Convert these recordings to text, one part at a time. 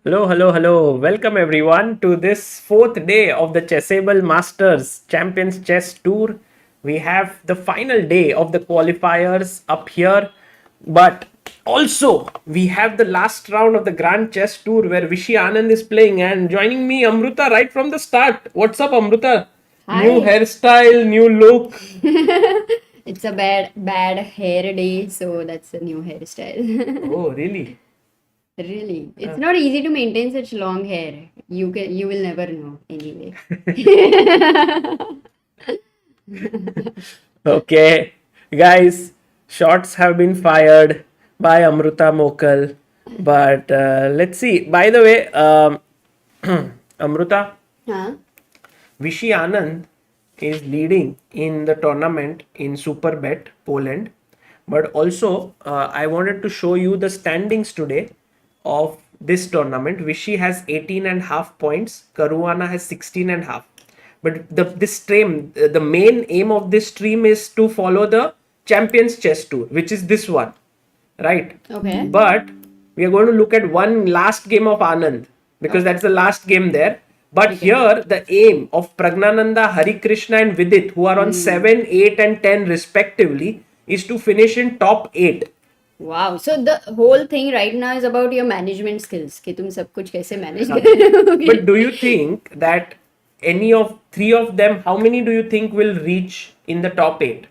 Hello, hello, hello. Welcome everyone to this fourth day of the Chessable Masters Champions Chess Tour. We have the final day of the qualifiers up here, but also we have the last round of the Grand Chess Tour where Vishy Anand is playing and joining me Amruta right from the start. What's up, Amruta? New Hi. hairstyle, new look. It's a bad hair day, so that's a new hairstyle. Oh, really? Really, it's not easy to maintain such long hair. You will never know anyway. Okay, guys, shots have been fired by Amruta Mokal. But let's see. By the way, Amruta, Huh? Vishy Anand is leading in the tournament in Superbet, Poland. But also, I wanted to show you the standings today of this tournament. Vishy has 18 and half points, Caruana has 16 and half. But this stream, the main aim of this stream is to follow the Champions Chess Tour, which is this one, right? Okay. But we are going to look at one last game of Anand because that's the last game there. But Okay. here, the aim of Praggnanandhaa, Harikrishna, and Vidit, who are on 7, 8, and 10 respectively, is to finish in top 8. Wow. So the whole thing right now is about your management skills. कि तुम सब कुछ कैसे manage करोगे? But do you think that any of three of them, how many do you think will reach in the top 8?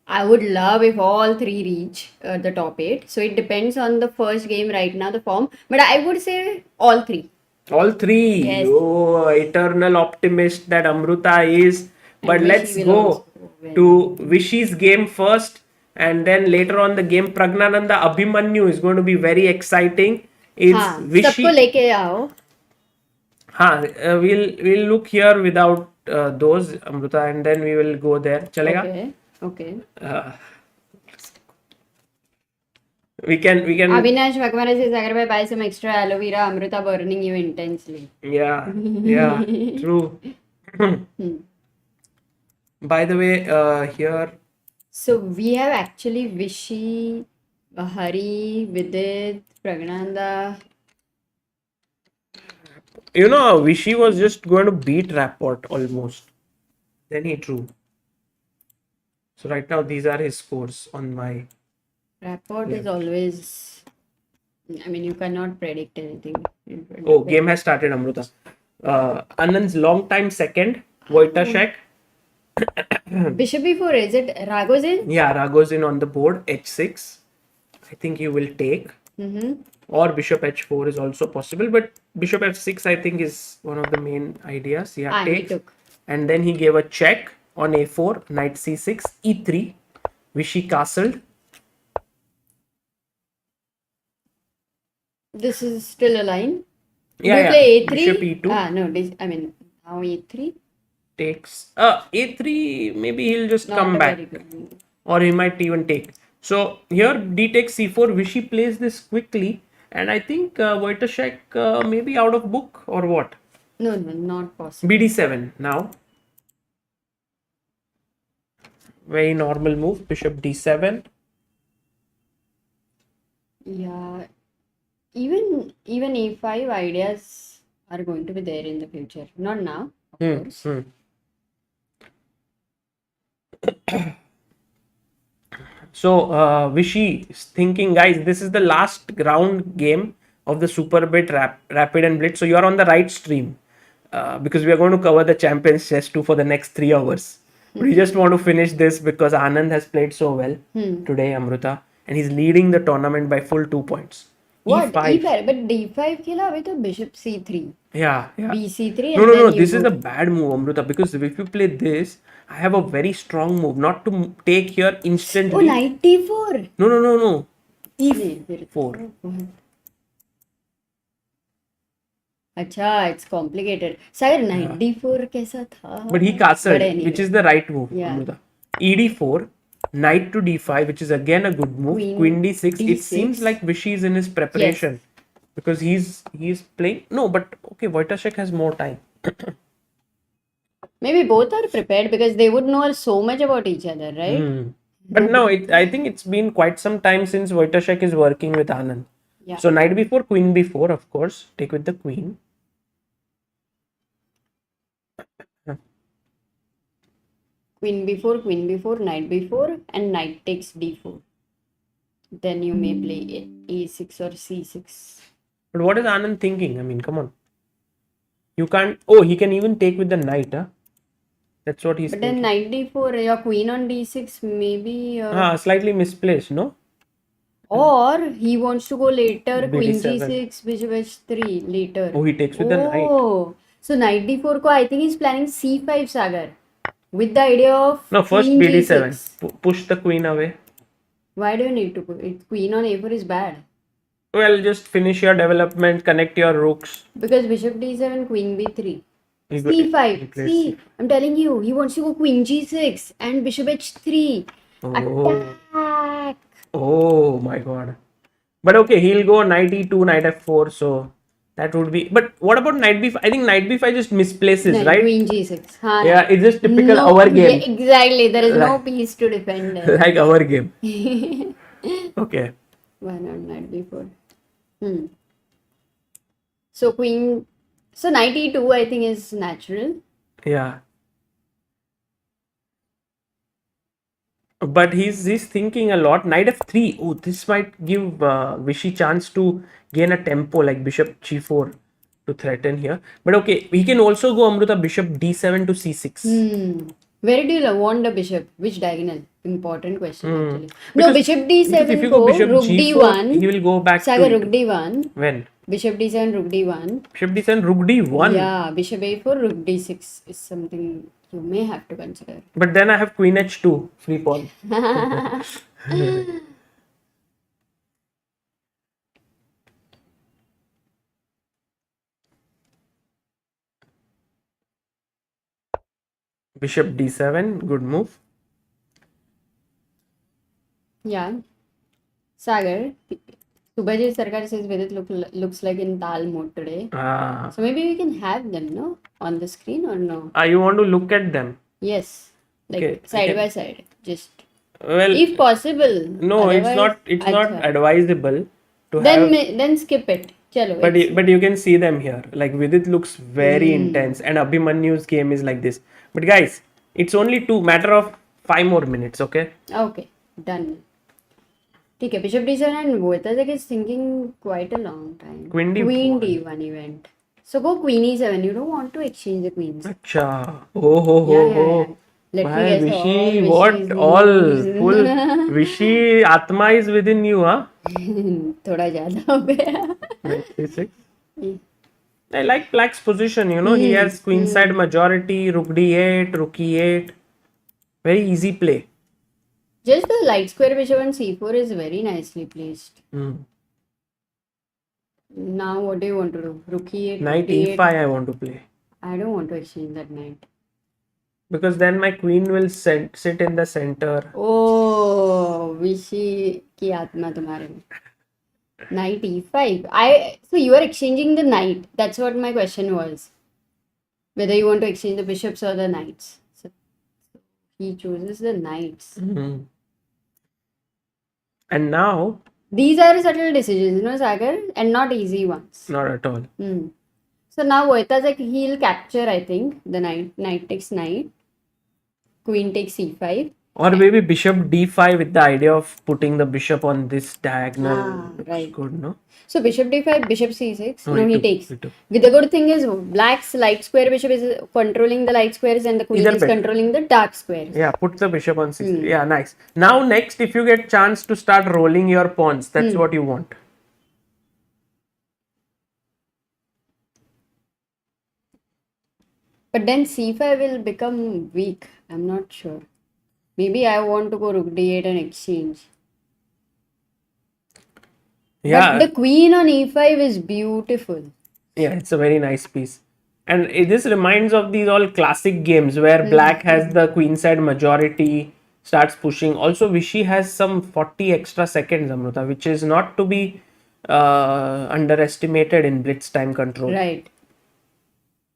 I would love if all three reach the top 8. So it depends on the first game right now, the form. But I would say all three. All three. Yes. Oh, eternal optimist that Amruta is. But And let's Vishy will go also win. to Vishy's game first. And then later on the game Praggnanandhaa Abhimanyu is going to be very exciting. It's हाँ सबको Vishy. लेके आओ. We'll look here without those, Amruta, and then we will go there. Chalega? Okay. Okay. Uh, we can Avinash Vakmara says, Sagar buy some extra aloe vera. Amruta burning you intensely. yeah, yeah, true. By the way, here, So we have actually Vishy, Hari, Vidit, Praggnanandhaa. you know, Vishy was just going to beat Rapport almost. Then he drew. So right now these are his scores on my. Rapport is always. I mean, you cannot predict anything. Oh, game has started, Amruta. Anand's long time second, Wojtaszek. Bishop e4, is it Ragozin? Yeah, Ragozin on the board, h6. I think he will take. Or bishop h4 is also possible, but bishop f6 I think is one of the main ideas. Yeah, He takes. took. And then he gave a check on a4, knight c6, e3, Vishy castled. This is still a line. Yeah, You yeah. play A3? Bishop e2 No, I mean, now E3. takes. A3, maybe he'll just Not come a back. very good move. Or he might even take. So here d takes c4, Vishy plays this quickly. And I think Wojtaszek maybe out of book or what? No, not possible. bd7 now. Very normal move, bishop d7. Yeah, even E5 ideas are going to be there in the future. Not now, of course. So Vishy is thinking, guys, this is the last round game of the Superbit Rapid and Blitz. So you are on the right stream because we are going to cover the Champions Chess Tour for the next 3 hours. We just want to finish this because Anand has played so well today, Amruta, and he's leading the tournament by full 2 points. What? E5. E5, but D5 खेला अभी तो bishop C3, Yeah, yeah. BC3, No, and no, then no. you This is go a bad move, Amruta, because if you play this, I have a very strong move. Not to take here Oh, instantly. knight D4. No, no, no, no. नहीं, फिर- E4. अच्छा, it's complicated. Sagar, knight D4 कैसा था? But he castled, But anyway. which is the right move, Yeah. Amruta. ED4, knight to D5, which is again a good move. Queen D6. It D6. seems like Vishy is in his preparation because he's playing. No, but okay, Wojtaszek has more time. Maybe both are prepared because they would know so much about each other, right? But no, I think it's been quite some time since Wojtaszek is working with Anand. Yeah. So knight b4, queen b4, of course. Take with the queen. Queen b4, knight b4, and knight takes d4. Then you may play a6 or c6. But what is Anand thinking? I mean, come on. You can't. Oh, he can even take with the knight, huh? That's what he's But thinking. then knight d4, your queen on d6, maybe. Slightly misplaced, no? Or he wants to go later, queen BD7. g6, bishop h3 later. Oh, he takes with the knight. Oh, so knight d4 ko I think he's planning c5, Sagar, with the idea of No, first queen BD7. g6. Push the queen away. Why do you need to put it? Queen on a4 is bad. Well, just finish your development, connect your rooks. Because bishop d7, queen b3. You c5. play See, I'm telling you, he wants to go queen g6 and bishop h3. Oh. Attack. Oh my god. But okay, he'll go knight e2, knight f4, so that would be. But what about knight b5? I think knight b5 just misplaces, No, right? queen g6. Haan. Yeah, it's just typical No, our game. yeah, exactly. There is no Like- piece to defend there. Like our game. Okay. Why not knight b4? So queen. So knight e2 I think is natural. Yeah. But he's thinking a lot. Knight f3. Oh, this might give Vishy chance to gain a tempo like bishop g4 to threaten here. But okay, he can also go Amruta bishop d7 to c6. Where do you want the bishop? Which diagonal? Important question actually. Because- No, bishop because d7 if you go bishop rook g4, d1. he will go back Saga to rook d1. when? Bishop d7, rook d1. Bishop d7, rook d1. Yeah, bishop a4, rook d6 is something you may have to consider. But then I have queen h2, free pawn. Bishop d7, good move. Yeah. Sagar, Subhajit Sarkar says Vidit looks like in Tal mode today. So maybe we can have them, no? On the screen or no? You want to look at them? Yes. Like Okay, side okay. by side. Just Well, if possible. no, it's not. Otherwise, It's not acha. advisable to Then have. then skip it. Chalo. But you can see them here. Like Vidit looks very intense, and Abhimanyu's game is like this. But guys, it's only matter of 5 more minutes. Okay. Okay, done. Okay, bishop d7 and Voitasek is thinking quite a long time. Queen d4. Queen d1 event. So go queen e7. You don't want to exchange the queens. Acha. Oh ho ho Yeah, ho. yeah. Let Why, me guess. Vishy, all what Vishy's all moves. full Vishy Atma is within you, huh? थोड़ा ज़्यादा हो गया. 96. I like Black's position, you know, he has queenside majority, rook d8, rook e8. Very easy play. Just the light square bishop on c4 is very nicely placed. Now what do you want to do? Rook e8, Knight rook d8. e5 I want to play. I don't want to exchange that knight. Because then my queen will sit in the center. Oh, Vishy की आत्मा तुम्हारे में. Knight e5. So you are exchanging the knight. That's what my question was. Whether you want to exchange the bishops or the knights. So he chooses the knights. And now, These are subtle decisions, you know, Sagar, and not easy ones. not at all. So now Voitasek, he'll capture, I think, the knight. Knight takes knight. Queen takes c5. Or maybe bishop d5 with the idea of putting the bishop on this diagonal. Looks right. good, no? So bishop d5, bishop c6. No, he takes. He took. The good thing is black's light square bishop is controlling the light squares and the queen Either is better. controlling the dark squares. Yeah, put the bishop on c6. Yeah, nice. Now next, if you get chance to start rolling your pawns, that's what you want. But then c5 will become weak. I'm not sure. Maybe I want to go rook d8 and exchange. Yeah, But the queen on e5 is beautiful. yeah, it's a very nice piece. And this reminds of these all classic games where black has the queenside majority, starts pushing. Also, Vishy has some 40 extra seconds, Amruta, which is not to be underestimated in blitz time control. Right.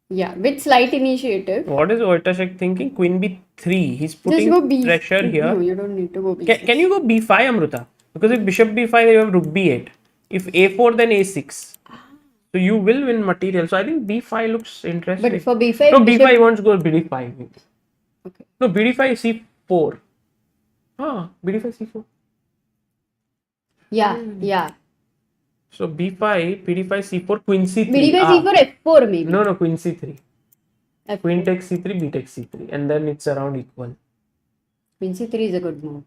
Yeah, with slight initiative. What is Wojtaszek thinking? Queen b3. He's Just putting go b. pressure here. No, you don't need to go b6. Can you go b5, Amruta? Because if bishop b5, you have rook b8. If a4, then a6. So you will win material. So I think b5 looks interesting. But for b5, no, b5 bishop- wants to go bd5. Okay. No, bd5 c4. bd5 c4. Yeah. So b5, bd5 c4, queen c3. bd5 c4, f4 maybe. No, queen c3. F4. Queen takes c3, b takes c3, and then it's around equal. Queen c3 is a good move.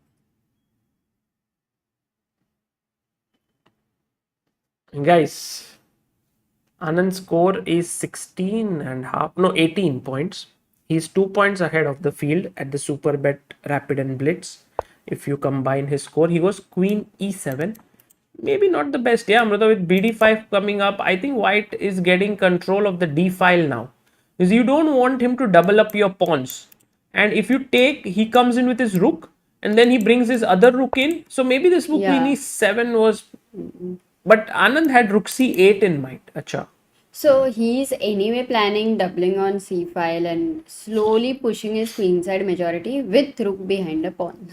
Guys, Anand's score is 16 and half, no, 18 points. He's 2 points ahead of the field at the Super Bet Rapid and Blitz. If you combine his score, he goes queen e7. Maybe not the best. Yeah, Amruta, with bd5 coming up, I think white is getting control of the d file now. Because you don't want him to double up your pawns. And if you take, he comes in with his rook, and then he brings his other rook in. So maybe this move queen e7 was... But Anand had rook c8 in mind. Acha. So he's anyway planning doubling on c file and slowly pushing his queenside majority with rook behind a pawn.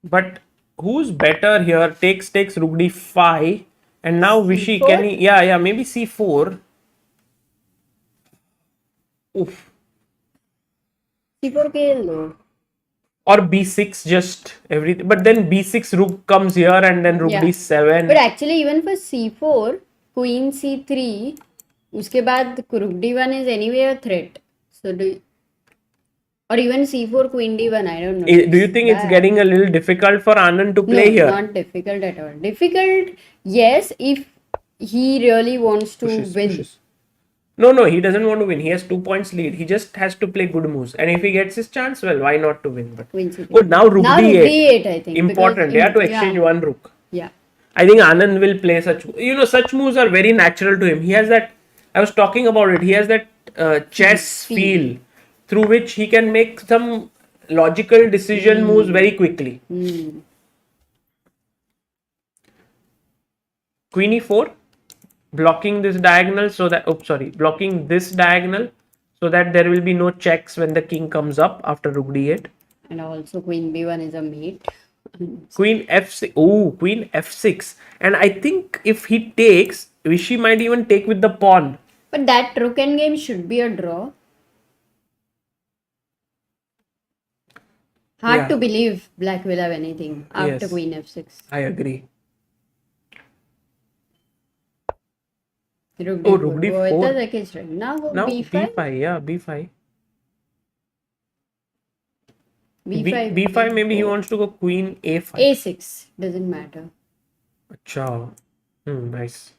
But who's better here? Takes rook d5, and now Vishy C4? can he? Yeah, maybe c4. Oof. c4 खेल दो. Or b6, just everything. But then b6 rook comes here, and then rook d7. But actually, even for c4, queen c3, उसके बाद rook d1 is anyway a threat. So or even c4, queen d1, I don't know. Do you think it's getting a little difficult for Anand to play here? Not difficult at all. Difficult, yes, if he really wants to win. Pushes. No, he doesn't want to win. He has 2 points lead. He just has to play good moves. And if he gets his chance, well, why not to win? But now rook d8. I think. Important, to exchange one rook. Yeah. I think Anand will play such moves are very natural to him. He has that, I was talking about it, he has that chess feel through which he can make some logical decision moves very quickly. Queen e4. Blocking this diagonal so that blocking this diagonal so that there will be no checks when the king comes up after rook d8. And also queen b1 is a mate. Queen f6. Queen f6. And I think if he takes, Vishy might even take with the pawn. But that rook endgame should be a draw. Hard to believe black will have anything after queen f6. I agree. Rook d4. Now b5. b5. b5. b5 maybe he wants to go queen a5. a6 doesn't matter. Acha. Nice.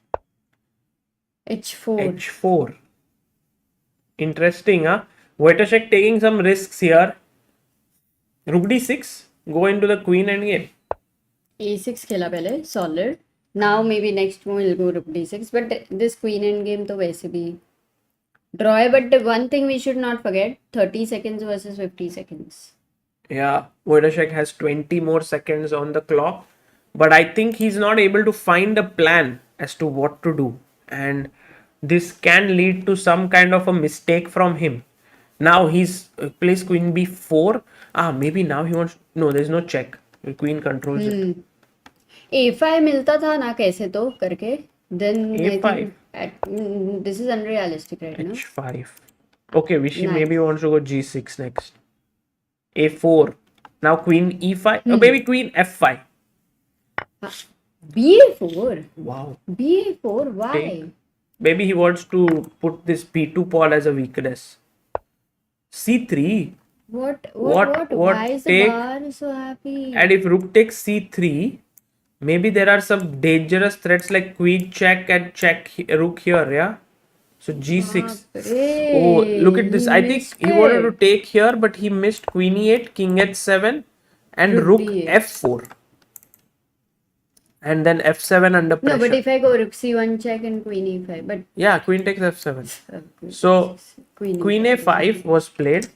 h4. Interesting, Wojtaszek taking some risks here. Rook d6. Go into the queen endgame. a6 खेला पहले, solid. Now maybe next move will go rook d6. But this queen endgame to वैसे भी draw है. But the one thing we should not forget, 30 seconds versus 50 seconds. Yeah, Wojtaszek has 20 more seconds on the clock. But I think he's not able to find a plan as to what to do. And this can lead to some kind of a mistake from him. Now he's plays queen b4. Maybe now he wants... No, there's no check. The queen controls it. a5 मिलता था ना कैसे तो करके. Then a5. This is unrealistic right now. h5. Okay, Vishy maybe wants to go g6 next. a4. Now queen e5. Maybe queen f5. b4. Wow. b4. Why? Maybe he wants to put this b2 pawn as a weakness. c3. What? Why is the bar so happy? And if rook takes c3, maybe there are some dangerous threats like queen check and check rook here, yeah? So g6. Look at this. I think he wanted to take here, but he missed queen e8, king h7, and rook f4. And then f7 under pressure. No, but if I go rook c1 check and queen e5, but... Yeah, queen takes f7. So, queen a5 was played.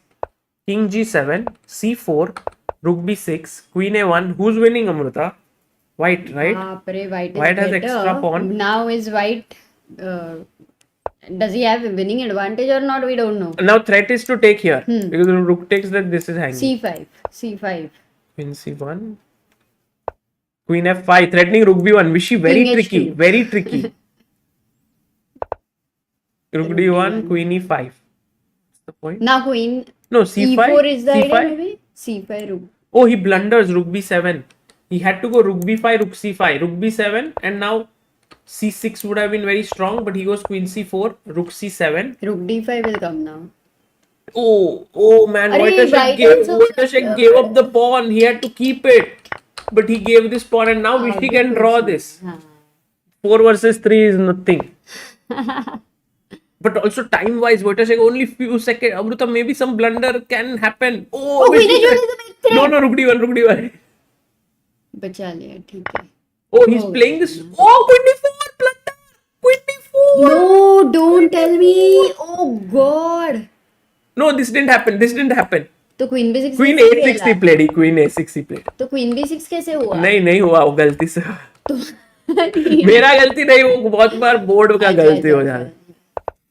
King g7, c4, rook b6, queen a1. Who's winning, Amruta? White, right? White has extra pawn. Now is white... does he have a winning advantage or not? We don't know. Now threat is to take here. Because the rook takes that this is hanging. c5. Queen c1. Queen f5, threatening rook b1. Vishy, very King tricky, h2. very tricky. Rook Rook d1, d1. queen e5. What's the point? Now queen No, c5. e4 is the idea, c5. maybe? c5 rook. Oh, he blunders rook b7. He had to go rook b5, rook c5, rook b7, and now c6 would have been very strong, but he goes queen c4, rook c7. Rook d5 will come now. Oh man, Arey, Wojtaszek gave up the pawn. He had to keep it, but he gave this pawn, and now Vishy can draw this. 4 versus 3 is nothing. But also time-wise, Wojtaszek only few seconds. Amruta, maybe some blunder can happen. Oh, queen h1 is a big threat. No, rook d1, rook d1. बचा लिया, ठीक है. Oh, he's playing this. Oh, queen d4, blunder. Queen d4. No, don't tell me. Oh God. No, this didn't happen. This didn't happen. तो queen b6 Queen कैसे a6 he खेला? played. He queen a6 he played. तो queen b6 कैसे हुआ? नहीं हुआ वो गलती से. तो मेरा गलती नहीं, वो बहुत बार बोर्ड का गलती हो जाता है.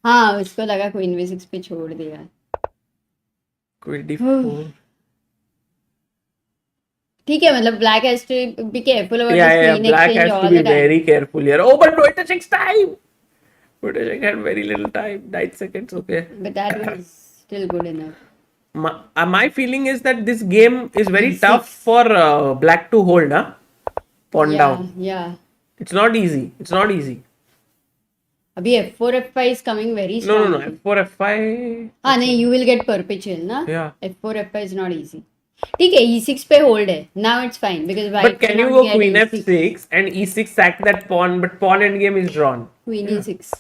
हाँ, उसको लगा queen b6 पे छोड़ दिया. Queen d4. ठीक है, मतलब black has to be careful about Yeah, his queen black exchange has all to be the time. very careful here. Oh, but Wojtaszek's time. Wojtaszek had very little time. 9 seconds, okay. But that was still good enough. My feeling is that this game is very E6. tough for black to hold, huh? Pawn down. Yeah. It's not easy. It's not easy. अभी f4 f5 is coming very strong. No. F4, F5. हाँ नहीं, you will get perpetual ना. Yeah. f4 f5 is not easy. ठीक है, e6 पे hold है. Now it's fine because white But can you cannot go get queen e6. f6 and e6 sack that pawn, but pawn endgame is drawn? Queen e6.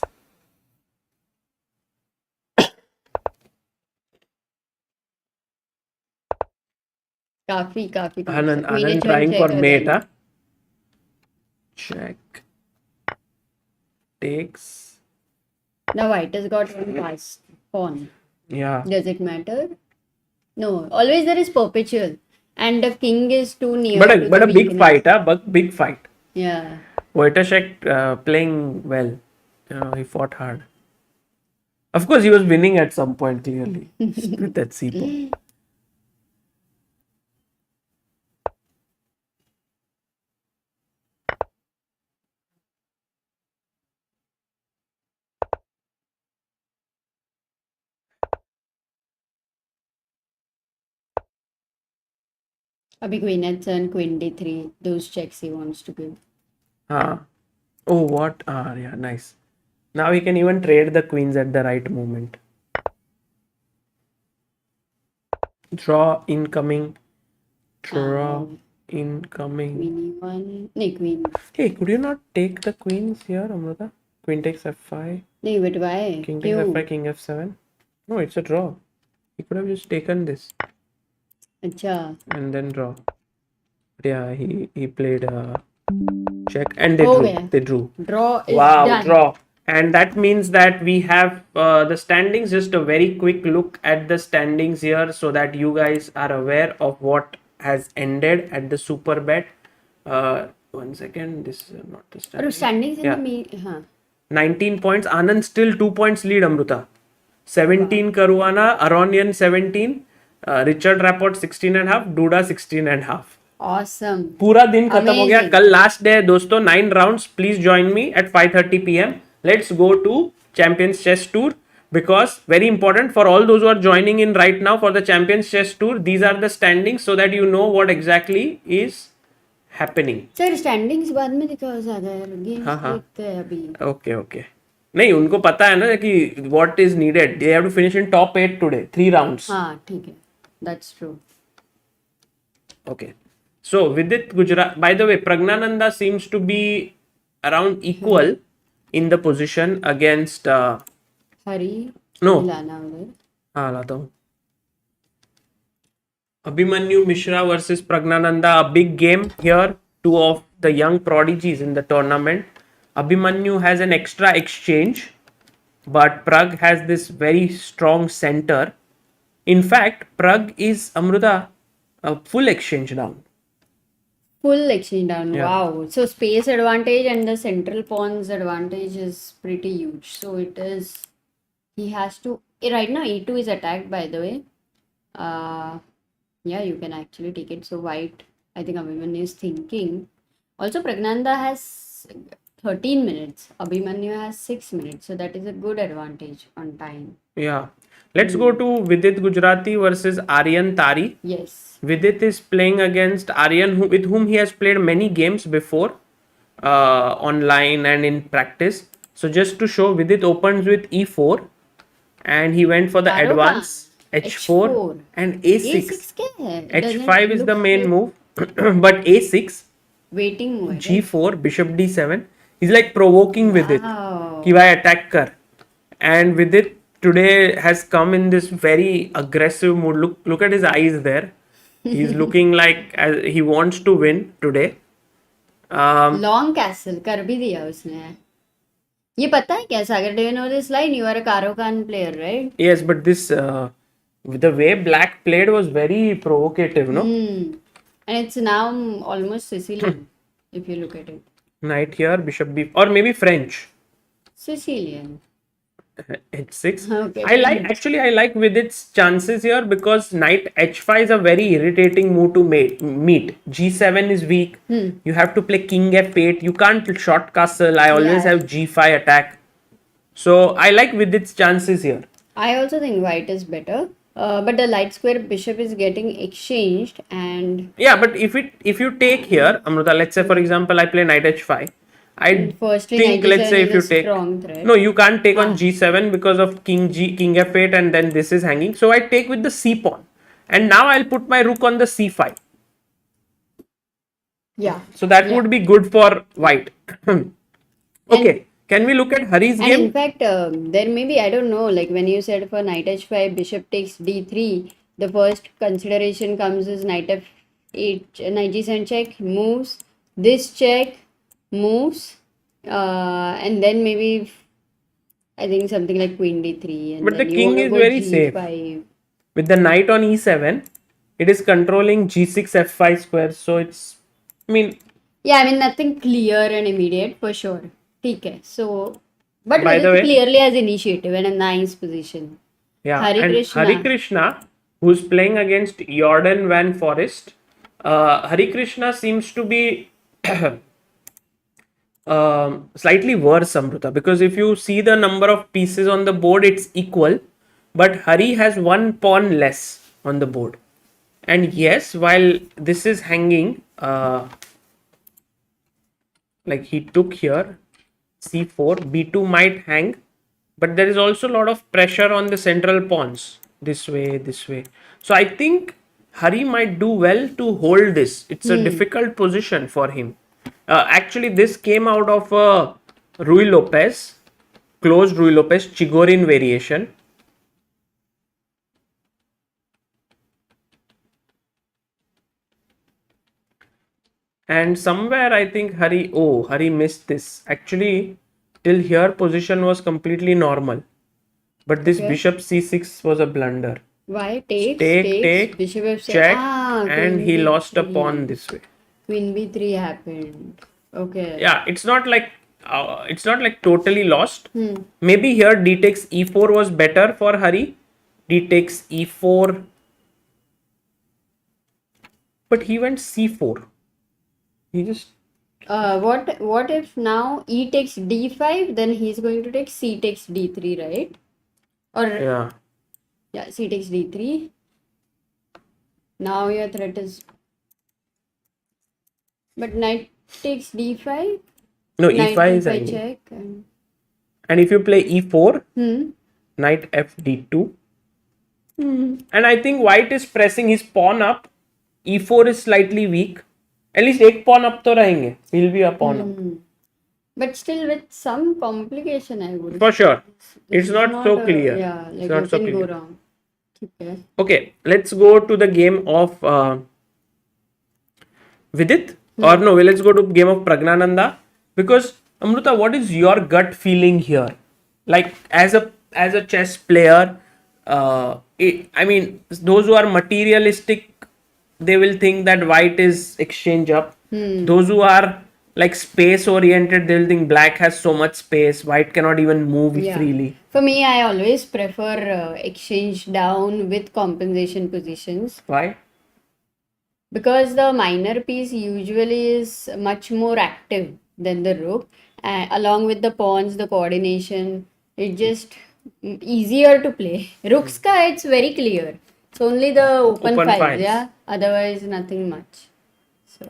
काफी Anand Queen h1 trying check for again. mate, huh? Check. Takes. Now white has got one pass pawn. Yeah. Does it matter? No. Always there is perpetual, and the king is too near. But to a the big weakness. fight, huh? But big fight. Yeah. Wojtaszek playing well. He fought hard. Of course, he was winning at some point, clearly. With that c-pawn. Abhi queen h1, queen d3. Those checks he wants to give. Oh, what? Yeah, nice. Now he can even trade the queens at the right moment. Draw incoming. Draw incoming. Queen e1. No, queen. Hey, could you not take the queens here, Amruta? Queen takes f5. No, but why? King takes f5, king f7. No, it's a draw. He could have just taken this Acha. and then draw. But yeah, he played check and they Oh, drew. yeah. They drew. Draw is Wow, done. draw. And that means that we have the standings. Just a very quick look at the standings here so that you guys are aware of what has ended at the super bet. 1 second, this is not the Or standings. standings in Yeah. the me. Huh. 19 points. Anand still 2 points lead, Amruta. 17 Caruana, Aronian 17, Richard Rapport 16 and a half, Duda 16 and a half. Awesome. पूरा दिन खत्म हो गया. Amazing. कल last day है दोस्तों. 9 rounds. Please join me at 5:30 p.m. Let's go to Champions Chess Tour, because very important for all those who are joining in right now for the Champions Chess Tour. These are the standings so that you know what exactly is happening. Sir standings बाद में दिखाओ सागर. Games हाँ. देखते हैं अभी. Okay. नहीं, उनको पता है ना कि what is needed. They have to finish in top 8 today. 3 rounds. हाँ ठीक है. That's true. Okay. So Vidit Gujarat. By the way, Praggnanandhaa seems to be around equal in the position against. Hari. No. लाना उधर. हाँ, लाता हूँ. Abhimanyu Mishra versus Praggnanandhaa, a big game here. Two of the young prodigies in the tournament. Abhimanyu has an extra exchange, but Pragg has this very strong center. In fact, Pragg is, Amruta, a full exchange down. Full exchange down. Yeah. Wow. So space advantage and the central pawns advantage is pretty huge. So it is. He has to. Right now, e2 is attacked, by the way. Yeah, you can actually take it. So white, I think Abhimanyu is thinking. Also, Praggnanandhaa has 13 minutes. Abhimanyu has 6 minutes. So that is a good advantage on time. Yeah. Let's go to Vidit Gujarati versus Aryan Tari. Yes. Vidit is playing against Aryan, with whom he has played many games before, online and in practice. So just to show, Vidit opens with e4, and he went for the Karo advance कहाँ? h4 and a6. A6 क्या है? It doesn't h5 is look the main fit. move, but a6, Waiting move है, right? g4, bishop d7. He's like provoking Vidit. Wow. कि भाई attack कर. And Vidit today has come in this very aggressive mood. Look at his eyes there. He's looking like he wants to win today. Long castle कर भी दिया उसने. ये पता है क्या सागर? Do you know this line? You are a Karo Khan player, right? Yes, but this the way black played was very provocative, no? And it's now almost Sicilian, if you look at it. Knight here, bishop b, or maybe French. Sicilian. h6. Okay, I like Vidit's chances here because knight h5 is a very irritating move to meet. g7 is weak. You have to play king f8. You can't short castle. I always Yeah. have g5 attack. So I like Vidit's chances here. I also think white is better. But the light square bishop is getting exchanged and Yeah, but if you take here, Amruta, let's say for example I play knight h5. I firstly think, knight let's say is if a you take, strong threat. no, you can't take on g7 because of king f8, and then this is hanging. So I take with the c pawn, and now I'll put my rook on the c5. Yeah. So that would be good for white. Okay, can we look at Hari's And game? in fact, there may be, I don't know, like when you said for knight h5, bishop takes d3, the first consideration comes is knight f8, knight g7 check, moves, this check, moves, and then maybe I think something like queen d3. And But then the you king wanna is go very g5. safe. With the knight on e7, it is controlling g6 f5 square. So it's, I mean, Yeah, I mean nothing clear and immediate for sure. Okay, so but By the Vidit way- clearly has initiative and a nice position. yeah. Harikrishna. And Harikrishna, who's playing against Jordan Van Forest, Harikrishna seems to be slightly worse, Amruta, because if you see the number of pieces on the board, it's equal, but Hari has one pawn less on the board. And yes, while this is hanging, like he took here, c4, b2 might hang, but there is also a lot of pressure on the central pawns, this way, this way. So I think Hari might do well to hold this. It's a difficult position for him. Actually, this came out of a Rui Lopez, closed Rui Lopez Chigorin variation. And somewhere I think Hari missed this. Actually, till here position was completely normal. But this Okay. bishop c6 was a blunder. Why? Takes, Take, bishop f7. check, Queen and he lost a b3. pawn this way. Queen b3 happened. Okay. Yeah, it's not like totally lost. Maybe here d takes e4 was better for Hari. D takes e4, but he went c4. He just What if now e takes d5, then he's going to take c takes d3, right? Or yeah. C takes d3. Now your threat is, but knight takes d5. No, Knight e5 is d5 hanging. check. And if you play e4, Hmm. knight fd2, and I think white is pressing his pawn up. e4 is slightly weak. At least एक pawn up तो रहेंगे. He'll be a pawn up. But still with some complication, I would For sure. This It's is not so clear. Yeah, like It's not what so can go clear. wrong. Okay. Okay, let's go to the game of Vidit. Or no, let's go to game of Praggnanandhaa. Because Amruta, what is your gut feeling here? Like as a chess player, I mean, those who are materialistic, they will think that white is exchange up. Those who are like space oriented, they will think black has so much space, white cannot even move freely. For me, I always prefer exchange down with compensation positions. Why? because the minor piece usually is much more active than the rook, along with the pawns, the coordination, it just easier to play. Rook's ka, it's very clear. It's only the open Open files, files. yeah. Otherwise, nothing much. So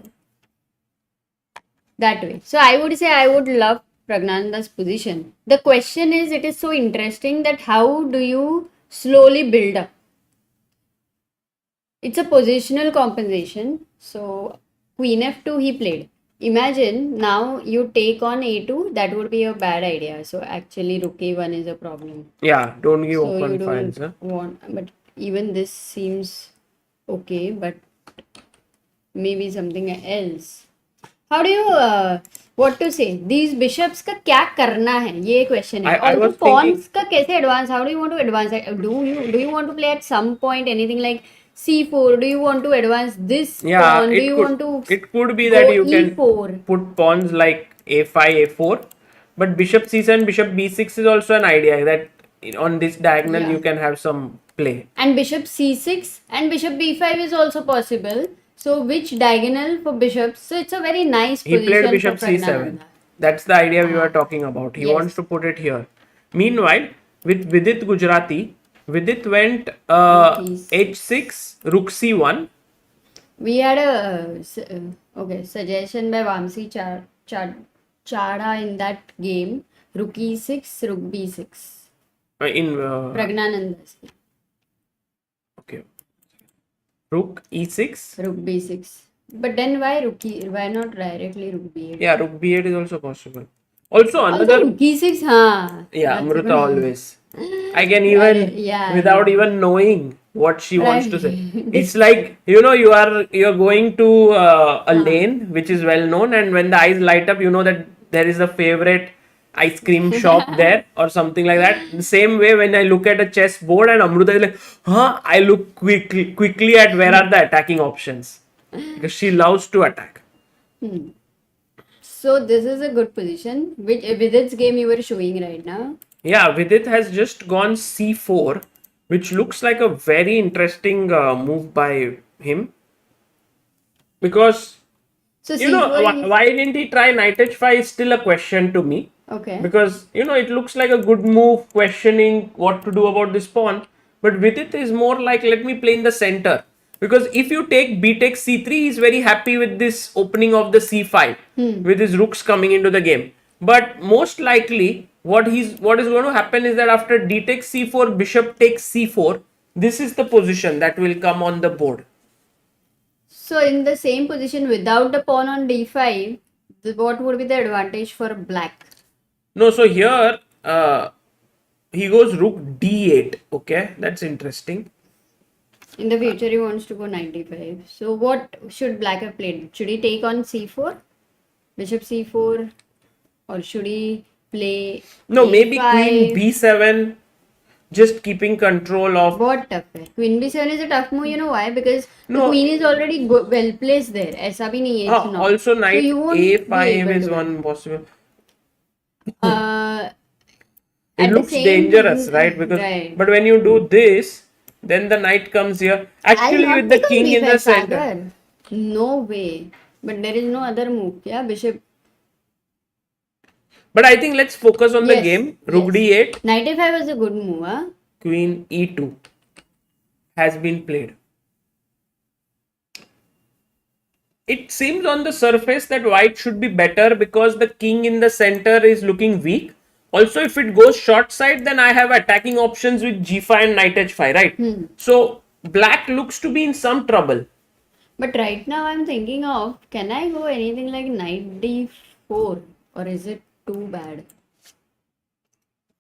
that way. So I would say I would love Praggnanandhaa's position. The question is, it is so interesting that how do you slowly build up? It's a positional compensation. So Queen F2 he played. Imagine now you take on A2, that would be a bad idea. So actually Rook A1 is a problem. Yeah, don't give So you open don't files. Huh? want, but even this seems okay, but maybe something else. How do you what to say? These bishops का क्या करना है? ये question है. I Also was thinking, pawns का कैसे advance? How do you want to advance? Do you want to play at some point anything like C4? Do you want to advance this yeah, pawn? Do you want to it could be go that you can E4? put pawns like A5, A4, but bishop C7, bishop B6 is also an idea that on this diagonal Yeah. you can have some play. And bishop C6 and bishop B5 is also possible. So which diagonal for bishops? So it's a very nice He played position bishop for C7. Praggnanandhaa. That's the idea we were Ah, talking about. He yes. wants to put it here. Meanwhile, with Vidit Gujarati, Vidit went Rook E6. H6, Rook C1. We had a okay suggestion by Vamsi Chada in that game. Rook E6, Rook B6. In Praggnanandhaa's game. okay, Rook E6. Rook B6. But then why not directly Rook B8? Yeah, Rook B8 is also possible. Also Also another, Rook E6, huh? yeah, That's Amruta good. always. I can even Yeah, without yeah. even knowing what she wants to say. Right. It's like you're going to a lane which is well known, and when the eyes light up, you know that there is a favorite ice cream shop there or something like that. The same way when I look at a chess board and Amruta is like, huh? I look quickly at where are the attacking options because she loves to attack. So this is a good position. Which with its game you were showing right now. Yeah, Vidit has just gone C4, which looks like a very interesting move by him. Because, So why, C4 why didn't he try knight h5 is still a question to me. okay. Because, it looks like a good move, questioning what to do about this pawn. But Vidit is more like, let me play in the center. Because if you take b takes c3, he's very happy with this opening of the c5, with his rooks coming into the game. But most likely, what is going to happen is that after d takes c4, bishop takes c4, this is the position that will come on the board. So in the same position without the pawn on d5, what would be the advantage for black? No, so here he goes rook d8. Okay, that's interesting. In the future he wants to go 95. So what should black have played? Should he take on c4? Bishop c4? Or should he play No, maybe a5? queen b7, just keeping control of. What tough है? Queen b7 is a tough move, you know why? Because the No. queen is already well placed there. ऐसा भी नहीं है, it's not. Also, So knight you won't be a5 able is to one possible. Uh, It at the looks same- dangerous, right? Because right. but when you do this, then the knight comes here. Actually, I'll not with the take on king in b5, the center. Sagar. No way. But there is no other move. Yeah, bishop. But I think let's focus on the Yes, game. Rook yes. d8, Knight a5 was a good move, huh? queen e2 has been played. It seems on the surface that white should be better because the king in the center is looking weak. Also, if it goes short side, then I have attacking options with g5 and knight h5, right? So, black looks to be in some trouble. But right now I'm thinking of, can I go anything like knight d4? Or is it too bad?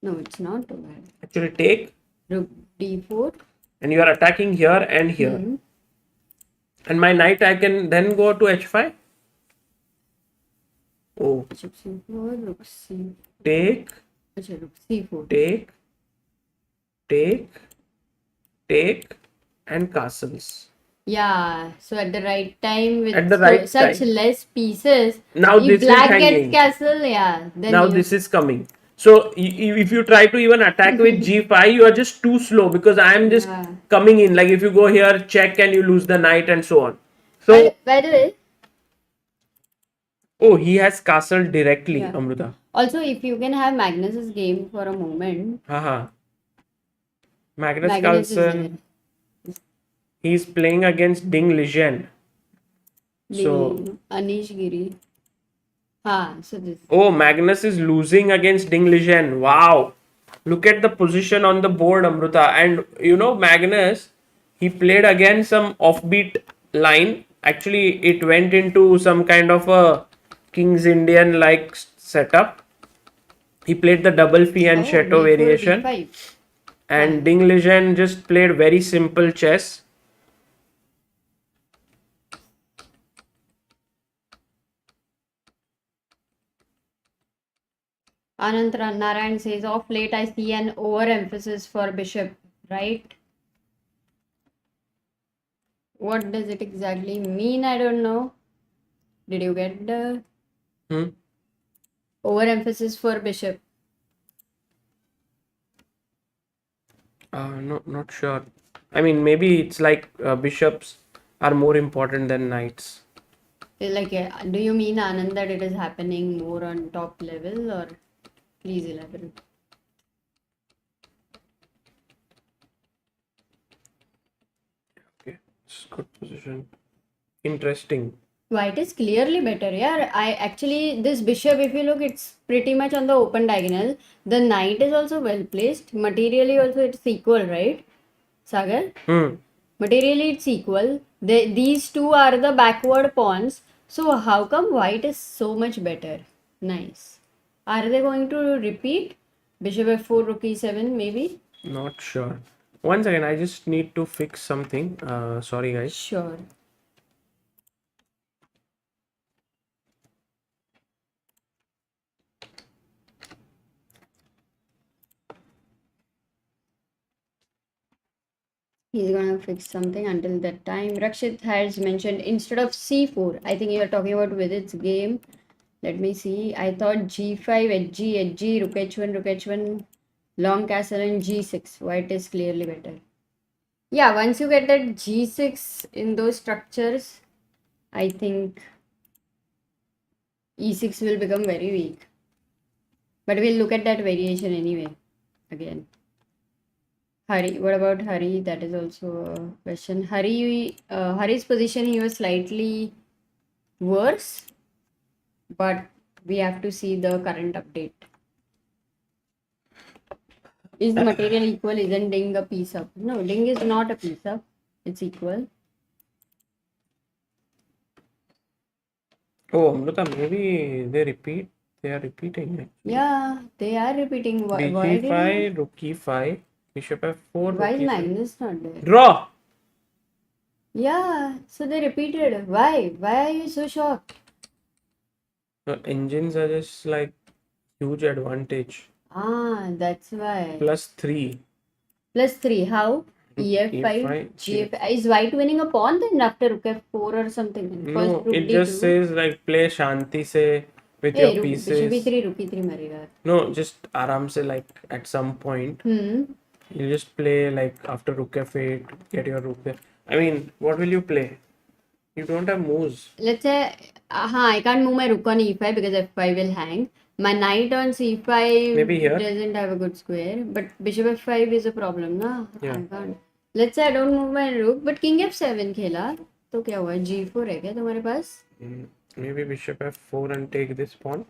No, it's not too bad. Actually, take, Rook d4. and you are attacking here and here. And my knight, I can then go to h5. Oh, Bishop c4, rook c. take, Achha, rook c4. take, and castles. Yeah, so at the right time with At the right such time. less pieces, Now if this is black hanging. gets castle, yeah, then Now you, this is coming. So if you try to even attack with g5, you are just too slow because I am just Yeah. coming in. Like if you go here, check and you lose the knight and so on. So, By the way, oh, he has castle directly, yeah. Amruta. Also, if you can have Magnus's game for a moment, Haha. Magnus Magnus is there. Carlsen, he's playing against Ding Liren. So, Anish Giri. So this. oh, Magnus is losing against Ding Liren. Wow. Look at the position on the board, Amruta. And you know, Magnus, he played again some offbeat line. Actually, it went into some kind of a King's Indian like setup. He played the double fee and chateau B4, variation. B5. And Ding Liren just played very simple chess. Anand Narayan says, of late I see an overemphasis for bishop, right? What does it exactly mean? I don't know. Did you get the overemphasis for bishop? No, not sure. I mean, maybe it's like bishops are more important than knights. Like, do you mean, Anand, that it is happening more on top level, or please elaborate? Okay, it's good position. Interesting. White is clearly better. Yeah, I actually, this bishop, if you look, it's pretty much on the open diagonal. The knight is also well placed. Materially, also, it's equal, right, Sagar? Materially, it's equal. These two are the backward pawns. So, how come white is so much better? Nice. Are they going to repeat? Bishop f4, rook e7, maybe? Not sure. One second, I just need to fix something. Sorry, guys. Sure. He's gonna fix something until that time. Rakshit has mentioned instead of c4. I think you are talking about Vidit's game. Let me see. I thought g5, hg, rook h1, rook h1, long castle, and g6. White is clearly better. Yeah, once you get that g6 in those structures, I think e6 will become very weak. But we'll look at that variation anyway. Again. Hari, what about Hari? That is also a question. Hari's position, he was slightly worse, but we have to see the current update. Is material equal? Isn't Ding a piece up? No, Ding is not a piece up. It's equal. Oh, Amruta, maybe they repeat. They are repeating it. Yeah, they are repeating. Why bg5, rook e5, bishop f4, why rook is e7. Magnus not there? Draw! Yeah, so they repeated. Why? Why are you so shocked? The engines are just like huge advantage. That's why. +3. +3. How? EF5, GF5. Is white winning a pawn then after rook f4 or something? First No, rook it d2. just says like play Shanti se with Hey, your pieces. rook e3 marega. No, just aram se like at some point. You just play like after rook f8, get your rook there. I mean, what will you play? You don't have moves. Let's say, I can't move my rook on e5 because f5 will hang. My knight on c5 Maybe here. doesn't have a good square, but bishop f5 is a problem, na? Yeah. I can't. Let's say I don't move my rook, but king f7 खेला, तो क्या हुआ? g4 है क्या तुम्हारे पास? Maybe bishop f4 and take this pawn.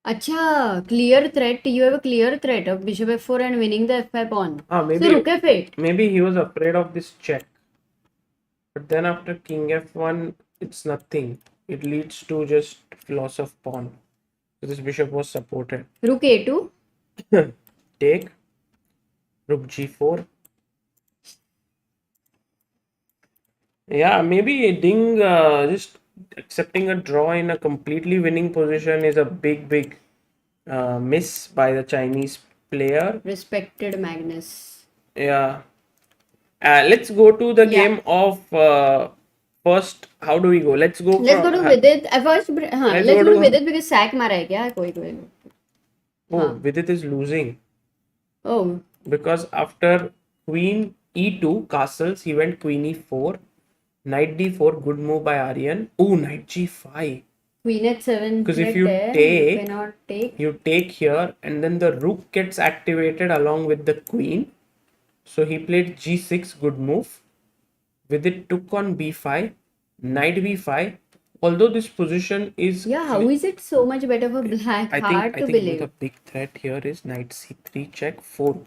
Acha, clear threat. You have a clear threat of bishop f4 and winning the f5 pawn. Maybe, so rook f8. Maybe he was afraid of this check. But then after king f1, it's nothing. It leads to just loss of pawn. So this bishop was supported. Rook a2. Take. Rook g4. Yeah, maybe Ding just accepting a draw in a completely winning position is a big miss by the Chinese player. Respected Magnus. Yeah. Let's go to the game of first. How do we go? Let's go. Let's go to Vidit. First, let's go to Vidit because sack mara hai kya? Koi. Oh, Vidit is losing. Oh. Because after queen e2 castles, he went queen e4. Knight d4, good move by Aryan. Oh, knight g5. Queen at 7 Because if threat you there, take, you cannot take. you take here, and then the rook gets activated along with the queen. So he played g6, good move. Vidit took on b5, knight b5. Although this position is Yeah, how is it so much better for black? I Hard to think the believe. big threat here is knight c3 check fork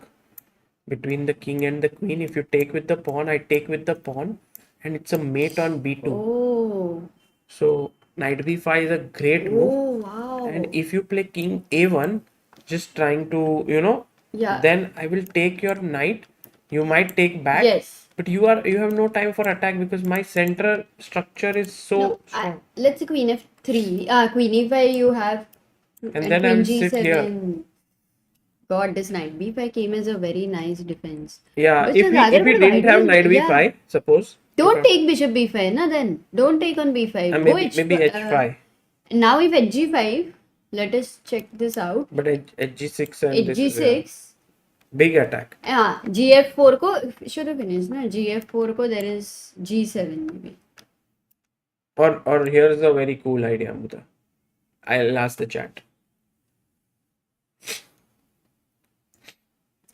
between the king and the queen. If you take with the pawn, I take with the pawn, and it's a mate on b2. Oh, So knight b5 is a great move. oh, wow. And if you play king a1, just trying to, Yeah. then I will take your knight. You might take back, Yes. but you have no time for attack because my center structure is so No, strong. let's say queen f3. Queen e5 you have, And then I queen will sit here. g7. God, this knight b5 came as a very nice defense. Yeah, But if we Sagar, but didn't white have was, knight yeah. b5, suppose. Don't take bishop b5, na then. Don't take on b5. Go Maybe h5. Now if at g5, let us check this out. But at g6 and At this is g6, big attack. yeah, gf4 ko should have finished, na? Gf4 ko there is g7 maybe. Or here's a very cool idea, Amruta. I'll ask the chat.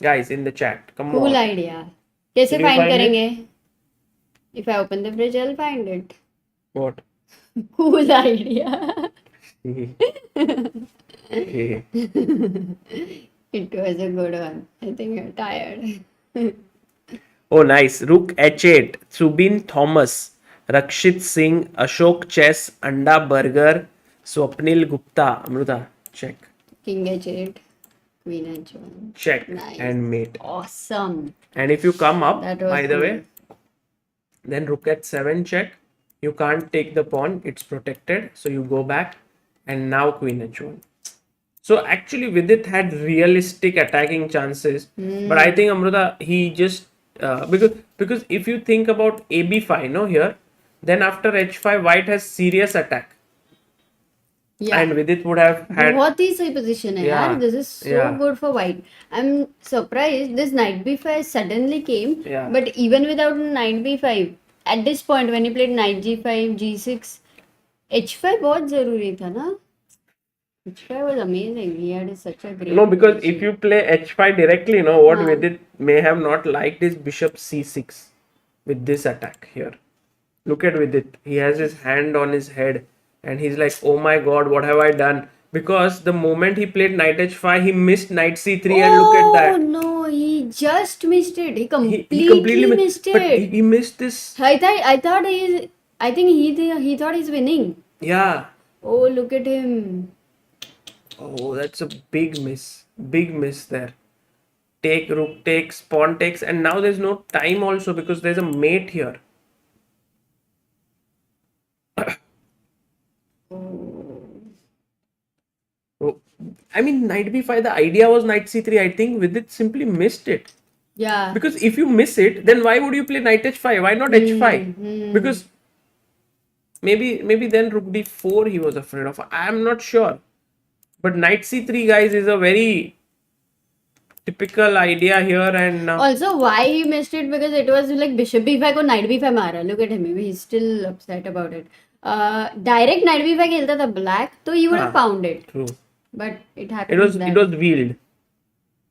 Guys, in the chat, come Cool on. idea. कैसे Did you find find it? करेंगे? If I open the fridge, I'll find it. What? Cool idea. It was a good one. I think you're tired. Oh, nice. Rook h8. Subin Thomas, Rakshit Singh, Ashok Chess, Anda Burger, Swapnil Gupta. Amruta, check. King h8, queen h1. Check. Nice. And mate. Awesome. And if you come up, That was by the cool. way, then rook at 7 check. You can't take the pawn. It's protected. So you go back. And now queen h1. So actually Vidit had realistic attacking chances. But I think Amruta, he just because if you think about AB5, no, here, then after H5, white has serious attack. Yeah. And Vidit would have had बहुत ही सही position है Yeah. यार. This is so Yeah. good for white. I'm surprised this knight b5 suddenly came. Yeah. But even without knight b5, at this point when he played knight g5, g6, h5 बहुत जरूरी था ना? h5 was amazing. He had such a great no, because position. if you play H5 directly, you know what Huh. Vidit may have not liked is bishop C6 with this attack here. Look at Vidit. He has his hand on his head and he's like, oh my god, what have I done? Because the moment he played knight h5, he missed knight c3 and look at Oh that. no, he just missed it. He He completely missed But it. he missed this. I think he thought he's winning. Yeah. Oh, look at him. Oh, that's a big miss. Big miss there. Take, rook takes, pawn takes, and now there's no time also because there's a mate here. Oh, I mean, knight b5, the idea was knight c3. I think Vidit simply missed it. Yeah. Because if you miss it, then why would you play knight h5? Why not h5? Because maybe then rook d4 he was afraid of. I'm not sure. But knight c3, guys, is a very typical idea here. And Also, why he missed it? Because it was like bishop b5 or knight b5 मारा. Look at him. Maybe he's still upset about it. Direct knight b5 खेलता था black, so he would have found it. true. But it It happened was that. it was wheeled.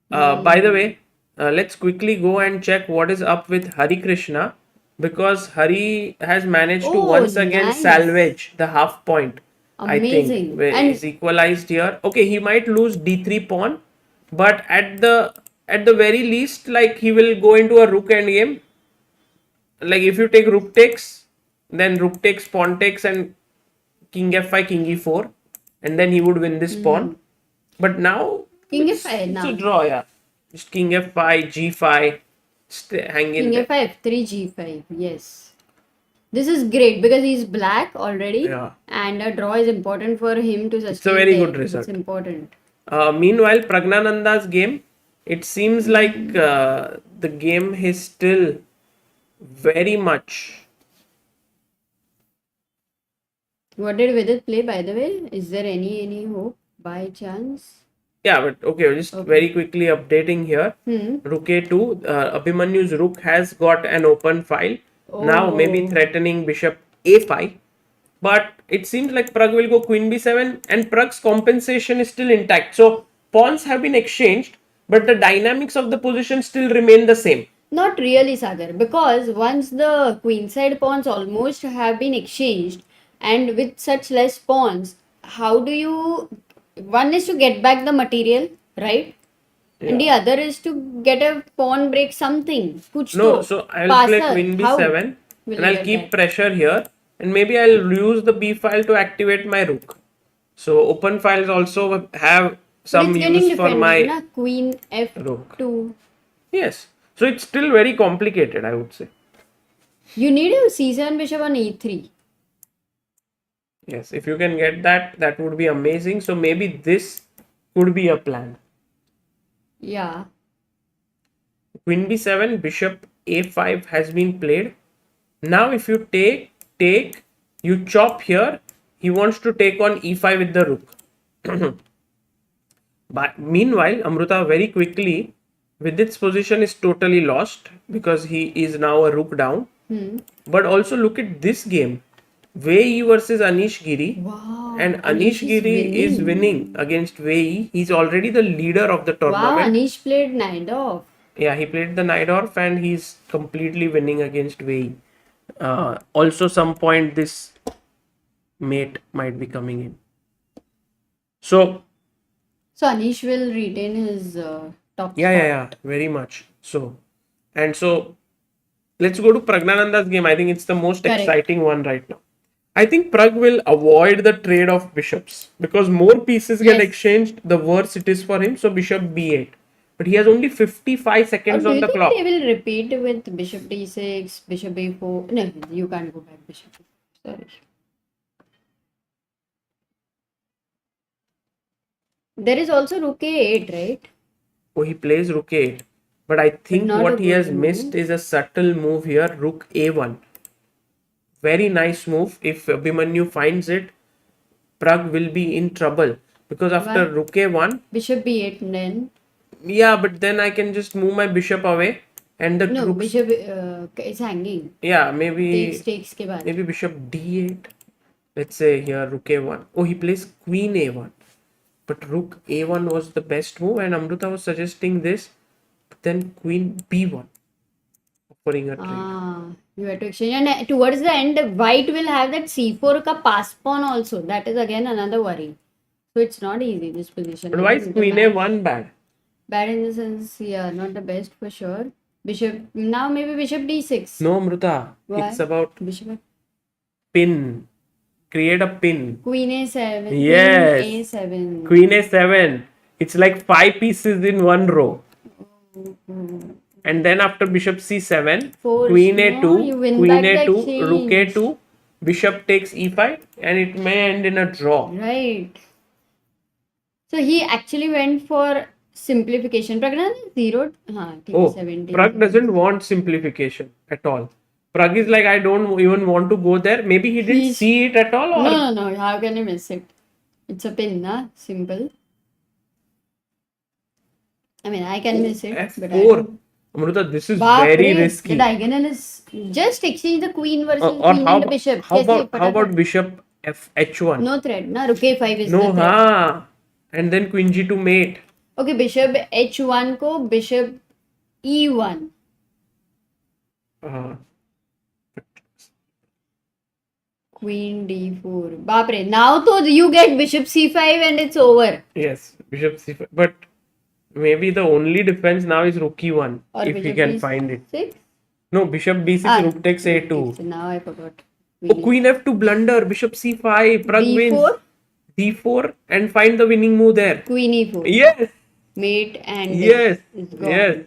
By the way, let's quickly go and check what is up with Harikrishna, because Hari has managed to Oh, once again nice. salvage the half point. I think Amazing. where And- he's equalized here. Okay, he might lose d3 pawn, but at the very least, like, he will go into a rook endgame. Like, if you take rook takes, then rook takes, pawn takes, and king f5, king e4, and then he would win this pawn. But now King it's f5 now. a draw, yeah. Just king f5, g5, hang in King there. f5, 3 g5. Yes. This is great because he's black already. Yeah. And a draw is important for him to sustain. a very there. good result. It's important. Meanwhile, Praggnanandhaa's game, it seems like the game is still very much. What did Vidit play, by the way? Is there any hope by chance? Yeah, but okay, just very quickly updating here. Rook a2, Abhimanyu's rook has got an open file. Now maybe Oh. threatening bishop a5. But it seems like Pragg will go queen b7 and Pragg's compensation is still intact. So pawns have been exchanged, but the dynamics of the position still remain the same. Not really, Sagar, because once the queenside pawns almost have been exchanged, and with such less pawns, how do you? One is to get back the material, right? And the Yeah. other is to get a pawn break something. Kuch No, to. so I'll play Passer. queen How b7 will and you I'll get keep that? pressure here and maybe I'll use the b file to activate my rook. So open files also have But some it's getting use for defended, my na? Queen rook. f2. Yes. So it's still very complicated, I would say. You need a c7 bishop on e3. Yes, if you can get that, that would be amazing. So maybe this could be a plan. Yeah. Queen b7, bishop a5 has been played. Now if you take, you chop here. He wants to take on e5 with the rook. But meanwhile, Amruta very quickly, Vidit's position is totally lost because he is now a rook down. But also look at this game. Wei versus Anish Giri. Wow. And Anish Anish is Giri is winning against Wei. He's already the leader of the Wow, tournament. Anish played knight off. Yeah, he played the knight off and he's completely winning against Wei. Also, some point this mate might be coming in. So So Anish will retain his top yeah, very much. So let's go to Praggnanandhaa's game. I think it's the most Correct. exciting one right now. I think Pragg will avoid the trade of bishops because more pieces get Yes. exchanged, the worse it is for him. So bishop b8. But he has only 55 Or seconds do on you the think clock. they will repeat with bishop d6, bishop a4? No, you can't go back bishop. Sorry. There is also rook a8, right? Oh, he plays rook a8. But I think not a what he good has move. missed is a subtle move here, rook a1. Very nice move. If Abhimanyu finds it, Pragg will be in trouble. Because after Why? rook a1, Bishop b8 and then? yeah, but then I can just move my bishop away and the No, rooks. bishop is hanging. Yeah, maybe Takes ke baad. maybe bishop d8. Let's say here rook a1. Oh, he plays queen a1. But rook a1 was the best move and Amruta was suggesting this. But then queen b1. Offering a trade. You have to exchange. And towards the end, white will have that c4 ka pass pawn also. That is again another worry. So it's not easy, this position. But why is queen a1 bad? Bad in the sense, yeah, not the best for sure. Bishop, now maybe bishop d6. No, Amruta. Why? It's about Bishop. pin. Create a pin. Queen a7. Yes. Queen a7. Queen a7. It's like 5 pieces in one row. And then after bishop c7, Force, queen no, a2, you win queen back the a2, rook exchange. a2, bishop takes e5, and it may end in a draw. Right. So he actually went for simplification. Praggnanandhaa zeroed. Oh, 17. Pragg doesn't want simplification at all. Pragg is like, I don't even want to go there. Maybe he didn't see it at all, or No. How can you miss it? It's a pin, na? Simple. I mean, I can miss it, but I f4. don't. Amruta, this is Baap very re, risky. the diagonal is just exchange the queen versus Or queen and the bishop. how Kaise about fatafat? bishop h1? No threat, na? Rook a5 is No, the threat. and then queen g2 mate. Okay, bishop h1 ko bishop e1. Queen d4. Baap re. Now to you get bishop c5 and it's over. Yes, bishop c5. But maybe the only defense now is rook e1 Or if we bishop can d6? find it. No, bishop b6, rook takes a2. So now I forgot. Oh, queen f2 blunder, bishop c5, Pragg wins. d4, d4 and find the winning move there. queen e4. Yes, Mate and yes, it's gone. yes.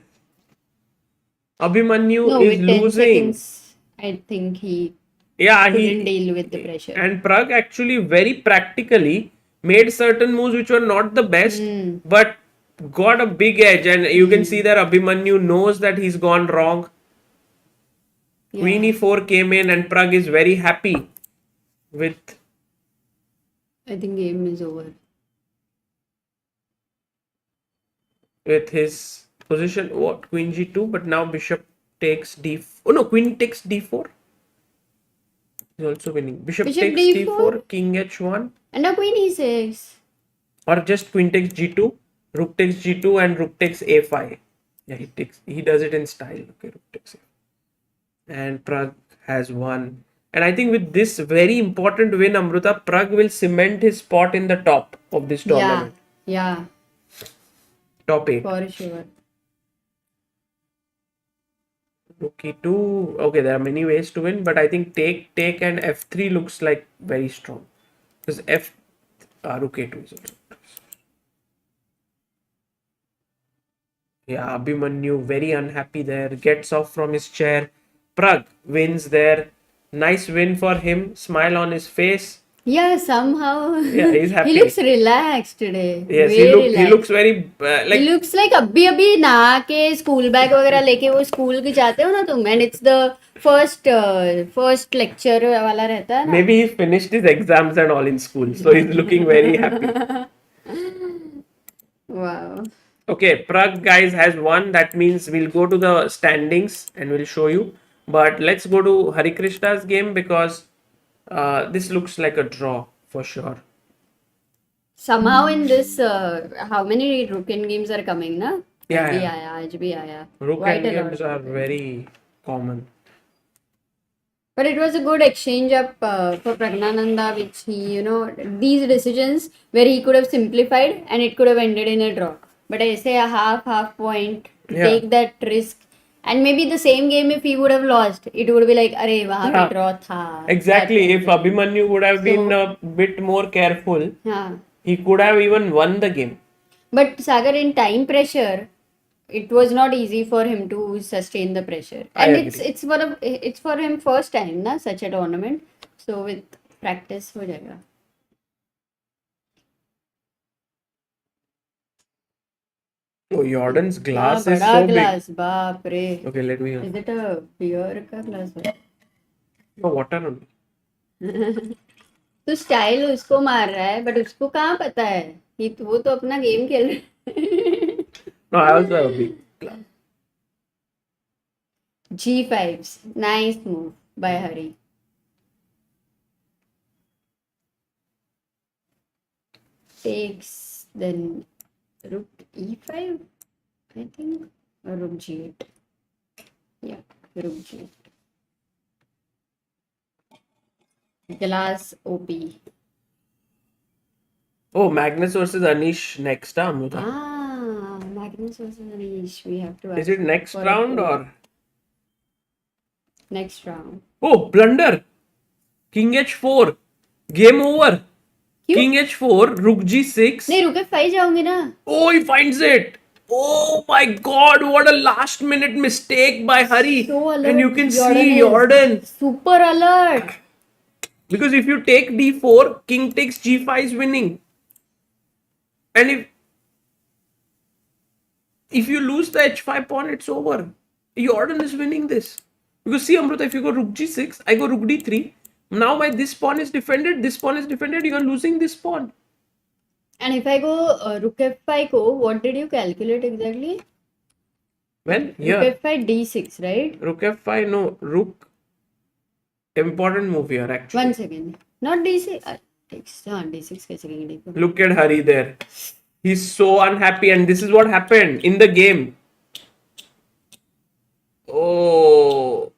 Abhimanyu No, is with 10 losing. seconds, I think he Yeah, couldn't deal with the pressure. And Pragg actually very practically made certain moves which were not the best, but got a big edge. And you can see that Abhimanyu knows that he's gone wrong. Queen e4 came in, and Pragg is very happy with. I think game is over. With his position, what queen g2, but now bishop takes d. Oh no, queen takes d4. He's also winning. Bishop Bishop takes d4. d4, king h1. And now queen e6. Or just queen takes g2, rook takes g2, and rook takes a5. Yeah, he does it in style. Okay, rook takes a5. And Pragg has won. And I think with this very important win, Amruta, Pragg will cement his spot in the top of this tournament. Yeah. Top 8. For sure. Rook e2. Okay, there are many ways to win, but I think take, and f3 looks like very strong. Because rook a2 is also. Yeah, Abhimanyu very unhappy there. Gets off from his chair. Pragg wins there. Nice win for him. Smile on his face. Yeah, somehow. Yeah, he's happy. He looks relaxed today. Yes, Very he looks very like. He looks like अभी नहा के school bag वगैरह लेके वो school के जाते हो ना तुम, and it's the first lecture वाला रहता है ना. Maybe he finished his exams and all in school, so he's looking very happy. Wow. Okay, Pragg guys has won. That means we'll go to the standings and we'll show you. But let's go to Harikrishna's game because this looks like a draw for sure. Somehow in this, how many rook games are coming, na? Yeah, आज भी आया. Rook Quite a games lot. are very common. But it was a good exchange up for Praggnanandhaa, which he, these decisions where he could have simplified and it could have ended in a draw. But I say a half point to take that risk. And maybe the same game, if he would have lost, it would be like, अरे वहाँ पे draw था. Exactly. If Abhimanyu would have been a bit more careful, he could have even won the game. But Sagar, in time pressure, it was not easy for him to sustain the pressure. And it's for him first time, na, such a tournament. So with practice, हो जाएगा. Oh, Jordan's glass is so glass, big. बाप रे. Okay, let me. Is it a beer का glass? No, water only. तो style उसको मार रहा है, but उसको कहाँ पता है? वो तो अपना गेम खेल रहा है. No, I also have a big glass. G5s, nice move by Hari. Takes, then rook e5, I think, or rook g8. Yeah, rook g8. Glass OP. Oh, Magnus versus Anish next, Amruta. Magnus versus Anish. We have to. Is it next round or? Next round. Oh, blunder. King h4. Game over. King h4, rook g6. नहीं, rook f5 जाऊंगी ना. Oh, he finds it. Oh my God! What a last-minute mistake by Hari. So alert. And you can see Jordan. Super alert. Because if you take d4, king takes g5 is winning. And if you lose the h5 pawn, it's over. Jordan is winning this. Because see, Amruta, if you go rook g6, I go rook d3. Now this pawn is defended, you are losing this pawn. And if I go rook f5 what did you calculate exactly? When? Here. Rook f5 d6, right? Rook f5, no, rook. Important move here actually. 1 second. Not d6. D6 कैसे Look at Hari there. He's so unhappy and this is what happened in the game. Oh.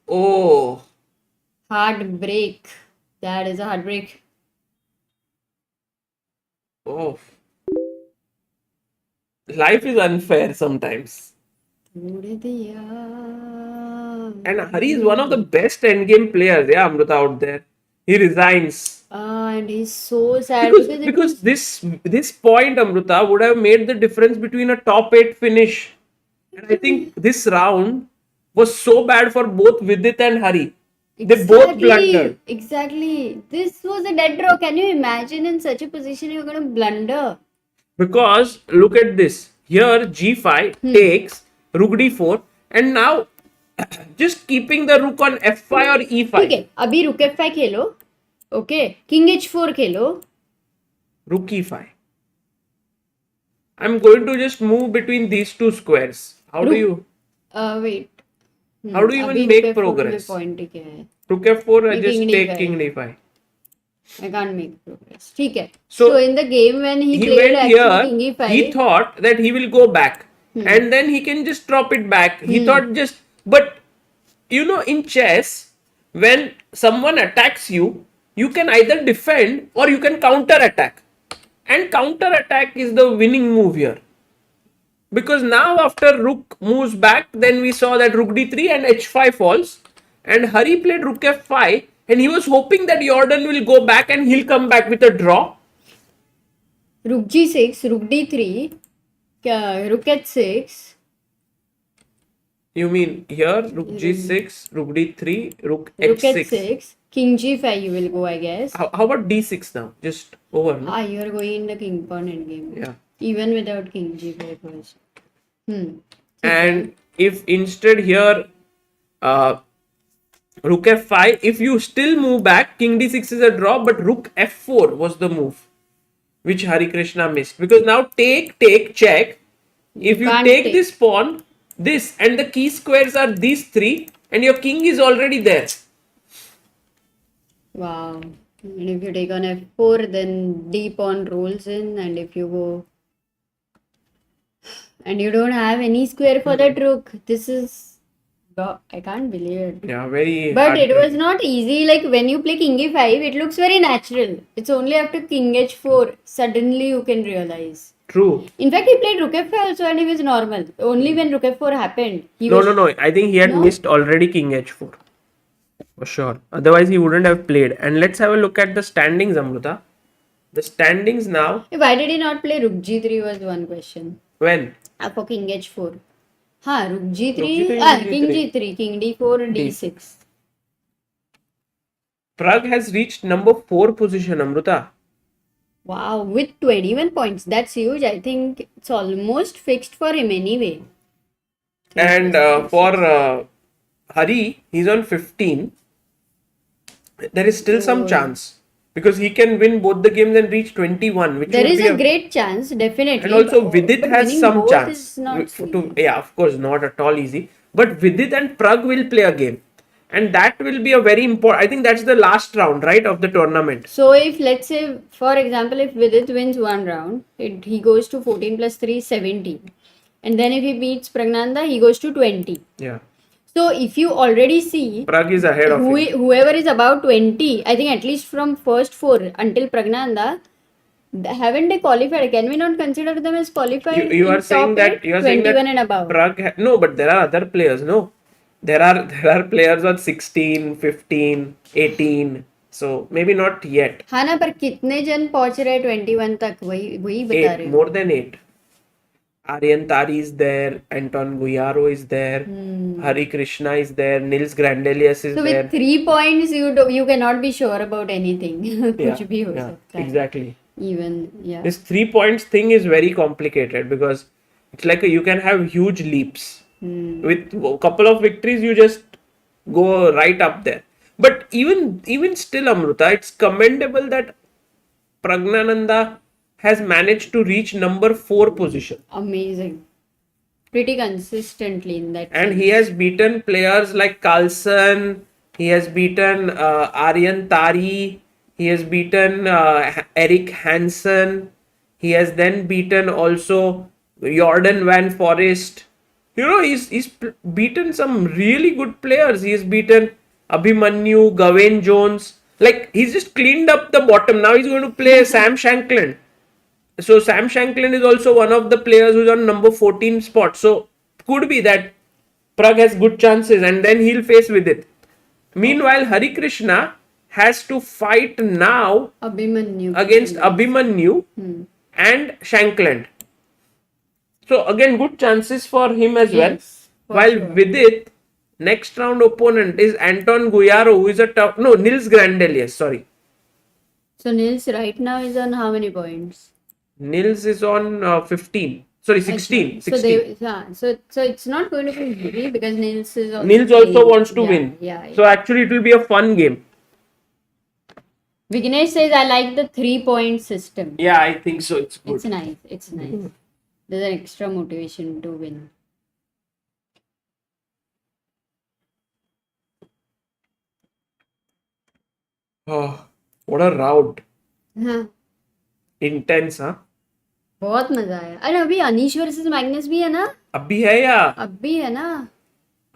Heartbreak. That is a heartbreak. Oh. Life is unfair sometimes. And Hari is one of the best endgame players, yeah, Amruta out there. He resigns. And he's so sad because this point, Amruta, would have made the difference between a top 8 finish. And I think this round was so bad for both Vidit and Hari. They both blundered. Exactly. This was a dead draw. Can you imagine in such a position you're going to blunder? Because look at this. Here g5 takes rook d4 and now just keeping the rook on f5 or e5. Okay. Abhi rook f5 Khelo. Okay. King h4 Khelo. Rook e5. I'm going to just move between these two squares. How do you? Wait. How do you अभी even make rook f4 में progress? point ही क्या है? Rook f4, King just take d5. king d5. I can't make progress. ठीक है. So, So in the game when he played went actually here, king e5. he thought that he will go back and then he can just drop it back. He thought just, but you know, in chess, when someone attacks you, you can either defend or you can counter attack. And counter attack is the winning move here. Because now after rook moves back, then we saw that rook d3 and h5 falls. And Hari played rook f5 and he was hoping that Jordan will go back and he'll come back with a draw. Rook g6, rook d3, rook h6. You mean here rook g6, rook d3, rook Rook h6. h6, king g5 you will go, I guess. How about d6 now? Just over, no? You are going in the king pawn endgame. Yeah. Even without king g5 first. And if instead here rook f5, if you still move back, king d6 is a draw, but rook f4 was the move which Harikrishna missed. Because now take, check. If you can't take take. this pawn, this, and the key squares are these three, and your king is already there. Wow. And if you take on f4, then d pawn rolls in, and if you go and you don't have any square for that rook, this is I can't believe it. Yeah, very But it was heartbreaking. not easy. Like when you play king e5, it looks very natural. It's only after king h4 suddenly you can realize. True. In fact, he played rook f5 also and he was normal. Only when rook f4 happened, he was. No. I think he had No? missed already king h4. For sure. Otherwise, he wouldn't have played. And let's have a look at the standings, Amruta. The standings now. Why did he not play rook g3 was one question. When? For king h4. Rook g3, Rook g3, king g3, king d4, d6. Pragg has reached number 4 position, Amruta. Wow, with 21 points. That's huge. I think it's almost fixed for him anyway. And for Hari, he's on 15. There is still some chance. Because he can win both the games and reach 21. Which There would is be a great chance, definitely. And also Vidit but has winning some both chance. is not Yeah, of course, not at all easy. But Vidit and Pragg will play a game. And that will be a very important. I think that's the last round, right, of the tournament. So if let's say, for example, if Vidit wins one round, he goes to 14 plus 3, 17. And then if he beats Praggnanandhaa, he goes to 20. Yeah. So if you already see Pragg is ahead of him. whoever is about 20, I think at least from first 4 until Praggnanandhaa, haven't they qualified? Can we not consider them as qualified? You are in saying top that eight? you are saying 21 that and above. Pragg no, but there are other players. No, there are players on 16, 15, 18. So maybe not yet. हाँ ना, पर कितने जन पहुंच रहे 21 तक, वही बता रहे 8, हो. more than 8. Aryan Tari is there, Anton Guyaro is there, Hari Krishna is there, Nils Grandelius is So there. with 3 points, you cannot be sure about anything. कुछ भी हो सकता है. Exactly. Even This 3 points thing is very complicated because it's like you can have huge leaps. With a couple of victories, you just go right up there. But even still, Amruta, it's commendable that Praggnanandhaa has managed to reach number 4 position. amazing. Pretty consistently in that. And sense. he has beaten players like Carlsen, he has beaten Aryan Tari, he has beaten Eric Hansen, he has then beaten also Jordan Van Forest. You know, he's beaten some really good players. He has beaten Abhimanyu, Gawain Jones. Like, he's just cleaned up the bottom. Now he's going to play Sam Shankland. So Sam Shankland is also one of the players who's on number 14 spot. So could be that Pragg has good chances and then he'll face with it. Meanwhile, Harikrishna has to fight now Abhimanyu against Abhimanyu and Shankland. So again, good chances for him as well. Yes, for While sure. Vidit, next round opponent is Anton Guyaro, who is a tough. No, Nils Grandelius. Sorry, So Nils right now is on how many points? Nils is on 15. Sorry, 16. So 16. so it's not going to be easy because Nils is also Nils also playing. wants to win. Yeah. So actually, it will be a fun game. Vignesh says I like the 3-point system. Yeah, I think so. It's good. It's nice. It's nice. There's an extra motivation to win. Oh, what a rout. हाँ, Intense, huh? बहुत मजा आया। अरे अभी Anish versus Magnus भी है ना? अब भी है या? अब भी है ना?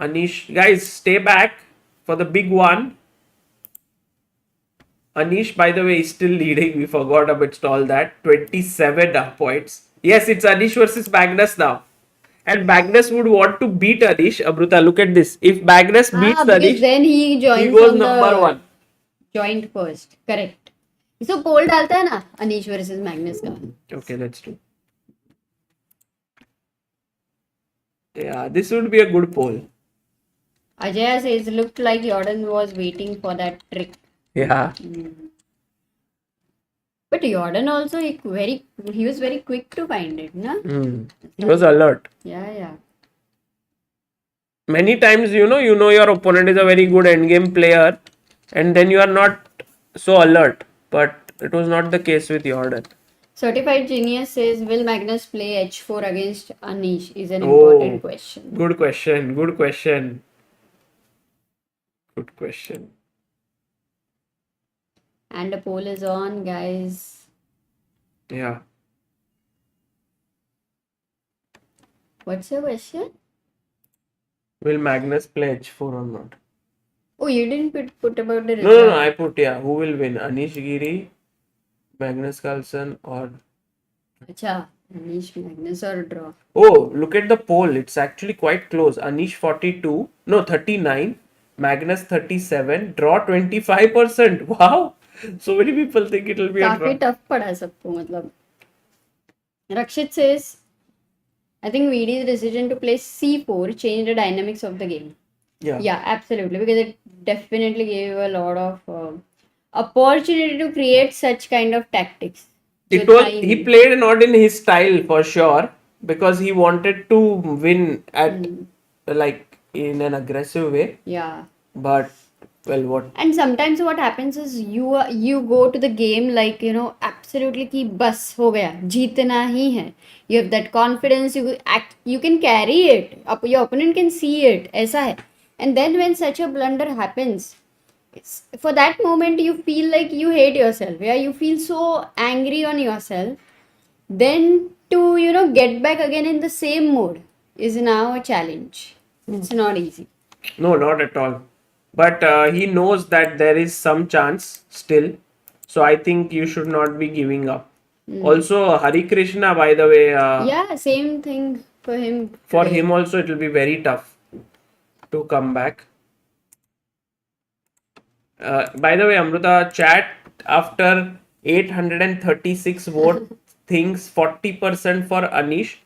Anish, guys, stay back for the big one. Anish, by the way, is still leading. We forgot about all that. 27 points. Yes, it's Anish versus Magnus now. And Magnus would want to beat Anish. Amruta, look at this. If Magnus beats हाँ, because Anish, then he he joins goes on number the one. joint first. Correct. So पोल डालता है ना Anish versus Magnus का? Okay, let's do. Yeah, this would be a good poll. Ajay says looked like Jordan was waiting for that trick. Yeah. But Jordan also he was very quick to find it, na? He was alert. Yeah. Many times, you know your opponent is a very good endgame player, and then you are not so alert. But it was not the case with Jordan. Certified Genius says, will Magnus play h4 against Anish? Is an Oh, important question. good question. Good question. Good question. And the poll is on, guys. Yeah. What's your question? Will Magnus play h4 or not? Oh, you didn't put about the No, result. I put, yeah. Who will win? Anish Giri, Magnus Carlsen, or. Acha, Anish, Magnus or draw? Oh, look at the poll. It's actually quite close. Anish 42, no, 39, Magnus 37, draw 25%. Wow. So many people think it will be a काफी draw. tough पड़ा सबको मतलब. Rakshit says, I think VD's decision to play c4 changed the dynamics of the game. Yeah, absolutely, because it definitely gave a lot of opportunity to create such kind of tactics. He played not in his style for sure because he wanted to win at like in an aggressive way. Yeah. But well, what? And sometimes what happens is you go to the game like absolutely कि बस हो गया जीतना ही है. You have that confidence. You can carry it. Your opponent can see it. ऐसा है. And then when such a blunder happens, for that moment you feel like you hate yourself. Yeah, you feel so angry on yourself. Then to get back again in the same mode is now a challenge. It's not easy. No, not at all. But he knows that there is some chance still. So I think you should not be giving up. Also, Harikrishna, by the way. Yeah, same thing for him. For today. him also, it will be very tough to come back. By the way, Amruta, chat after 836 vote thinks 40% for Anish,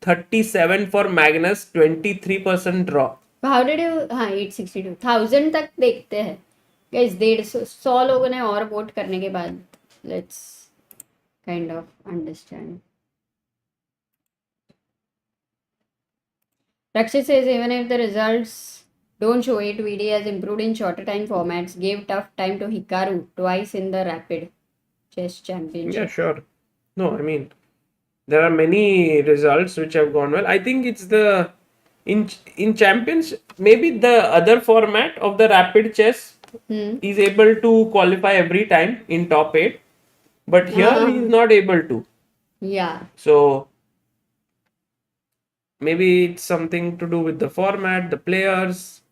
37 for Magnus, 23% draw. How did you? हाँ 862 1000 तक देखते हैं guys. 150 लोगों ने और vote करने के बाद let's kind of understand. Rakshit says even if the results don't show it, VD has improved in shorter time formats, gave tough time to Hikaru twice in the rapid chess championship. Yeah, sure. No, I mean, there are many results which have gone well. I think it's the in champions, maybe the other format of the rapid chess is able to qualify every time in top 8, but here he is not able to. Yeah. So maybe it's something to do with the format, the players.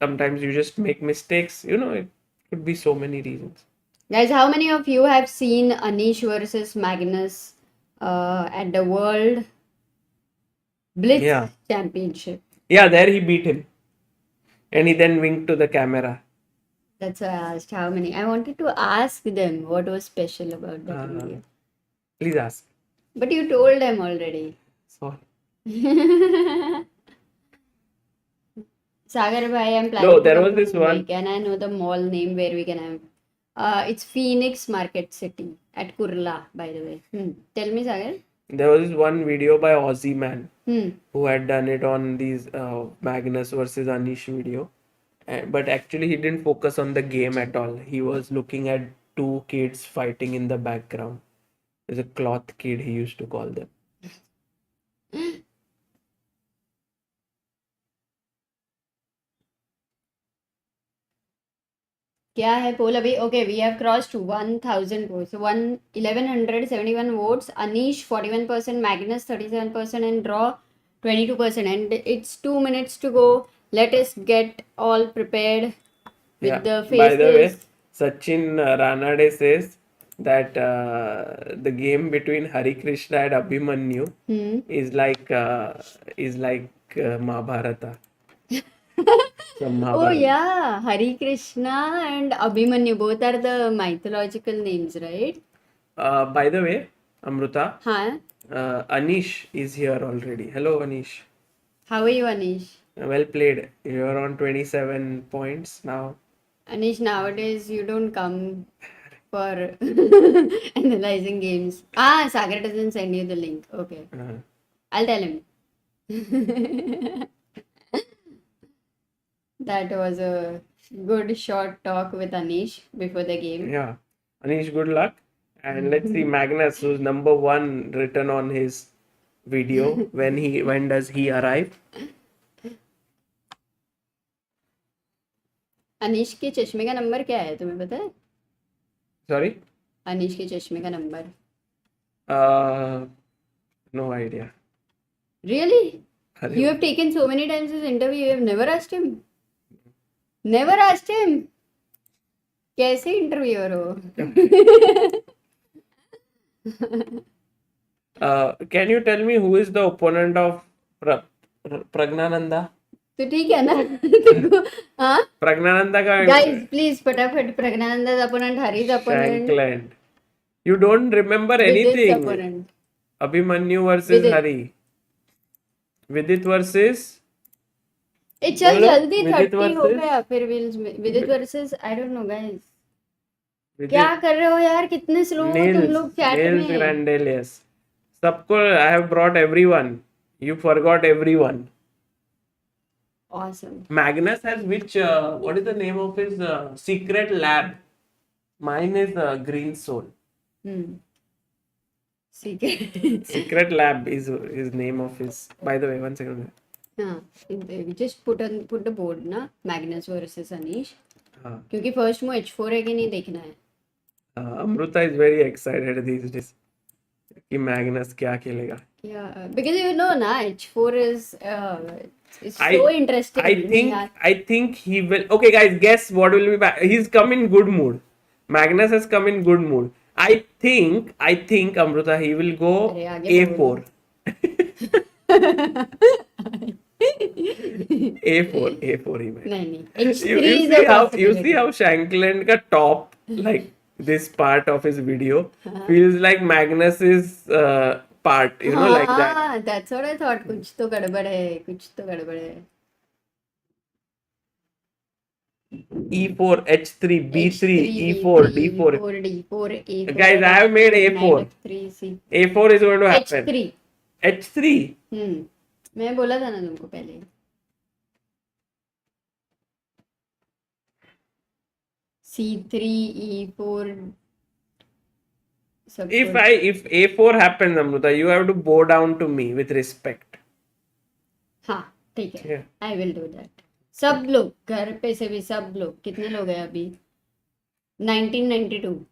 Sometimes you just make mistakes. It could be so many reasons. Guys, how many of you have seen Anish versus Magnus at the World Blitz Championship? Yeah, there he beat him. And he then winked to the camera. That's why I asked how many. I wanted to ask them what was special about that video. Please ask. But you told them already. Sorry. Sagar bhai, I'm planning No, to there come was to this Mumbai. one. Can I know the mall name where we can have? It's Phoenix Market City at Kurla, by the way. Tell me, Sagar. There was this one video by Aussie Man who had done it on these Magnus versus Anish video. But actually, he didn't focus on the game at all. He was looking at two kids fighting in the background. There's a cloth kid, he used to call them. क्या है poll अभी? Okay, we have crossed 1000 votes. 1171 votes. Anish 41%, Magnus 37%, and draw 22%. And it's 2 minutes to go. Let us get all prepared with Yeah. the By the way, faces. Sachin Ranade says that the game between Harikrishna and Abhimanyu is like Mahabharata. From Oh Mahabharata. yeah, Hari Krishna and Abhimanyu, both are the mythological names, right? By the way, Amruta, Huh? Anish is here already. Hello, Anish. How are you, Anish? Well played. You're on 27 points now. Anish, nowadays you don't come for analyzing games. Ah, Sagar doesn't send you the link. Okay, Uh, I'll tell him. That was a good short talk with Anish before the game. yeah. Anish, good luck. And let's see Magnus, who's number one written on his video. When does he arrive? Anish के चश्मे का number क्या है तुम्हें पता है? Sorry? Anish के चश्मे का नंबर? No idea. Really? अरे You have taken so many times his interview, you have never asked him? Never asked him? कैसे इंटरव्यूअर हो? Can you tell me who is the opponent of Praggnanandhaa? तो ठीक है ना? तुमको हाँ? Praggnanandhaa का Guys, please फटाफट प्रज्ञानंदा's opponent, Hari's opponent, Shankland. You don't remember Vidit's anything. opponent. Abhimanyu versus Vidit. Hari. Vidit versus ए चल बोलो, जल्दी Vidit 30 हो versus? गया फिर wheels में. Vidit versus I don't know guys. Vidit. क्या कर रहे हो यार? कितने स्लो हो तुम लोग चैट Nils में. Grandelius. सबको I have brought everyone. You forgot everyone. Awesome. Magnus has which? What is the name of his secret lab? Mine is Green Soul. Secret. Secret lab is his name of his. By the way, one second. हाँ, just put the board ना, Magnus versus Anish. हाँ. क्योंकि first में H4 है कि नहीं देखना है. Amruta is very excited these days. कि Magnus क्या खेलेगा? Yeah, because you know ना H4 is it's so interesting. I think he will. Okay, guys, guess what will be back. He's come in good mood. Magnus has come in good mood. I think Amruta he will go अरे आगे A4. A4 he might. नहीं H3 You is see a how possibility. Shankland ka top like this part of his video feels like Magnus's part, you know, like that. हाँ, that's what I thought. कुछ तो गड़बड़ है. E4, H3, B3, H3, E4, B3, D4. D4, A4. Guys, I have made A4. A4 is going to happen. H3. H3. मैं बोला था ना तुमको पहले. C3, E4. If A4 happens, Amruta, you have to bow down to me with respect. हाँ, ठीक है. Yeah. I will do that. सब लोग घर पे से भी सब लोग कितने लोग हैं अभी? 1992.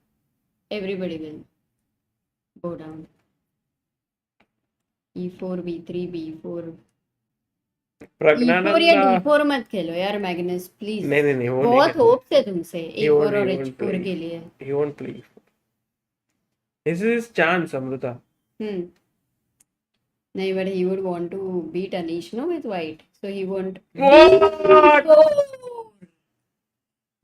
Everybody will bow down. E4, B3, B4. E4 या D4 मत खेलो यार मैग्नस प्लीज. नहीं वो बहुत होप्स है तुमसे A4 और won't H4 play. के लिए. He won't play. This is his chance, Amruta. नहीं, but he would want to beat Anish no with white, so he won't. What?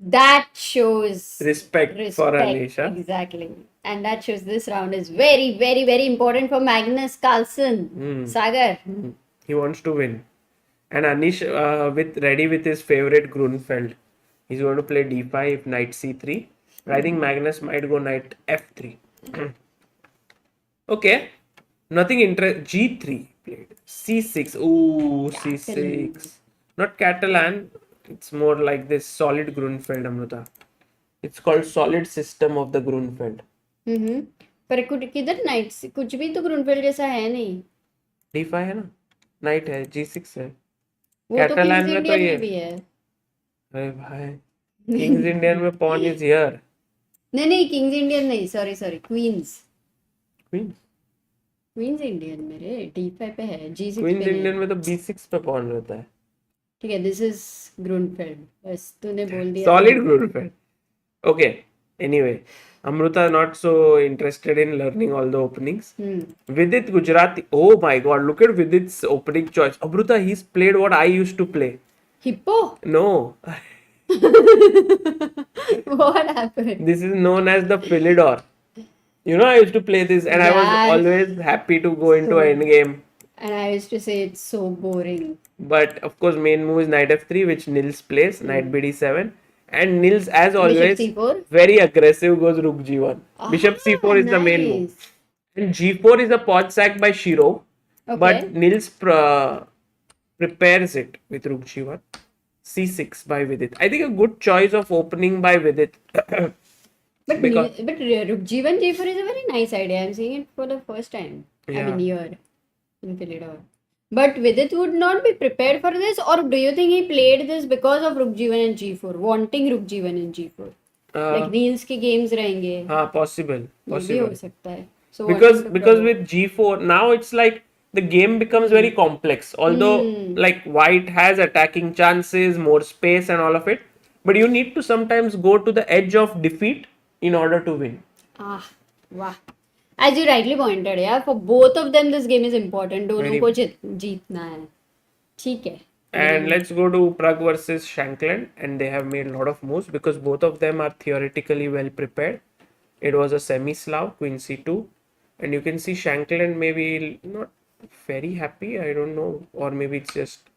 That shows Respect for Anish. Huh? Exactly, and that shows this round is very, very, very important for Magnus Carlsen. Sagar. He wants to win, and Anish ready with his favorite Grunfeld. He's going to play D5, Knight C3. I think Magnus might go Knight F3. Okay, nothing G3 played. C6. Ooh, C6. Not Catalan. It's more like this solid Grunfeld, Amruta. It's called solid system of the Grunfeld. पर किधर night से कुछ भी तो ग्रूनफेल्ड जैसा है नहीं. D5 है ना, नाइट है, G6 है. वो तो Catalan में तो ये भी है. अरे भाई King's Indian में pawn is here. नहीं किंग्स इंडियन नहीं, sorry queens Queen. Queens Indian मेरे d5 पे है, g6 Queen's पे Indian नहीं। में तो b6 पे pawn रहता है. ठीक है, दिस इज ग्रूनफेल्ड, बस तूने बोल दिया Solid तो। group. Okay. Anyway, Amruta not so interested in learning all the openings. Vidit Gujarati. Oh my God! Look at Vidit's opening choice. Amruta, he's played what I used to play. Hippo. No, What happened? this is known as the Philidor. You know, I used to play this, and I was Yeah. always happy to go into So- endgame. And I used to say it's so boring. But of course, main move is knight f3, which Nils plays. Knight bd7, and Nils, as always, c4. very aggressive, goes rook g1. Bishop c4 is the main move. Nice. And g4 is a pawn sack by Shirov, Okay. but Nils prepares it with rook g1. c6 by Vidit. I think a good choice of opening by Vidit. But Because- rook g1 g4 is a very nice idea. I'm seeing it for the first time. I Yeah. mean here in Philidor. But Vidit would not be prepared for this, or do you think he played this because of rook g1 and g4, wanting rook g1 and g4? Like Niels के games रहेंगे, Possible. ये भी हो सकता है. So Because wanting to because provoke. with g4 now it's like the game becomes very complex. Although like white has attacking chances, more space and all of it, but you need to sometimes go to the edge of defeat in order to win. वाह. As you rightly pointed, yeah, for both of them this game is important. दोनों Very- को जीतना है. ठीक है. And let's go to Pragg versus Shankland, and they have made a lot of moves because both of them are theoretically well prepared. It was a semi-Slav, Queen c2, and you can see Shankland maybe not very happy. I don't know, or maybe it's just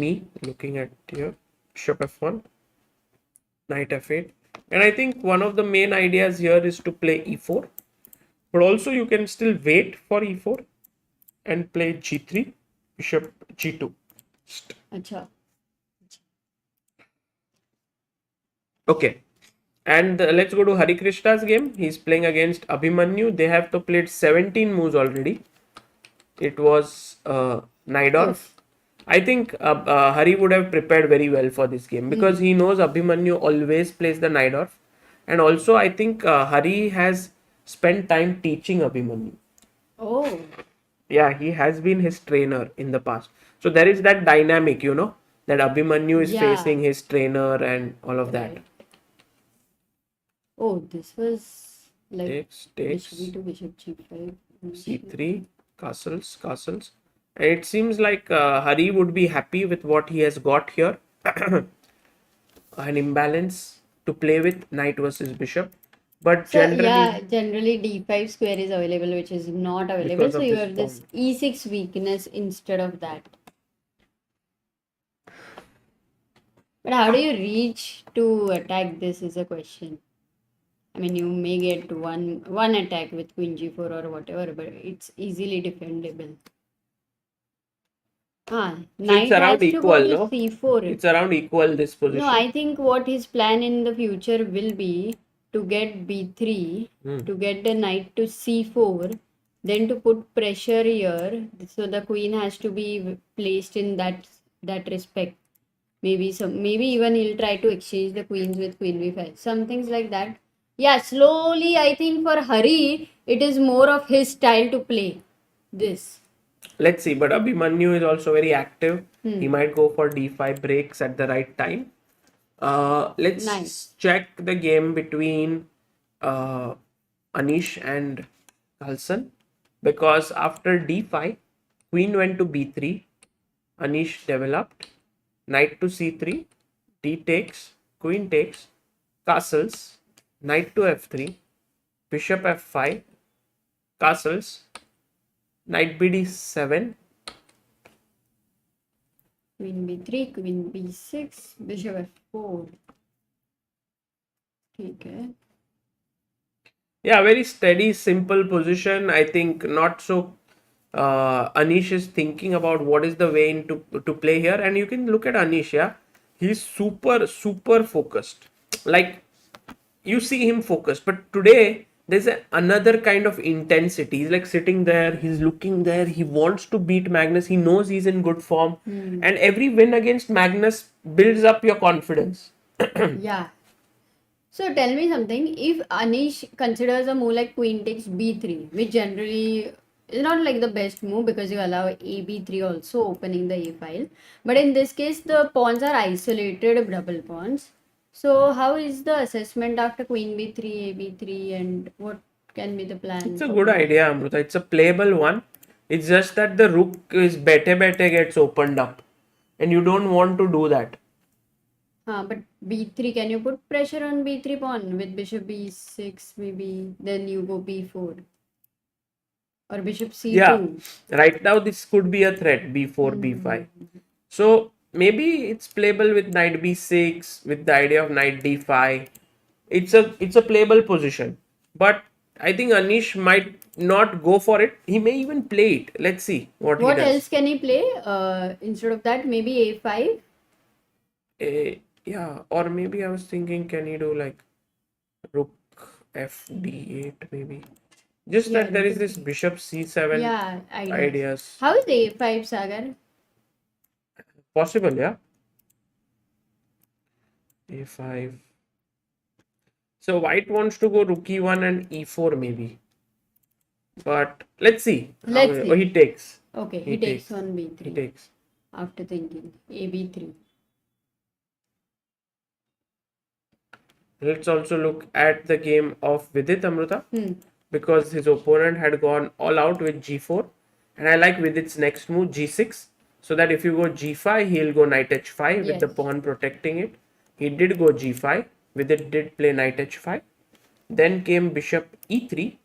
me looking at here. Bishop f1, Knight f8, and I think one of the main ideas here is to play e4, but also you can still wait for e4 and play g3, Bishop g2. अच्छा. Okay. And let's go to Harikrishna's game. He's playing against Abhimanyu. They have to played 17 moves already. It was Naidorf. I think Hari would have prepared very well for this game because he knows Abhimanyu always plays the Naidorf. And also, I think Hari has spent time teaching Abhimanyu. Oh. Yeah, he has been his trainer in the past. So there is that dynamic, you know, that Abhimanyu is Yeah. facing his trainer and all of that. Right. Oh, this was like Takes, bishop e2, bishop g5. c3, castles. And it seems like Hari would be happy with what he has got here. An imbalance to play with, knight versus bishop. But So generally, yeah, generally d5 square is available, which is not available. Because So of you this have this e6 weakness instead of that. But how do you reach to attack this is a question. I mean, you may get one attack with queen g4 or whatever, but it's easily defendable. Knight has around to equal, go to no? c4. it's around equal this position. No, I think what his plan in the future will be to get b3, to get the knight to c4, then to put pressure here, so the queen has to be placed in that respect. Maybe even he'll try to exchange the queens with queen b5, some things like that. Yeah, slowly I think for Hari it is more of his style to play this. Let's see, but Abhimanyu is also very active. He might go for d5 breaks at the right time. Let's Nice. check the game between Anish and Carlsen, because after d5, queen went to b3, Anish developed, knight to c3, d takes, queen takes, castles, knight to f3, bishop f5, castles, knight bd7, Queen b3, queen b6, bishop f4. Okay. Yeah, very steady, simple position. I think not so. Anish is thinking about what is the way to play here, and you can look at Anish. Yeah, he's super focused. Like you see him focused, but today there's another kind of intensity. He's like sitting there, he's looking there, he wants to beat Magnus, he knows he's in good form, and every win against Magnus builds up your confidence. Yeah. So tell me something. If Anish considers a move like queen takes b3, which generally is not like the best move because you allow a b3 also opening the a file. But in this case, the pawns are isolated double pawns. So how is the assessment after queen b3, a b3, and what can be the plan It's a for good black? idea, Amruta. It's a playable one. It's just that the rook is bete gets opened up, and you don't want to do that. But b3, can you put pressure on b3 pawn with bishop b6 maybe? Then you go b4 or bishop Yeah, c2. right now this could be a threat, b4, b5. So maybe it's playable with knight b6 with the idea of knight d5. It's a playable position, but I think Anish might not go for it. He may even play it. Let's see what he What else does. can he play? Instead of that, maybe a5. Yeah, or maybe I was thinking, can he do like rook f d8 maybe? Just Yeah, that there rook is this f3. bishop c7 Yeah, ideas. ideas. How is a5, Sagar? Possible, yeah. a5. So white wants to go rook e1 and e4 maybe. But let's see how Let's oh, see. he takes. Okay, He he takes takes. on He b3 takes. after thinking. A b3. Let's also look at the game of Vidit Amruta Hmm. because his opponent had gone all out with g4, and I like Vidit's next move g6, so that if you go g5 he'll go knight h5 with Yes. the pawn protecting it. He did go g5. Vidit did play knight h5. Then came bishop e3,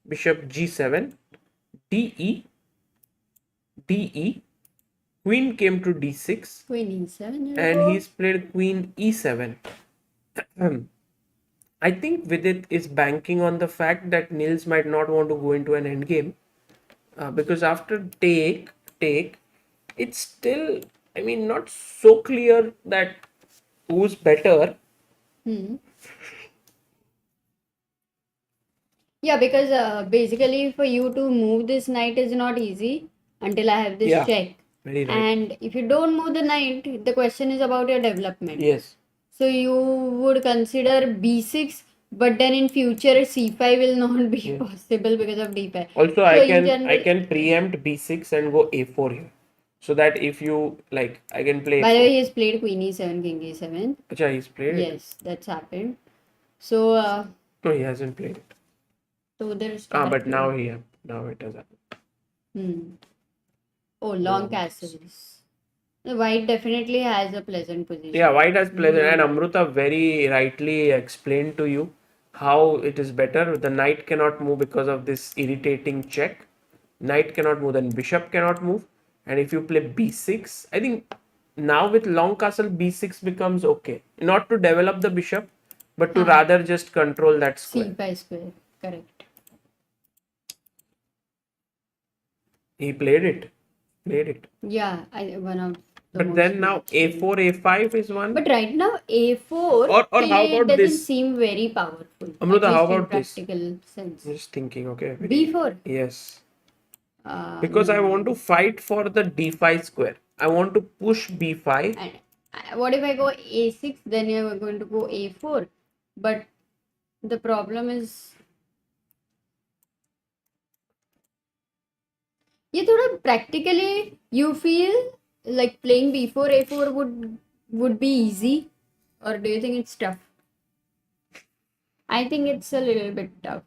bishop g7, de, de. Queen came to d6, Queen e7 will and go. he's played queen e7. I think Vidit is banking on the fact that Nils might not want to go into an endgame because after take, it's still, I mean, not so clear that who's better. Hmm. Yeah, because basically for you to move this knight is not easy until I have this Yeah, check. very right. And if you don't move the knight, the question is about your development. Yes. So you would consider b6, but then in future c5 will not be Yeah. possible because of d5. Also, So I in can I general, can preempt b6 and go a4 here, so that if you like, I can play by the way, a4. he has played queen e7, king e7. Acha, he's played it. Yes, that's happened. So, No, he hasn't played it. so there's But start. now it has happened. Hmm. Oh, long Long castles. The white definitely has a pleasant position. Yeah, white has pleasant, and Hmm. Amruta very rightly explained to you how it is better. The knight cannot move because of this irritating check. Knight cannot move, then bishop cannot move. And if you play b6, I think now with long castle, b6 becomes okay. Not to develop the bishop, but to Huh. rather just control that square. c5 square. Correct. He played it. Played it. Yeah, one of the But most then now natural. a4, a5 is one. But right now, A4 Or how play about doesn't this? seem very powerful, at Amruta, how least in about this? practical sense. Just thinking, okay. B4? Yes. Because I want No. to fight for the d5 square. I want to push b5. And what if I go A6, then you're going to go A4? But the problem is, ये थोड़ा practically you feel like playing B4 A4 would be easy, or do you think it's tough? I think it's a little bit tough.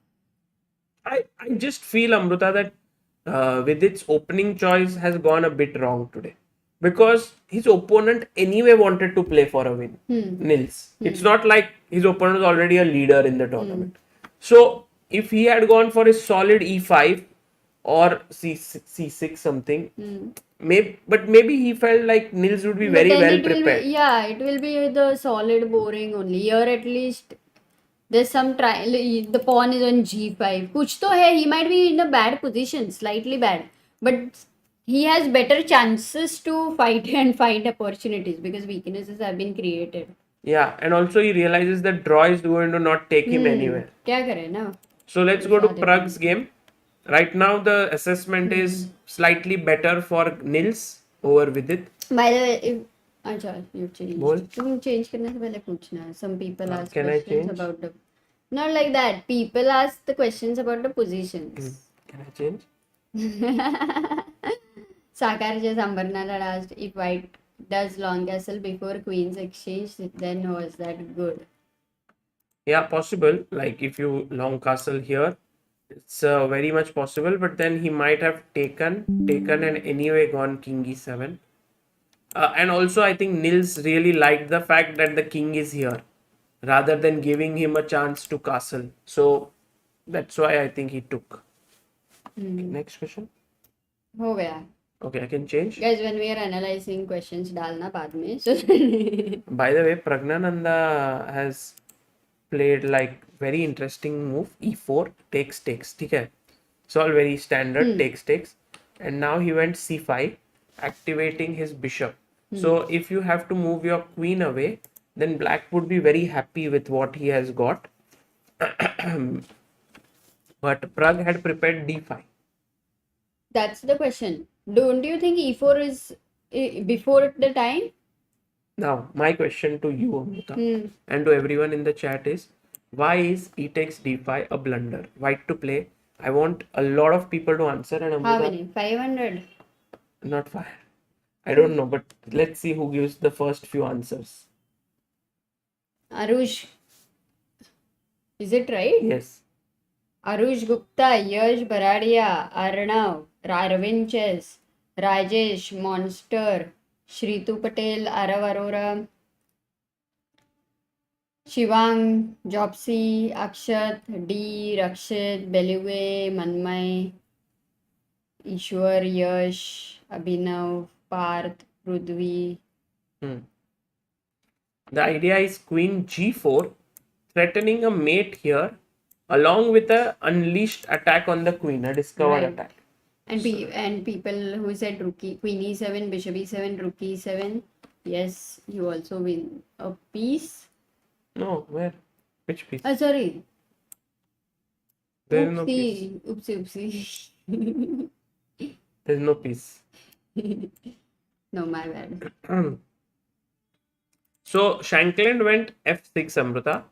I just feel, Amruta, that with its opening choice has gone a bit wrong today. Because his opponent anyway wanted to play for a win. Nils. It's not like his opponent was already a leader in the tournament. So if he had gone for a solid e5 or c6 something, but maybe he felt like Nils would be But very then well it will be, prepared. yeah, it will be the solid boring only. Here at least there's some try. The pawn is on g5. Kuch to hai. He might be in a bad position, slightly bad, but he has better chances to fight and find opportunities because weaknesses have been created. Yeah, and also he realizes that draw is going to not take him anywhere. क्या करे ना? So let's go to ऐसा Pragg's game. Right now, the assessment is slightly better for Nils over Vidit. By the way, अच्छा, you बोल. changed. तुम change करने से पहले पूछना है. Some people ask Can I questions change? about the. Not like that. People ask the questions about the positions. Can I change? Sagar just Ambarnala asked if white does long castle before queen's exchange, then was that good? Yeah, possible. Like if you long castle here, it's very much possible. But then he might have taken and anyway gone king e7. And also, I think Nils really liked the fact that the king is here, rather than giving him a chance to castle. So that's why I think he took. Next question. हो गया. Okay, I can change. Guys, when we are analyzing questions, डालना बाद में. So By the way, Praggnanandhaa has played like very interesting move e4 takes. ठीक है. It's all very standard takes. And now he went c5, activating his bishop. So if you have to move your queen away, then black would be very happy with what he has got. But Pragg had prepared d5. that's the question. Don't you think e4 is before the time? Now, my question to you, Amruta, and to everyone in the chat is, why is e takes d5 a blunder? White to play. I want a lot of people to answer, and How Amruta, many? 500? not 5. I don't know, but let's see who gives the first few answers. Arush. Is it right? Yes. Arush Gupta, Yash Baradia, Arnav, Arvind Chess, Rajesh, Monster, Shritu Patel, Arav Arora, Shivang, Jopsy, Akshat, D, Rakshit, Belue, Manmay, Ishwar, Yash, Abhinav, Parth, Prudvi. The idea is queen g4, threatening a mate here, along with a unleashed attack on the queen, a discovered Right. attack. And people who said rookie, queen e7, bishop e7, rook e7. Yes, you also win a piece. No, where? Which piece? Sorry. There is no piece. Oopsie. There's no piece. No, my bad. So Shankland went f6, Amruta,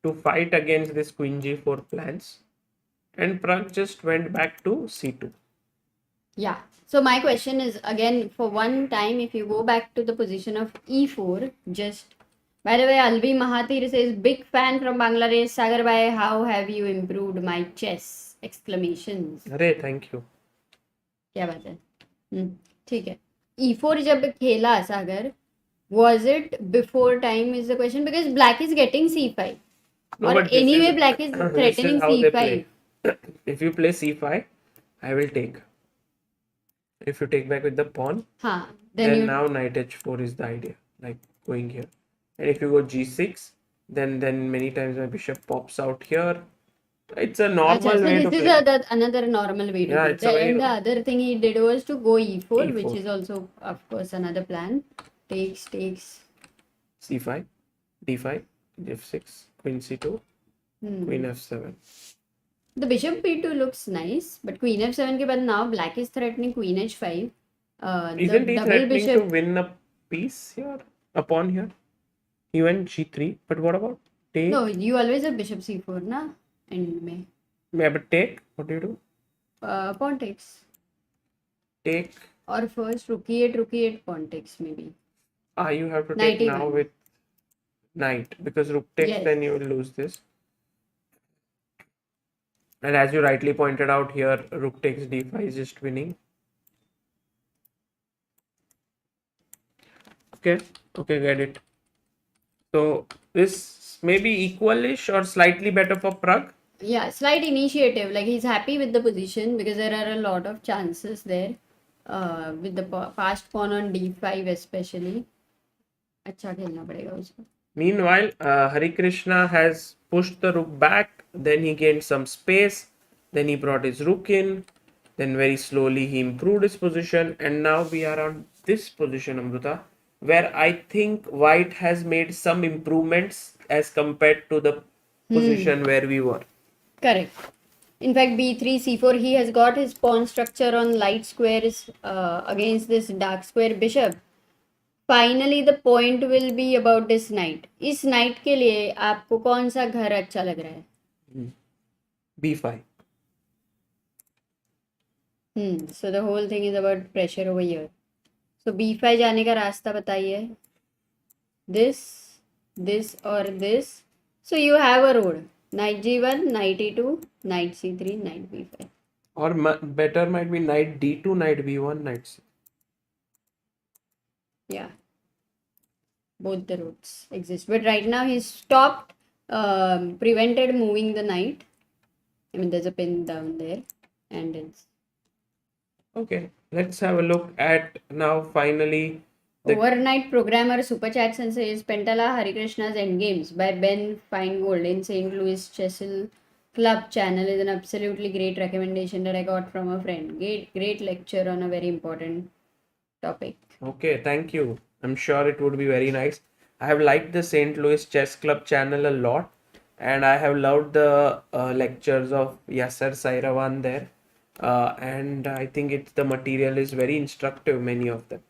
to fight against this queen g4 plans, and Pragg just went back to c2. Yeah. So my question is again, for one time, if you go back to the position of e4, just by the way, Alvi Mahathir says, big fan from Bangladesh. Sagar bhai, how have you improved my chess? Exclamations. अरे thank you. क्या बात है. ठीक है. e4 जब खेला सागर, was it before time is the question, because black is getting c5. No, Or but this anyway, is- black is this is threatening how they c5. play. If you play c5, I will take. If you take back with the pawn, हाँ, then you now knight h4 is the idea, like going here. And if you go g6, then many times my bishop pops out here. It's a normal Achha, so way to this play. is another normal way to Yeah, play. it's a way And the other thing he did was to go e4, which E4. is also, of course, another plan. Takes. c5, d5, f6, queen c2, queen f7. The bishop b2 looks nice, but queen f7 के बाद now black is threatening queen h5. Isn't The he double threatening bishop. to win a piece here? A pawn here? He went g3, but what about take? No, you always have bishop c4, na? End में. Yeah, but take? What do you do? Pawn takes. Take. Or first rook e8, pawn takes maybe. You have to Knight take now e1. with knight, because rook takes, Yes. then you will lose this. And as you rightly pointed out here, rook takes d5 is just winning. Okay, get it. So this may be equalish or slightly better for Pragg. Yeah, slight initiative. Like he's happy with the position because there are a lot of chances there. With the fast pawn on d5 especially. अच्छा खेलना पड़ेगा उसको. Meanwhile, Harikrishna has pushed the rook back, then he gained some space, then he brought his rook in, then very slowly he improved his position, and now we are on this position, Amruta, where I think white has made some improvements as compared to the position where we were. Correct. In fact, b3, c4, he has got his pawn structure on light squares against this dark square bishop. Finally the point will be about this night. इस night के लिए आपको कौन सा घर अच्छा लग रहा है? B5. So the whole thing is about pressure over here. So B5 जाने का रास्ता बताइए. दिस और this. So you have a road. Knight G1, Knight E2, Knight C3, Knight B5. Or better might be Knight D2, Knight B1, Knight C. Yeah, both the routes exist. But right now he's stopped, prevented moving the knight. I mean, there's a pin down there, and it's Okay, let's have a look at now finally the overnight programmer super chat and says Pentala Harikrishna's Endgames by Ben Feingold in St. Louis Chessel Club channel is an absolutely great recommendation that I got from a friend. Great lecture on a very important topic. Okay, thank you. I'm sure it would be very nice. I have liked the St. Louis Chess Club channel a lot, and I have loved the lectures of Yasser Sairavan there. And I think the material is very instructive, many of them.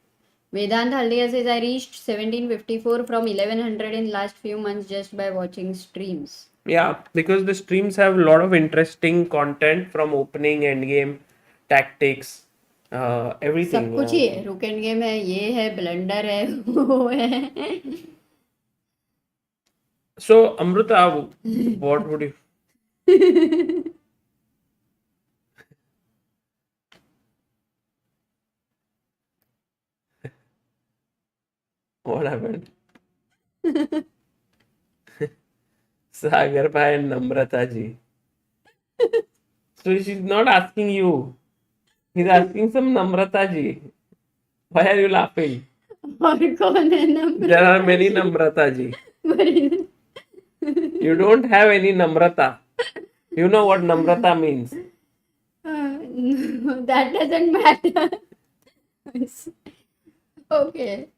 Vedant Haldia says I reached 1754 from 1100 in last few months just by watching streams. Yeah, because the streams have a lot of interesting content from opening, endgame, tactics, everything. सब कुछ ही है. रुक end game है, ये है, blunder है, वो है. So, Amruta, what would you? What happened? Sagar bhai and Namrata ji. So she's not asking you. He's asking some Namrata ji. Why are you laughing? और कौन है नम्रता? There are many Namrata ji. You don't have any Namrata. You know what Namrata means. No, that doesn't matter. Okay.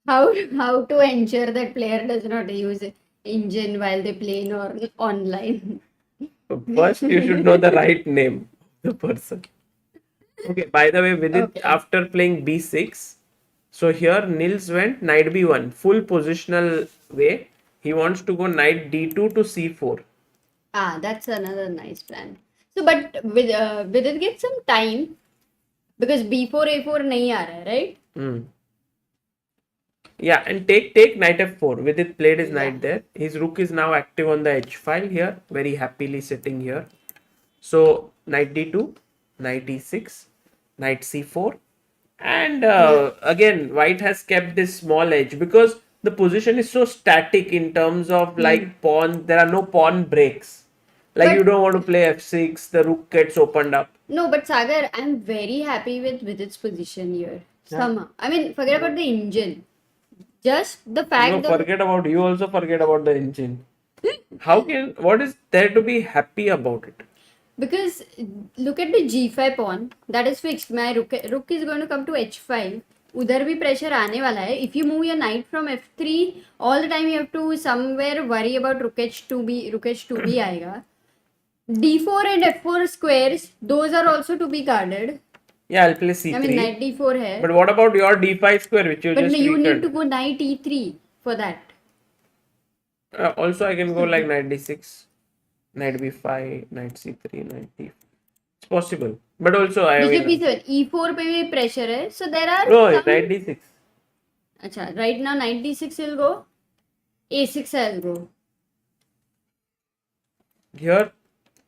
How to ensure that player does not use engine while they play or online? First, you should know the right name of the person. Okay, by the way, Vidit, Okay. after playing B6, so here Nils went Knight B1, full positional way. He wants to go Knight D2 to C4. That's another nice plan. So, but with it get some time because B4 A4 नहीं आ रहा है, right? Yeah, and take Knight F4. Vidit played his knight Yeah. there. His rook is now active on the H file here, very happily sitting here. So Knight D2, Knight E6, Knight C4, and again White has kept this small edge because the position is so static in terms of like pawn. There are no pawn breaks. Like But- you don't want to play F6, the rook gets opened up. No, but Sagar, I'm very happy with its position here. Somehow. I mean, forget about the engine. Just the fact No, that forget about you. Also forget about the engine. What is there to be happy about it? because look at the G5 pawn, that is fixed. My rook is going to come to H5. उधर भी pressure आने वाला है. If you move your knight from F3, all the time you have to somewhere worry about rook H2B आएगा. D4 and F4 squares, those are also to be guarded. Yeah, I'll play C3. I mean, knight D4 है. But what about your D5 square, which you But just you need weakened? to go knight E3 for that. Also, I can go like knight D6, knight B5, knight C3, knight D. It's possible. But also, I Bishop will. E7, E4 पे भी pressure है. So there are No, some... knight D6. अच्छा, right now knight D6 will go. A6 I'll go. Here,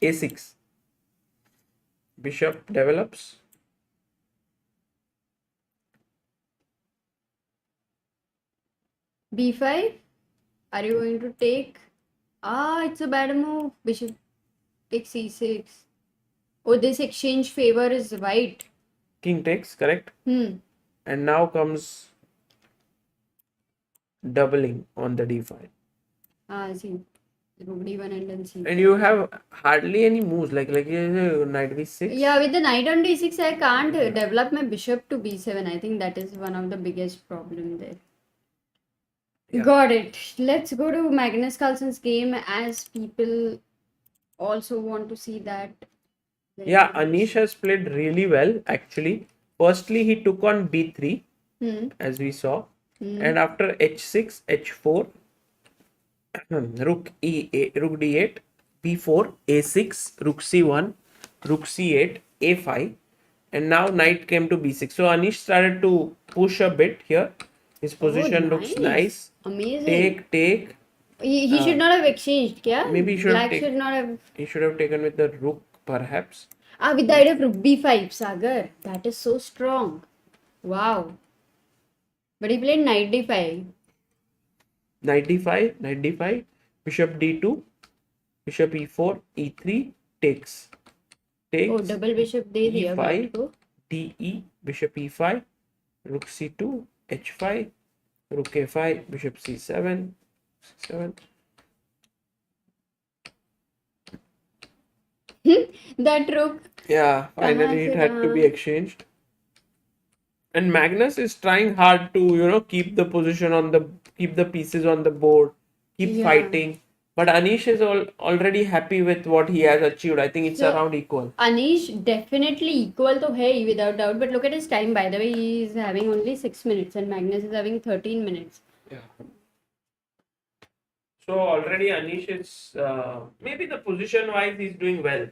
A6. Bishop develops. B5. Are you going to take? It's a bad move. Bishop takes C6. Oh, this exchange favor is white. King takes, correct? Hmm. And now comes doubling on the D5. See. Rook D1 and then C. And you have hardly any moves like knight B6. Yeah, with the knight on D6, I can't develop my bishop to B7. I think that is one of the biggest problem there. Yeah. Got it. Let's go to Magnus Carlsen's game as people also want to see that. Yeah, Anish has played really well actually. Firstly, he took on B3 Hmm. as we saw. And after h6, h4, rook rook d8, b4, a6, rook c1, rook c8, a5, and now knight came to b6. So Anish started to push a bit here. His position looks nice. Amazing. Take. He should not have exchanged, yeah? Maybe he should Black have should not have. He should have taken with the rook, perhaps. With the idea of rook b5, Sagar. That is so strong. Wow. But he played knight d5. Knight d5, bishop d2, bishop e4, e3, takes. Oh, double bishop दे दिया black को. de, bishop e5, rook c2, h5, rook a5, bishop c7, That rook. Yeah, finally it had to be exchanged. And Magnus is trying hard to, keep the pieces on the board, keep fighting. But Anish is already happy with what he has achieved. I think it's around equal. Anish definitely equal to Hey without doubt. But look at his time. By the way, he is having only 6 minutes and Magnus is having 13 minutes. Yeah. So already Anish is maybe the position wise he's doing well.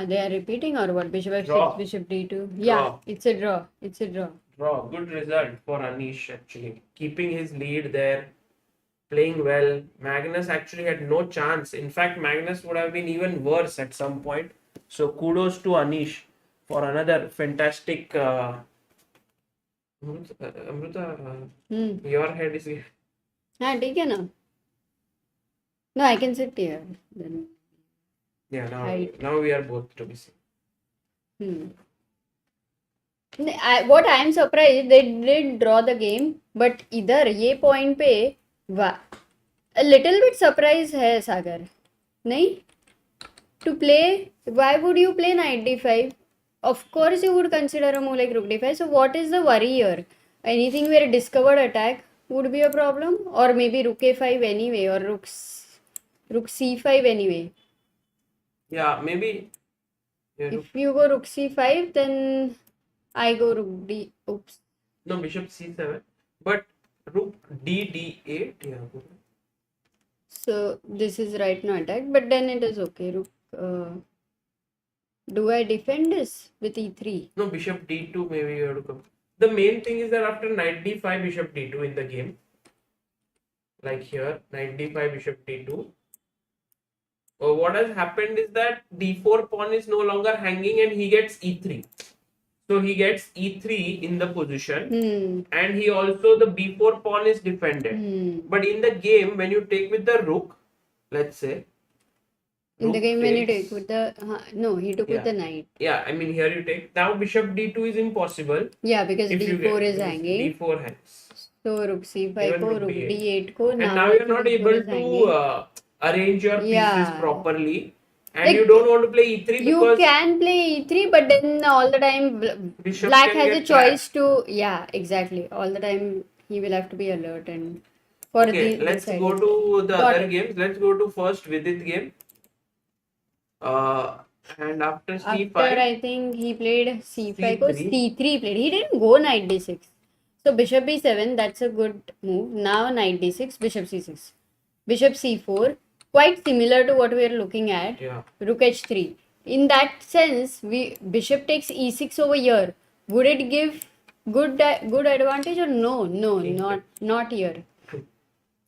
They are repeating or what? Bishop f6, bishop d2. Yeah, it's a draw. It's a draw. Draw. Good result for Anish actually. Keeping his lead there, playing well. Magnus actually had no chance. In fact, Magnus would have been even worse at some point. So kudos to Anish for another fantastic. Amruta, your head is here. Take it now. No, I can sit here. Then. Yeah, now we are both to be seen. What I am surprised, they did draw the game, but इधर ये point पे a little bit surprise है Sagar, नहीं? To play, why would you play knight d5? Of course you would consider a move like rook d5. So what is the worry here? Anything where a discovered attack would be a problem, or maybe rook a5 anyway, or rook c5 anyway. Yeah, maybe. Yeah, if you go rook c5, then I go rook d. Oops. No, bishop c7. But rook d8. Yeah. So this is right now attack, but then it is okay. Rook. Do I defend this with e3? No, bishop d2. Maybe you have to come. The main thing is that after knight d5, bishop d2 in the game, like here, knight d5, bishop d2. What has happened is that d4 pawn is no longer hanging and he gets e3. So he gets e3 in the position and he also the b4 pawn is defended. But in the game when you take with the rook, let's say. In the game when you take with the no, he took with the knight. Yeah, I mean here you take. Now bishop d2 is impossible. Yeah, because d4 is hanging. d4 hangs. So rook c5 ko, rook d8 ko. And now you're not able to arrange your pieces properly, and like, you don't want to play e3 because you can play e3, but then all the time black has a choice to exactly all the time he will have to be alert. And for let's go to the other games. Let's go to first Vidit game. And after c5, I think he played c5 or c3 played. He didn't go knight d6. So bishop b7, that's a good move. Now knight d6, bishop c6, bishop c4. Quite similar to what we are looking at. Yeah. Rook h3. In that sense, bishop takes e6 over here. Would it give good advantage or no? No, not here.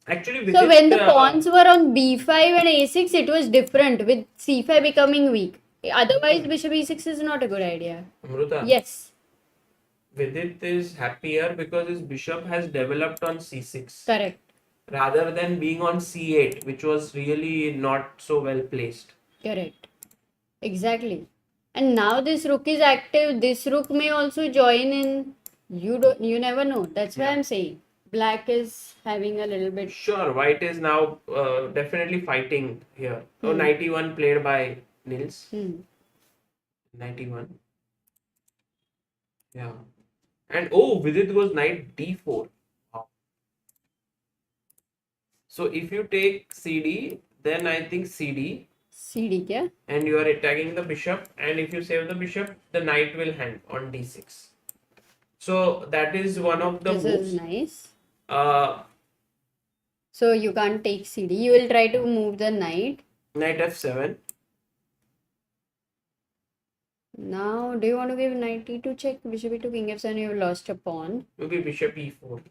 Actually, so when the pawns were on b5 and a6, it was different with c5 becoming weak. Otherwise, bishop e6 is not a good idea. Amruta. Yes. Vidit is happier because his bishop has developed on c6. Correct. Rather than being on c8, which was really not so well placed. Correct. Exactly. And now this rook is active. This rook may also join in. You never know. That's why I'm saying black is having a little bit. Sure, white is now definitely fighting here. So 91 played by Nils. 91. Yeah. And Vidit goes knight d4. So if you take CD, then I think CD, CD क्या? and you are attacking the bishop, and if you save the bishop, the knight will hang on d6. So that is one of the This is moves. nice. Uh, So you can't take CD. You will try to move the knight. Knight f7. Now, do you want to give knight e2 check? Bishop e2, king f7, you have lost a pawn. Maybe bishop e4.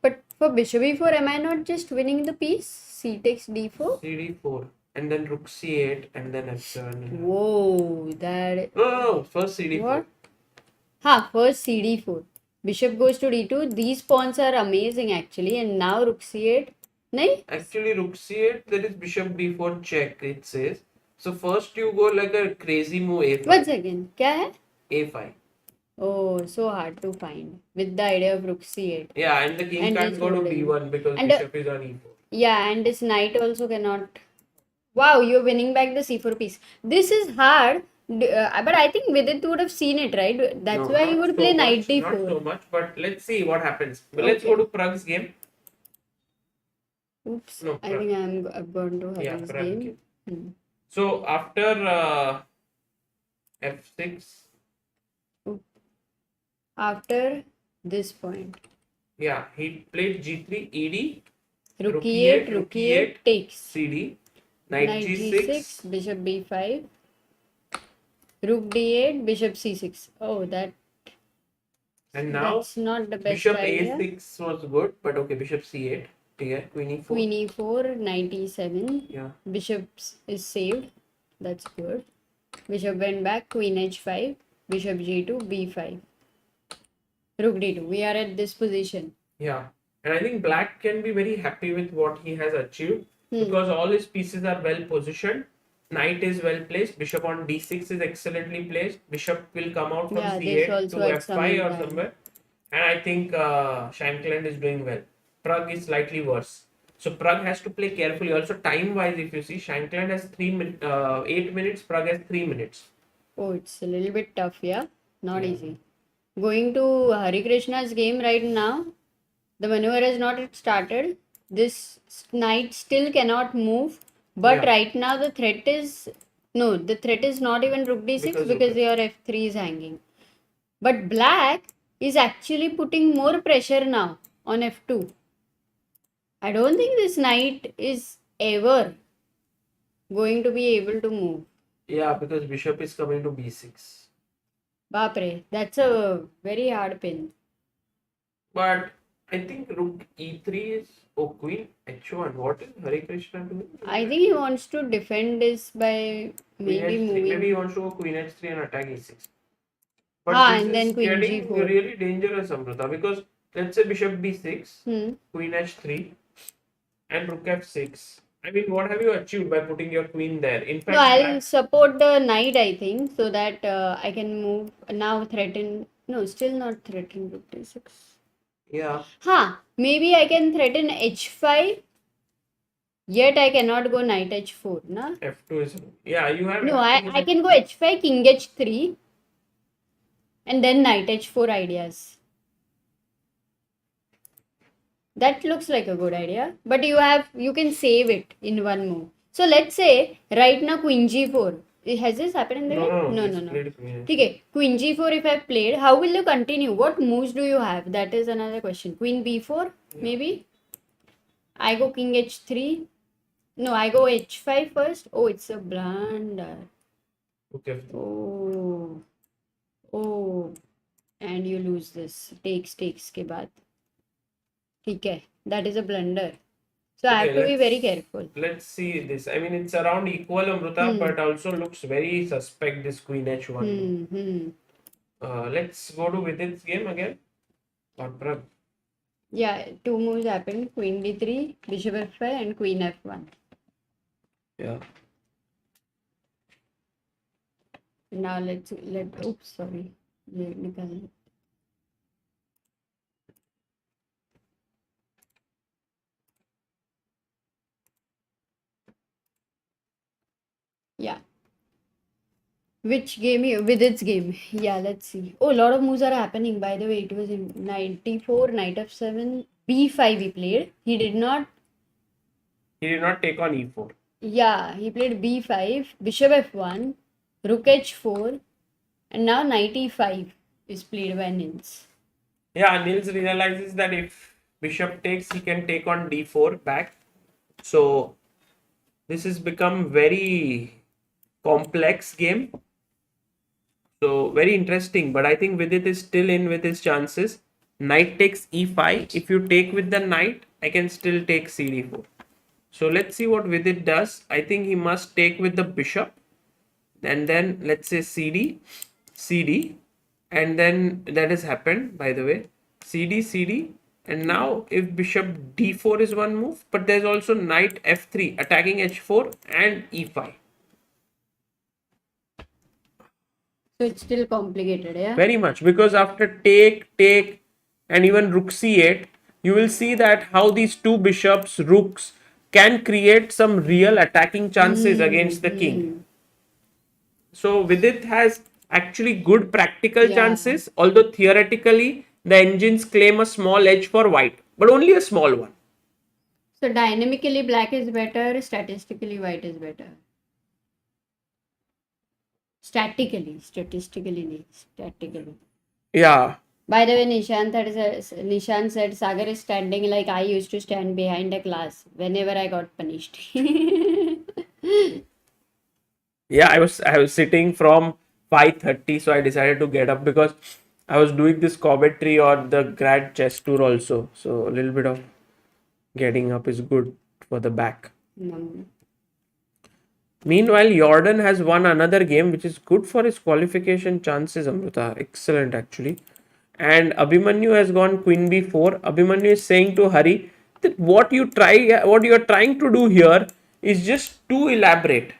But for bishop e4, am I not just winning the piece? C takes d4? cd4. And then rook c8 and then f7. Whoa, that... No, first cd4. What? Ha, first cd4. Bishop goes to d2. These pawns are amazing actually. And now rook c8. Nahi? Actually, rook c8, there is bishop b4 check, it says. So first you go like a crazy move a5. Once again, क्या है? a5. Oh, so hard to find with the idea of rook c8. Yeah, and the king And can't it's go to holding. b1 because And bishop is on e4. Yeah, and this knight also cannot. Wow, you're winning back the c4 piece. This is hard, but I think Vidit would have seen it, right? That's No, why not he would so play much, knight d4. Not so much, but let's see what happens. But let's go to Pragg's game. Oops, No, I think I've gone to Yeah, Hari's Pragg game. game. So after f6, After this point, yeah, he played g3, ed, rook e8, rook e8 takes. cd, knight Knight g6, g6, bishop b5, rook d8, bishop c6. Oh, and now that's not the best bishop idea. a6 was good, but okay, bishop c8, yeah, queen e4. Queen e4, knight e7. Yeah. Bishop is saved. That's good. Bishop went back. Queen h5. Bishop g2, b5. Rook d2. We are at this position. Yeah. And I think black can be very happy with what he has achieved because all his pieces are well positioned. Knight is well placed. Bishop on d6 is excellently placed. Bishop will come out from c8 to f5 or somewhere. And I think Shankland is doing well. Pragg is slightly worse. So Pragg has to play carefully. Also, time-wise, if you see, Shankland has 8 minutes. Pragg has 3 minutes. Oh, it's a little bit tough, yeah. Not easy. Going to Harikrishna's game right now. The maneuver has not yet started. This knight still cannot move. But right now the threat is... No, the threat is not even rook d6 because your f3 is hanging. But black is actually putting more pressure now on f2. I don't think this knight is ever going to be able to move. Yeah, because bishop is coming to b6. Bapre, that's a very hard pin. But I think rook e3 is... Oh, queen h1. What is Harikrishna doing? I think he wants to defend this by maybe moving. Maybe he wants to go queen h3 and attack e6. But this and is then queen getting g4. really dangerous, Amruta, because let's say bishop b6, queen h3, and rook f6. I mean, what have you achieved by putting your queen there? In fact, No, I'll support the knight, I think, so that I can move now. Threaten. No, still not threaten rook d6. Yeah. Maybe I can threaten h5. Yet I cannot go knight h4, na? f2 is... Yeah, you have... No, I can go h5, king h3. And then knight h4 ideas. That looks like a good idea. But you can save it in one move. So let's say right now queen g4. Has this happened in the game? No. Okay, queen g4 if I played, how will you continue? What moves do you have? That is another question. Queen b4 maybe? I go king h3. No, I go h5 first. Oh, it's a blunder. Okay. Oh. And you lose this. Takes के बाद. ठीक है. That is a blunder. So I have to be very careful. Let's see this. I mean, it's around equal, Amruta, but also looks very suspect, this queen h1. Let's go to Vidit's game again. Or Pragg. Yeah, two moves happened. Queen d3, bishop f5 and queen f1. Yeah. Now oops, sorry. Yeah. Which game? With its game. Yeah, let's see. Oh, a lot of moves are happening. By the way, it was in 94, knight f7, b5 he played. He did not take on e4. Yeah, he played b5, bishop f1, rook h4, and now knight e5 is played by Nils. Yeah, Nils realizes that if bishop takes, he can take on d4 back. So this has become very complex game. So very interesting, but I think Vidit is still in with his chances. Knight takes e5. If you take with the knight, I can still take cd4. So let's see what Vidit does. I think he must take with the bishop, and then let's say cd, and then that has happened, by the way. cd, and now if bishop d4 is one move, but there's also knight f3 attacking h4 and e5. So it's still complicated, yeah? Very much, because after take, and even rook c8, you will see that how these two bishops, rooks, can create some real attacking chances against the king. So Vidit has actually good practical Yeah. chances, although theoretically the engines claim a small edge for white, but only a small one. So dynamically black is better, statistically white is better. Statistically. Yeah. By the way, Nishant said Sagar is standing like I used to stand behind a class whenever I got punished. Yeah, I was sitting from 5:30, so I decided to get up because I was doing this commentary on the Grand Chess Tour also. So a little bit of getting up is good for the back. Meanwhile, Jordan has won another game, which is good for his qualification chances, Amruta. Excellent, actually. And Abhimanyu has gone queen b4. Abhimanyu is saying to Hari that what you are trying to do here is just too elaborate.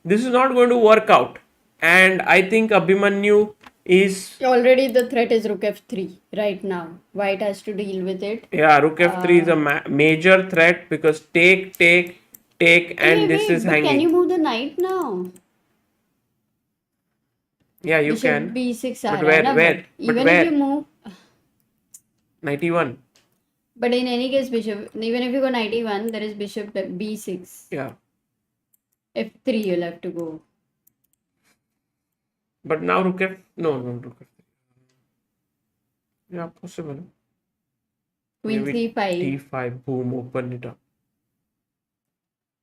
This is not going to work out. And I think Abhimanyu is... Already the threat is rook f3 right now. White has to deal with it. Yeah, rook f3 is a major threat because take, and this is hanging. Can you move the knight now? Yeah, you Bishop can. b6 But where? Even if you move... Knight e1. But in any case, even if you go knight e1, there is bishop b6. Yeah. f3 you'll have to go. But now rook f... No, rook f3. Yeah, possible. Queen Maybe c5. d5, boom, open it up.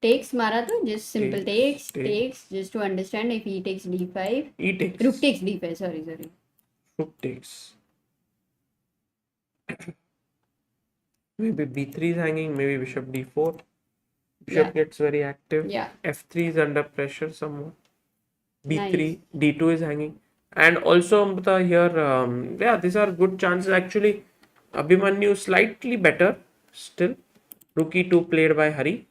Takes Maratha, just simple takes, just to understand. If he takes d5. E takes. Rook takes d5, sorry. Rook takes. Maybe b3 is hanging, maybe bishop d4. Bishop gets very active. Yeah. f3 is under pressure somewhat. b3, Nice. d2 is hanging. And also, Amruta, here, yeah, these are good chances. Actually, Abhimanyu slightly better still. Rook e2 played by Hari.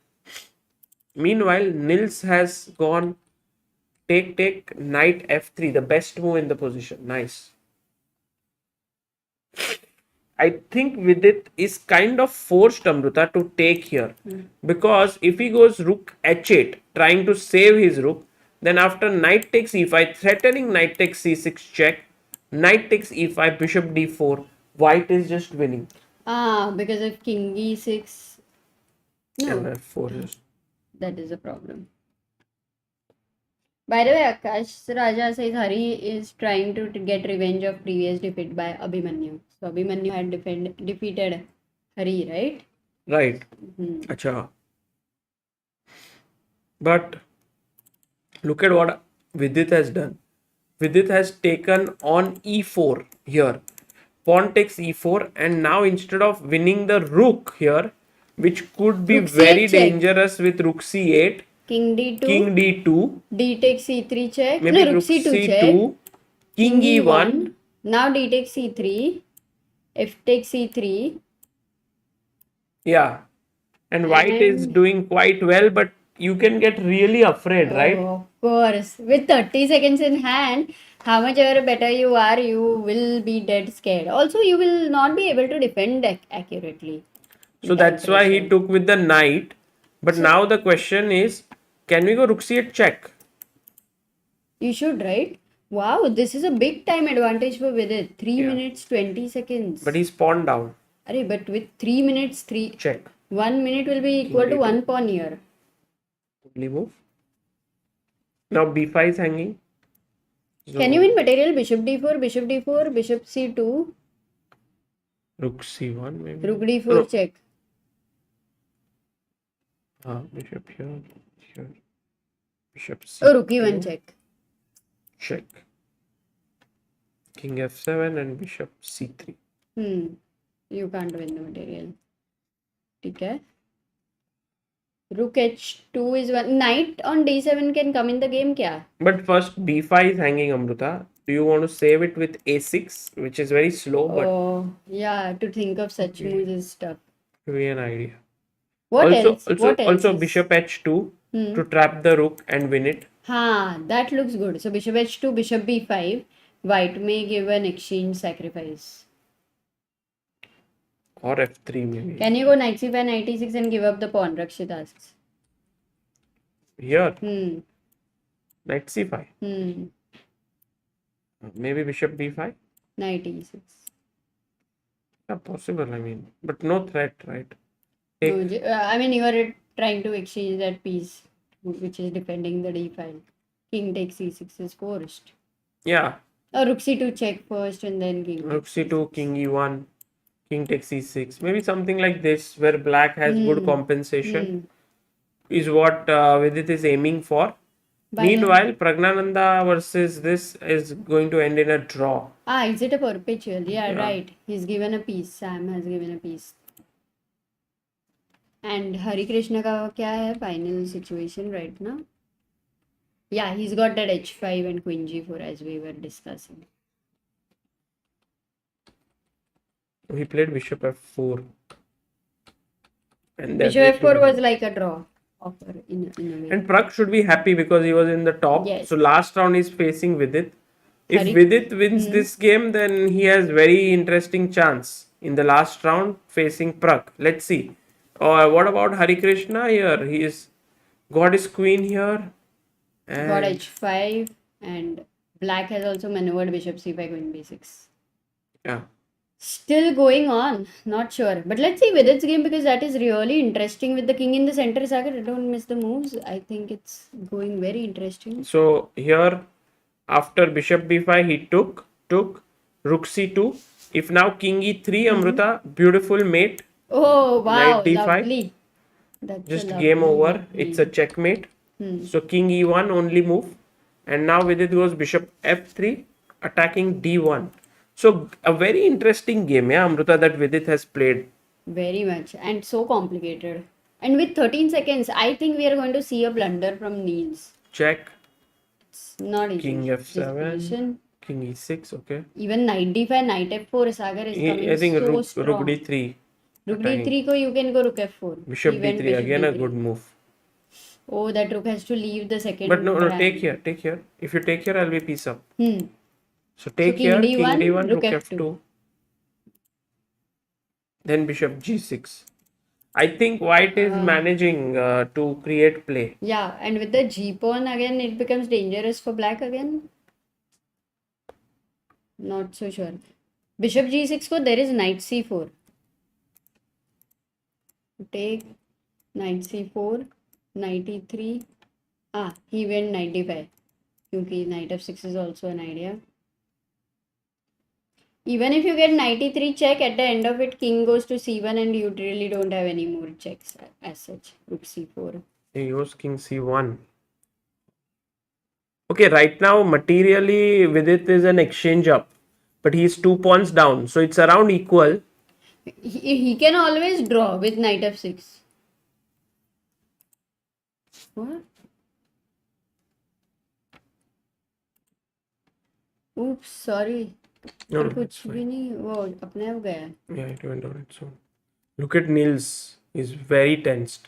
Meanwhile, Nils has gone take, knight f3, the best move in the position. Nice. I think Vidit is kind of forced, Amruta, to take here. Because if he goes rook h8, trying to save his rook, then after knight takes e5, threatening knight takes c6 check, knight takes e5, bishop d4, white is just winning. Because of king e6. No. And f4 that is a problem. By the way, Akash Raja says Hari is trying to get revenge of previous defeat by Abhimanyu. So Abhimanyu had defeated Hari, right? Right. Acha. But look at what Vidit has done. Vidit has taken on e4 here. Pawn takes e4, and now instead of winning the rook here, which could be Rook very c8 check. dangerous with rook c8, King d2. king d2, D takes c3 check. maybe No, rook c2 c2, check. king e1. Now d takes c3. F takes c3. Yeah. And white is doing quite well, but you can get really afraid, right? Of course. With 30 seconds in hand, how much ever better you are, you will be dead scared. Also, you will not be able to defend accurately. So that's why he took with the knight. But now the question is, can we go rook c8 check? You should, right? Wow, this is a big time advantage for Vidit. 3 minutes, 20 seconds. But he's pawn down. But with 3 minutes, 3 check. 1 minute will be equal to 1 pawn here. only move. Now b5 is hanging. Can you win material? Bishop d4, bishop d4, bishop c2, Rook c1 maybe. rook d4 check. Bishop here, here. Bishop c2. Oh, rook e1 check. Check. King f7 and bishop c3. You can't win the material. Okay. Rook h2 is one. Knight on d7 can come in the game, kya? But first b5 is hanging, Amruta. Do you want to save it with a6, which is very slow, but Oh, yeah, to think of such moves is tough. give me an idea. What else? Also bishop h2 to trap the rook and win it. That looks good. So bishop h2, bishop b5. White may give an exchange sacrifice. Or f3 maybe. Can you go knight c5, knight e6 and give up the pawn? Rakshit asks. Here. Knight c5. Maybe bishop b5. Knight e6. Yeah, possible, I mean. But no threat, right? No, I mean, you are trying to exchange that piece, which is defending the d file. King takes c6 is forced. Yeah. Or rook c2 check first and then king. Rook c2, king e1, king takes c6. Maybe something like this, where black has good compensation, is what Vidit is aiming for. Meanwhile, Praggnanandhaa versus this is going to end in a draw. Is it a perpetual? Yeah, right. He's given a piece. Sam has given a piece. And Harikrishna ka kya hai final situation right now? Yeah, he's got that h5 and queen g4 as we were discussing. He played bishop f4. And bishop f4 was like a draw. In a way. And Pragg should be happy because he was in the top. Yes. So last round he's facing Vidit. If Vidit wins this game, then he has very interesting chance in the last round facing Pragg. Let's see. What about Harikrishna here? He's got his queen here. And got h5 and black has also maneuvered bishop c5, queen b6. Yeah. Still going on, not sure. But let's see Vidit's game because that is really interesting with the king in the center. Sagar, don't miss the moves. I think it's going very interesting. So here, after bishop b5, he took rook c2. If now king e3, Amruta, beautiful mate. Oh wow, knight d5. lovely. That's just game over. It's a checkmate. So king e1 only move. And now Vidit goes bishop f3, attacking d1. So a very interesting game, yeah, Amruta, that Vidit has played. Very much, and so complicated. And with 13 seconds, I think we are going to see a blunder from Niels. Check. It's not easy. King f7, king e6, okay. Even knight d5, knight f4, Sagar is coming I think so strong. rook d3. Rook d3 ko you can go rook f4. Bishop d3, again a good move. Oh, that rook has to leave the second. But no, take here. If you take here, I'll be piece up. So take king here, d1, king d1, rook rook f2. f2. Then bishop g6. I think white is managing to create play. Yeah, and with the g pawn again, it becomes dangerous for black again. Not so sure. Bishop g6 ko there is knight c4. Take knight c4, knight e3. He went knight d5. Because knight f6 is also an idea. Even if you get knight e3 check, at the end of it, king goes to c1 and you really don't have any more checks as such. Rook c4. He goes king c1. Okay, right now, materially, Vidit is an exchange up. But he's 2 pawns down. So it's around equal. He can always draw with knight f6. What? Oops, sorry. No, कुछ भी नहीं वो अपने आप गया. Yeah, it went on its own. Look at Niels. He's very tensed.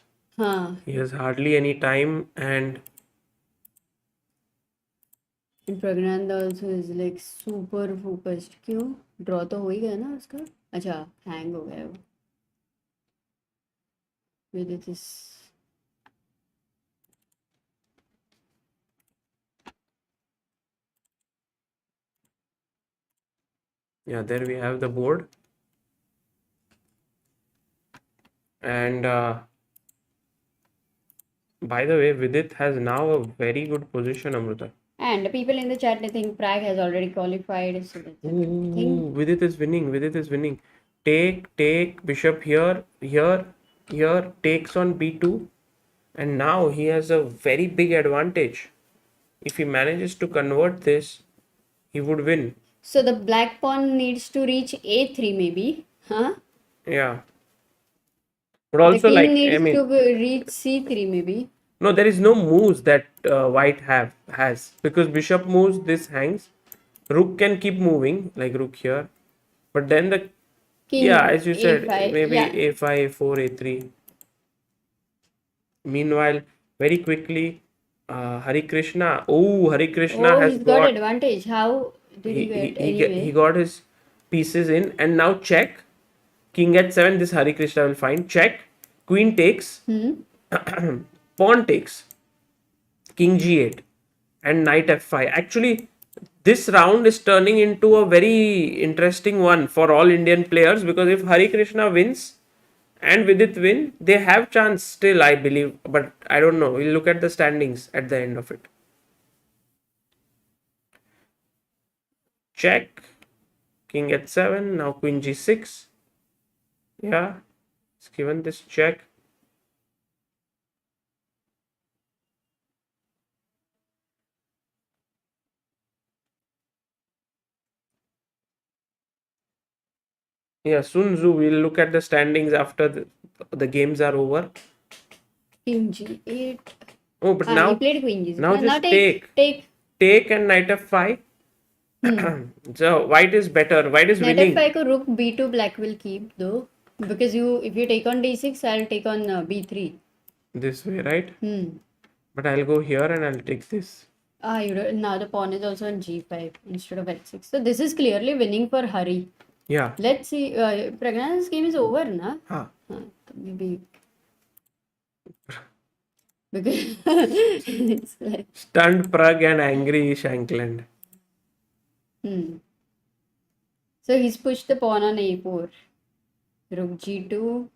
He has hardly any time and Praggnanandhaa also is like super focused. क्यों? Draw तो हो ही गया ना उसका? अच्छा, hang हो गया वो. With this. yeah, there we have the board. And By the way, Vidit has now a very good position, Amruta. And the people in the chat, they think Pragg has already qualified, so that's a good thing. Ooh, Vidit is winning. Vidit is winning. Take bishop here, takes on b2, and now he has a very big advantage. If he manages to convert this, he would win. So the black pawn needs to reach a3 maybe, huh? Yeah. But The also, king like, I needs mean, to reach c3 maybe. no, there is no moves that white has, because bishop moves, this hangs. Rook can keep moving, like rook here. But then King as you said, a5, maybe yeah. a5, a4, a3. Meanwhile, very quickly, Harikrishna. Oh, Harikrishna Oh, has he's got got advantage. How did he get he anyway? got his pieces in, and now check. King at 7. This Harikrishna will find check. Queen takes. Pawn takes. King g8 and knight f5. Actually, this round is turning into a very interesting one for all Indian players, because if Hari Krishna wins and Vidit win, they have chance still, I believe. But I don't know. We'll look at the standings at the end of it. Check. King at 7. Now Queen g6. Yeah. It's given this check. Yeah, Sun Tzu, we'll look at the standings after the games are over. King g8. Oh, but He now played queen g6. now Now just take. take and knight f5. So white is better. White is Knight winning. f5 ko rook b2 black will keep though. Because if you take on d6, I'll take on b3. This way, right? Hmm. But I'll go here and I'll take this. Now the pawn is also on g5 instead of h6. So this is clearly winning for Hari. Yeah. Let's see. Praggnanandhaa's game is over, na? Huh. Maybe. Because it's like. Stunned Pragg and angry Shankland. So he's pushed the pawn on a4. Rook g2.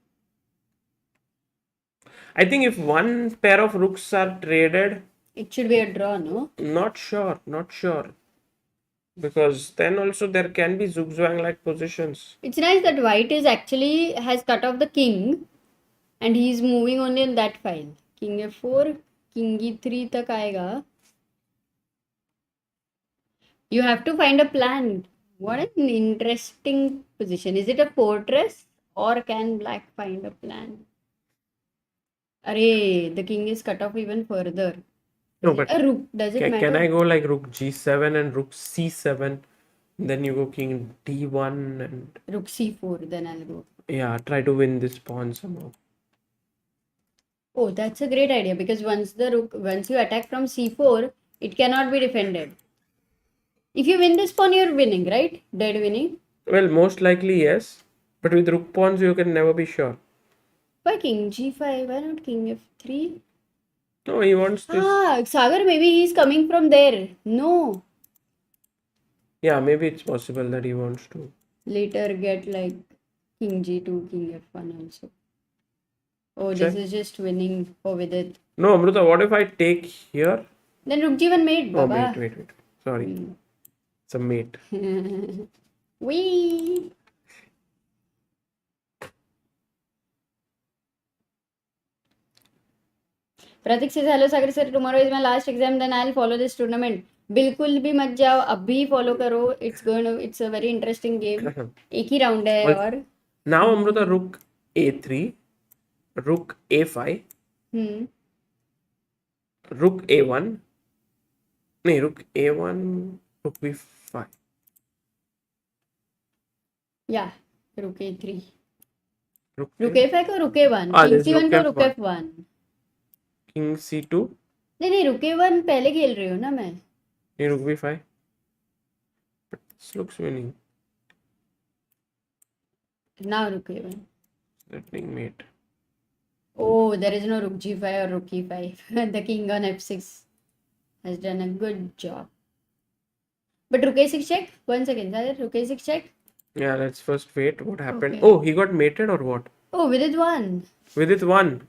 I think if one pair of rooks are traded, It should be a draw, no? not sure. Because then also there can be zugzwang like positions. It's nice that white is actually has cut off the king and he's moving only in that file. King f4, king e3 tak aega. You have to find a plan. What an interesting position. Is it a fortress or can black find a plan? Array, the king is cut off even further. No, but A rook, does it matter? can I go like rook g7 and rook c7? Then you go king d1 and Rook c4, then I'll go. yeah, try to win this pawn somehow. Oh, that's a great idea because once you attack from c4, it cannot be defended. If you win this pawn, you're winning, right? Dead winning. Well, most likely yes. But with rook pawns, you can never be sure. Why king g5? Why not king f3? No, he wants this. Sagar, maybe he's coming from there. No. Yeah, maybe it's possible that he wants to. Later get like king g2, king f1 also. Oh, Check. this is just winning with it. No, Amruta, what if I take here? Then rook g1 mate, Oh, baba. wait. Sorry. It's a mate. Wee. Pratik says, hello Sagar sir, tomorrow is my last exam, then I'll follow this tournament. बिल्कुल भी मत जाओ, अभी follow करो. It's a very interesting game. एक ही round है और. Now Amruta, rook a3, rook a5, rook a1. No, rook a1, rook b5. Yeah, rook a3. Rook a5 को rook a1. King c1 को rook f1. King c2. नहीं rook a1 पहले खेल रही हूँ ना मैं. नहीं, rook b5. But this looks winning. Now rook a1. Threatening mate. Oh, there is no rook g5 or rook e5. The king on f6 has done a good job. But rook a6 check. 1 second, rook a6 check. Yeah, let's first wait. What happened? Okay. Oh, he got mated or what? Oh, Vidit won. Vidit won.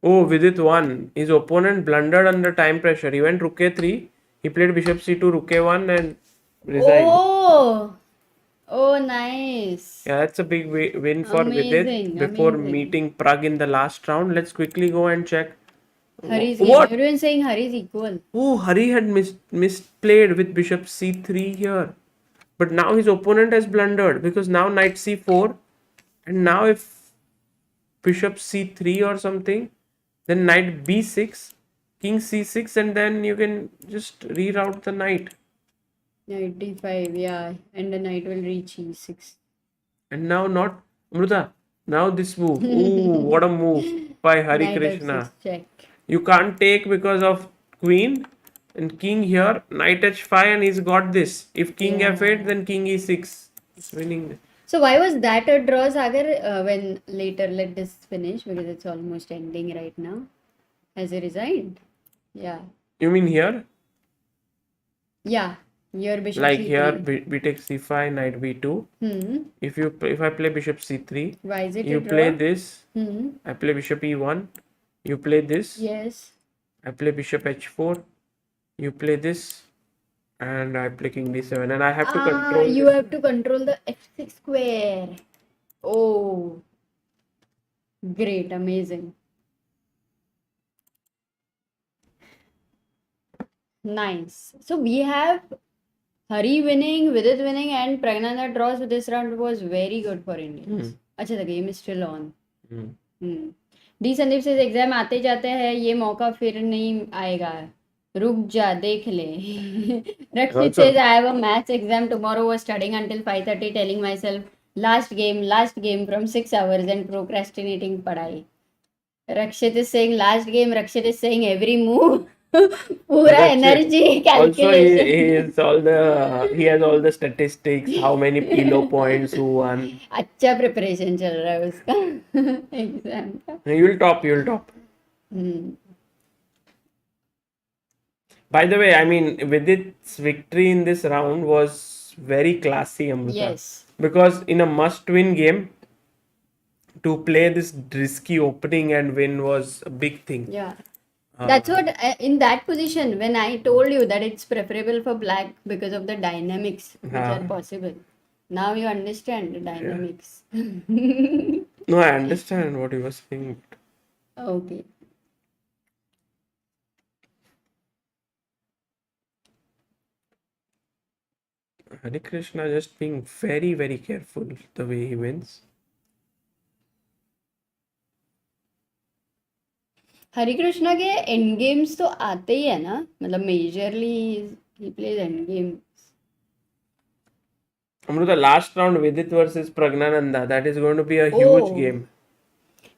Oh, Vidit won. His opponent blundered under time pressure. He went rook a3. He played bishop c2, rook a1 and resigned. Oh, oh, nice. Yeah, that's a big win for Vidit Amazing, before amazing. meeting Pragg in the last round. Let's quickly go and check. Hari's game. What? Everyone's saying Hari's equal. Oh, Hari had misplayed with bishop c3 here. But now his opponent has blundered because now knight c4. And now if bishop c3 or something, then knight b6, king c6, and then you can just reroute the knight. Knight d5, yeah. And the knight will reach e6. And now not Amruta. Now this move. Ooh, what a move by Hari Knight f6 Krishna. check. You can't take because of queen and king here. Knight h5 and he's got this. If king f8, then king e6. It's winning. So why was that a draw, Sagar? When later, let this finish because it's almost ending right now. Has he resigned? Yeah. You mean here? Yeah. Your bishop Like c3. here, we take c5, knight b2. If I play bishop c3, Why is it you a draw? play this. Hmm. I play bishop e1. You play this. Yes. I play bishop h4. You play this. And I play king d7. And I have to control You this. have to control the f6 square. Oh. Great. Amazing. Nice. So we have Hari winning, Vidit winning, and Praggnanandhaa draws. So this round was very good for Indians. अच्छा, the game is still on. D Sandeep से exam आते जाते हैं, ये मौका फिर नहीं आएगा, रुक जा देख ले. Rakshit says I have a maths exam tomorrow, was studying until 5:30, telling myself last game from 6 hours and procrastinating padhai. Rakshit is saying last game, Rakshit is saying every move. Pura energy Also, calculation. he has all the statistics, how many kilo points, who won. अच्छा preparation चल रहा है उसका exam का. You'll top. By the way, I mean, Vidit's victory in this round was very classy, Amruta. Yes. Because in a must-win game, to play this risky opening and win was a big thing. Yeah. That's what, in that position, when I told you that it's preferable for black because of the dynamics which are possible. Now you understand the dynamics. No, I understand what you were saying. Okay. Harikrishna just being very, very careful the way he wins. Harikrishna के and games तो आते ही है ना, मतलब majorly he plays and games. Amruta, last round Vidit versus Praggnanandhaa, that is going to be a huge game.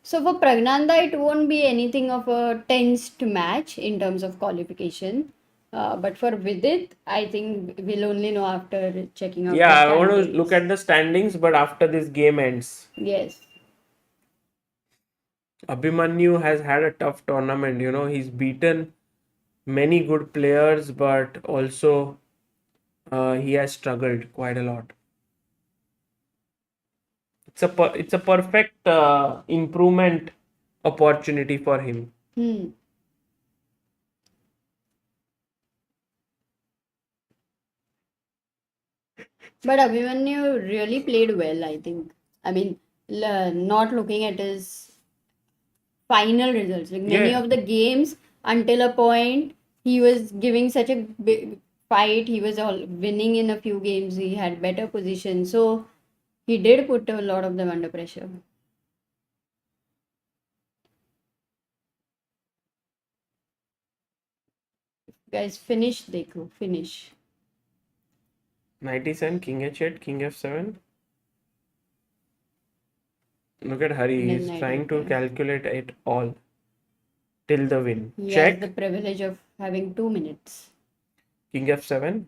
So for Praggnanandhaa, it won't be anything of a tensed match in terms of qualification. But for Vidit, I think we'll only know after checking out. Yeah, I want to look at the standings, but after this game ends. Yes. Abhimanyu has had a tough tournament. You know, he's beaten many good players, but also he has struggled quite a lot. It's a perfect improvement opportunity for him. But Abhimanyu really played well, I think. I mean, not looking at his final results, like many of the games until a point, he was giving such a big fight. He was all winning in a few games. He had better position, so he did put a lot of them under pressure. Guys, finish, dekho, finish. Knight e7, king h8, king f7. Look at Hari, he's trying to calculate it all till the win. He Check. has the privilege of having 2 minutes. King f7.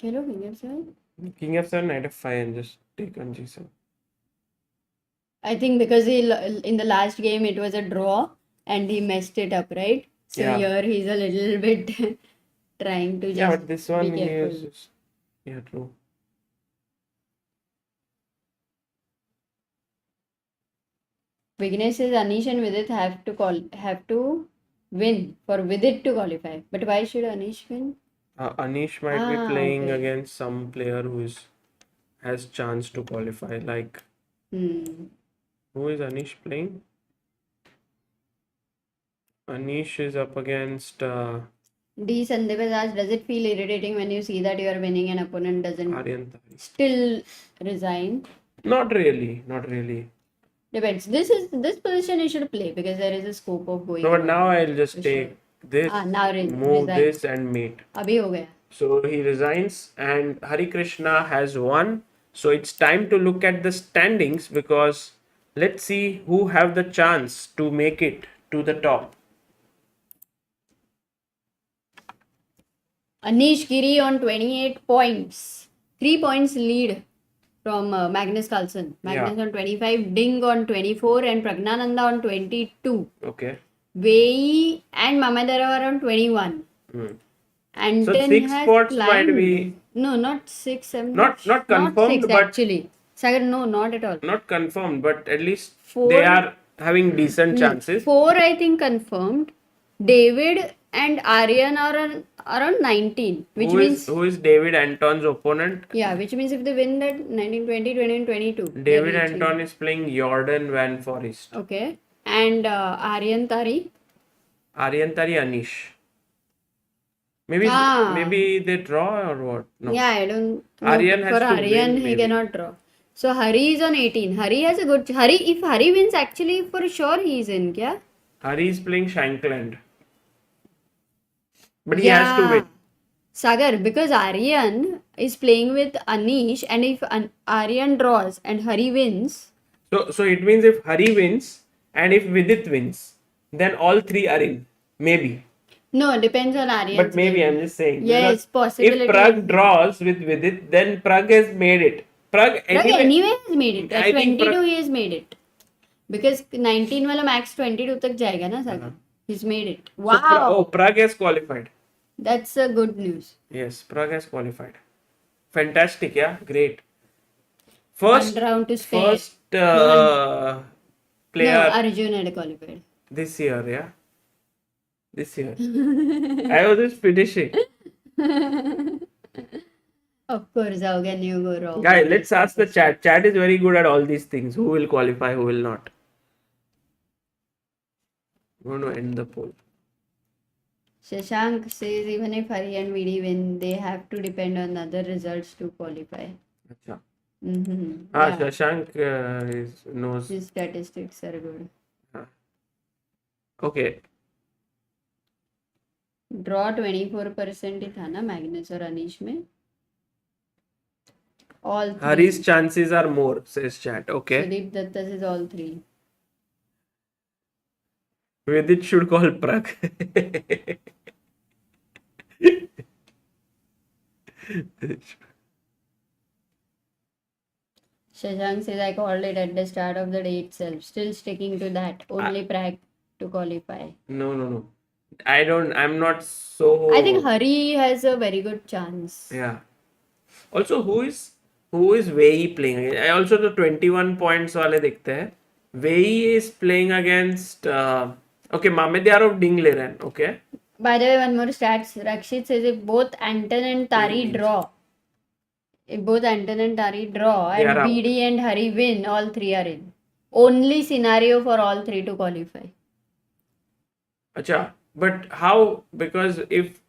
Hello, king f7. King f7, knight f5, and just take on g7. I think because in the last game it was a draw and he messed it up, right? So here he's a little bit trying to just but this one be careful. is just, true. Vignesh says Anish and Vidit have to win for Vidit to qualify. But why should Anish win? Anish might be Ah, playing okay. against some player has chance to qualify. Like, who is Anish playing? Anish is up against D. Sandeep has asked, does it feel irritating when you see that you are winning and opponent doesn't Aryan Tari. still resign? Not really, not really. Depends. This position you should play because there is a scope of going. No, but above now it, I'll just for take this, now move resign. this, and mate. अभी हो गया. So he resigns, and Harikrishna has won. So it's time to look at the standings because let's see who have the chance to make it to the top. Anish Giri on 28 points. 3 points lead from Magnus Carlsen. Magnus Yeah. on 25, Ding on 24, and Praggnanandhaa on 22. Okay. Vei and Mamadara are on 21. And So then 6 has spots might climbed. be No, not 6, 7. not confirmed, six, but actually. Sagar, no, not at all. not confirmed, but at least 4. they are having decent chances. 4, I think, confirmed. David and Aryan are on 19, which means Who is David Anton's opponent? yeah, which means if they win that 19, 20, 20, and 22. David they're reaching. Anton is playing Jordan Van Forest. Okay. And Aryan Tari. Aryan Tari Anish. Maybe they draw or what? No. Yeah, I don't know. Aryan has For to Aryan, win, he maybe. cannot draw. So Hari is on 18. Hari has a good. If Hari wins, actually for sure he is in. Kya? Hari is playing Shankland. But he has to win. Sagar, because Aryan is playing with Anish, and if Aryan draws and Hari wins. So it means if Hari wins and if Vidit wins, then all three are in. Maybe. No, depends on Aryan. But maybe I'm just saying. Yes, possibility. If Pragg draws with Vidit, then Pragg has made it. Pragg anyway has made it. I think 22 he has made it. Because 19 wala max 22 tak jayega na Sagar. He's made it. Wow. So, Pragg has qualified. That's a good news. Yes, Pragg has qualified. Fantastic, yeah, great. First One round to spare. First player. No, Arjun had qualified. This year, yeah. This year. I was just finishing. Of course, how can you go wrong? Guys, let's ask the chat. Chat is very good at all these things. Who will qualify, who will not? I'm going to end the poll. Shashank says even if Hari and VD win, they have to depend on other results to qualify. Achha. Yeah. Shashank knows. His statistics are good. Okay. Draw 24% ही था ना Magnus और अनीश में. All three. Hari's chances are more, says chat. Okay. Sudeep Datta says all 3. Vidit should call Pragg. Shashank says I called it at the start of the day itself. Still sticking to that. Only Pragg to qualify. No. I'm not so. I think Hari has a very good chance. Yeah. Also, who is Vei playing? I also the 21 points वाले देखते हैं. Vei is playing against Mamedyarov Ding Liren. Okay. By the way, one more stats. Rakshit says if both Anton and Tari draw, and VD and Hari win, all 3 are in. Only scenario for all 3 to qualify. Acha, but how? Because if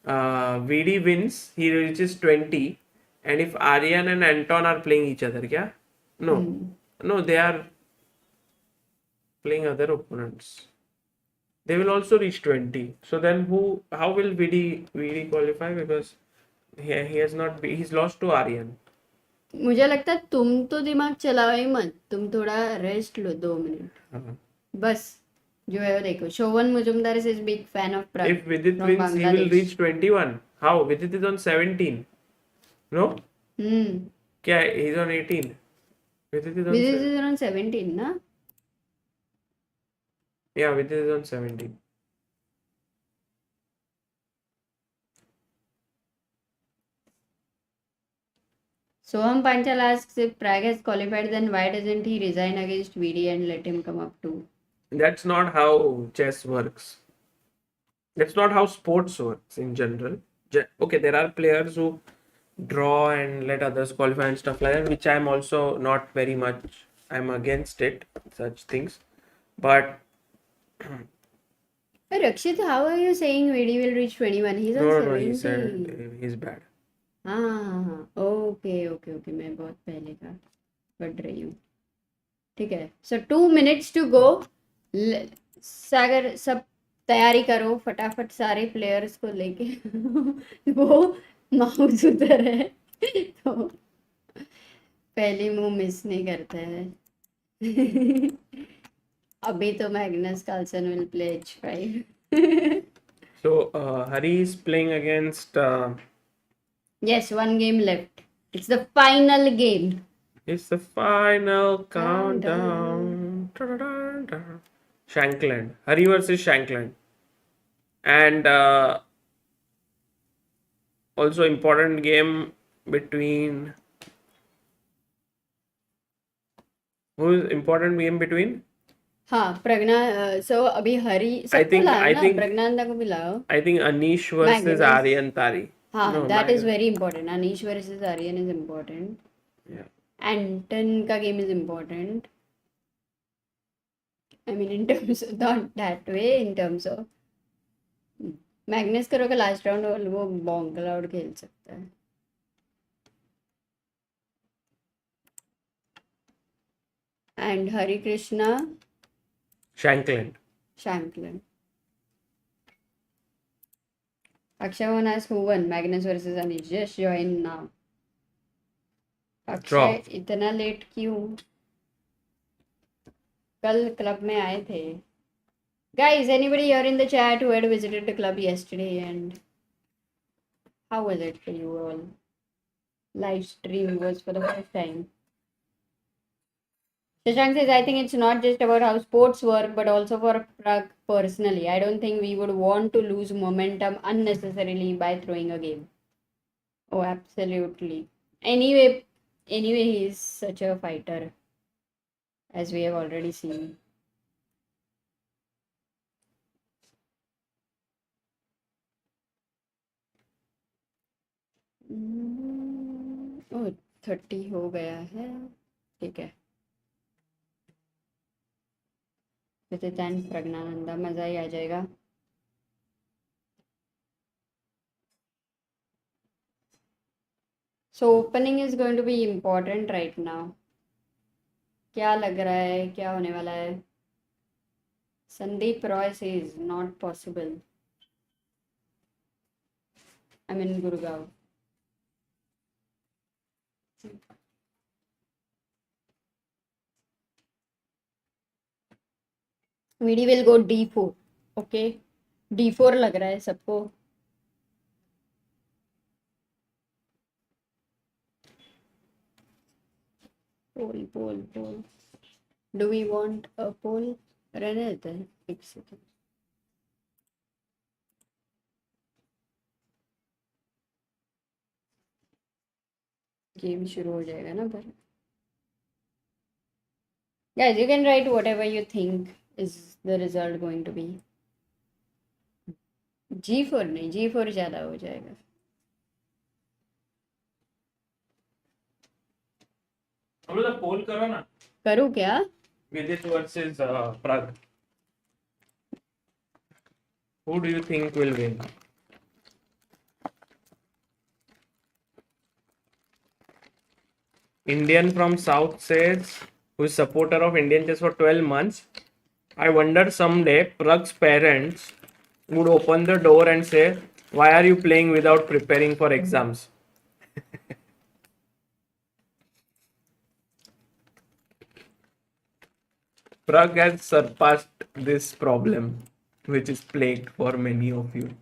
VD wins, he reaches 20, and if Aryan and Anton are playing each other, kya? No, they are playing other opponents. They will also reach 20. So then how will VD qualify? Because he's lost to Aryan. मुझे लगता है तुम तो दिमाग चलाओ ही मत. तुम थोड़ा रेस्ट लो 2 मिनट. बस जो है वो देखो. Shovan Mujumdar is a big fan of Pragg. If Vidit wins, he will reach 21. How? Vidit is on 17. No? Kya? He's on 18. Vidit is on 17, na? Yeah, Vidit is on 17. Soham Panchal asks if Pragg has qualified, then why doesn't he resign against VD and let him come up too? That's not how chess works. That's not how sports works in general. Okay, there are players who draw and let others qualify and stuff like that, which I'm also not very much. I'm against it, such things. But Hey, Rakshit, how are you saying VD will reach 21? He's on no, 70. he said he's bad. हाँ okay okay okay मैं बहुत पहले का पढ़ रही हूँ ठीक है सो 2 minutes to go सागर सब तैयारी करो फटाफट सारे प्लेयर्स को लेके वो माउस उधर है तो पहली मूव मिस नहीं करता है अभी तो Magnus Carlsen will play h5 So Hari is playing against. Yes, one game left. It's the final game. It's the final countdown. Da-da-da-da. Shankland. Hari versus Shankland. And also important game between. Who's important game between? हाँ प्रज्ञा सो अभी हरी सबको लाओ ना प्रज्ञानंदा को भी लाओ I think Anish versus Magnus. Aryan Tari. हाँ No, that is Magnus. very important. Anish versus Aryan is important. Yeah. Anton का game is important. I mean in terms of not that way in terms of Magnus करो का last round वो Bong cloud खेल सकता है and Harikrishna Shankland. Shankland. Akshay won as who won? Magnus versus Anish. Just join now. Akshay इतना late क्यों कल club में आए थे guys anybody here in the chat who had visited the club yesterday and how was it for you all live stream was for the first time Shashank says I think it's not just about how sports work but also for Pragg personally I don't think we would want to lose momentum unnecessarily by throwing a game oh absolutely anyway he is such a fighter as we have already seen. Oh, 30 हो गया है ठीक है विदित and Praggnanandhaa मजा ही आ जाएगा So opening is going to be important right now. क्या लग रहा है क्या होने वाला है Sandeep Roy says not possible. I'm in Gurgaon. VD will go D4. Okay. D4 लग रहा है सबको पोल do we want a poll रहने देते हैं एक सेकंड गेम शुरू हो जाएगा ना पर guys you can write whatever you think is the result going to be G4 नहीं G4 ज़्यादा हो जाएगा अमृता पोल करो ना करूँ क्या Vidit versus Pragg. Who do you think will win? Indian from South says, who is supporter of Indian chess for 12 months. I wonder someday Pragg's parents would open the door and say, why are you playing without preparing for exams? Pragg has surpassed this problem, which is plagued for many of you.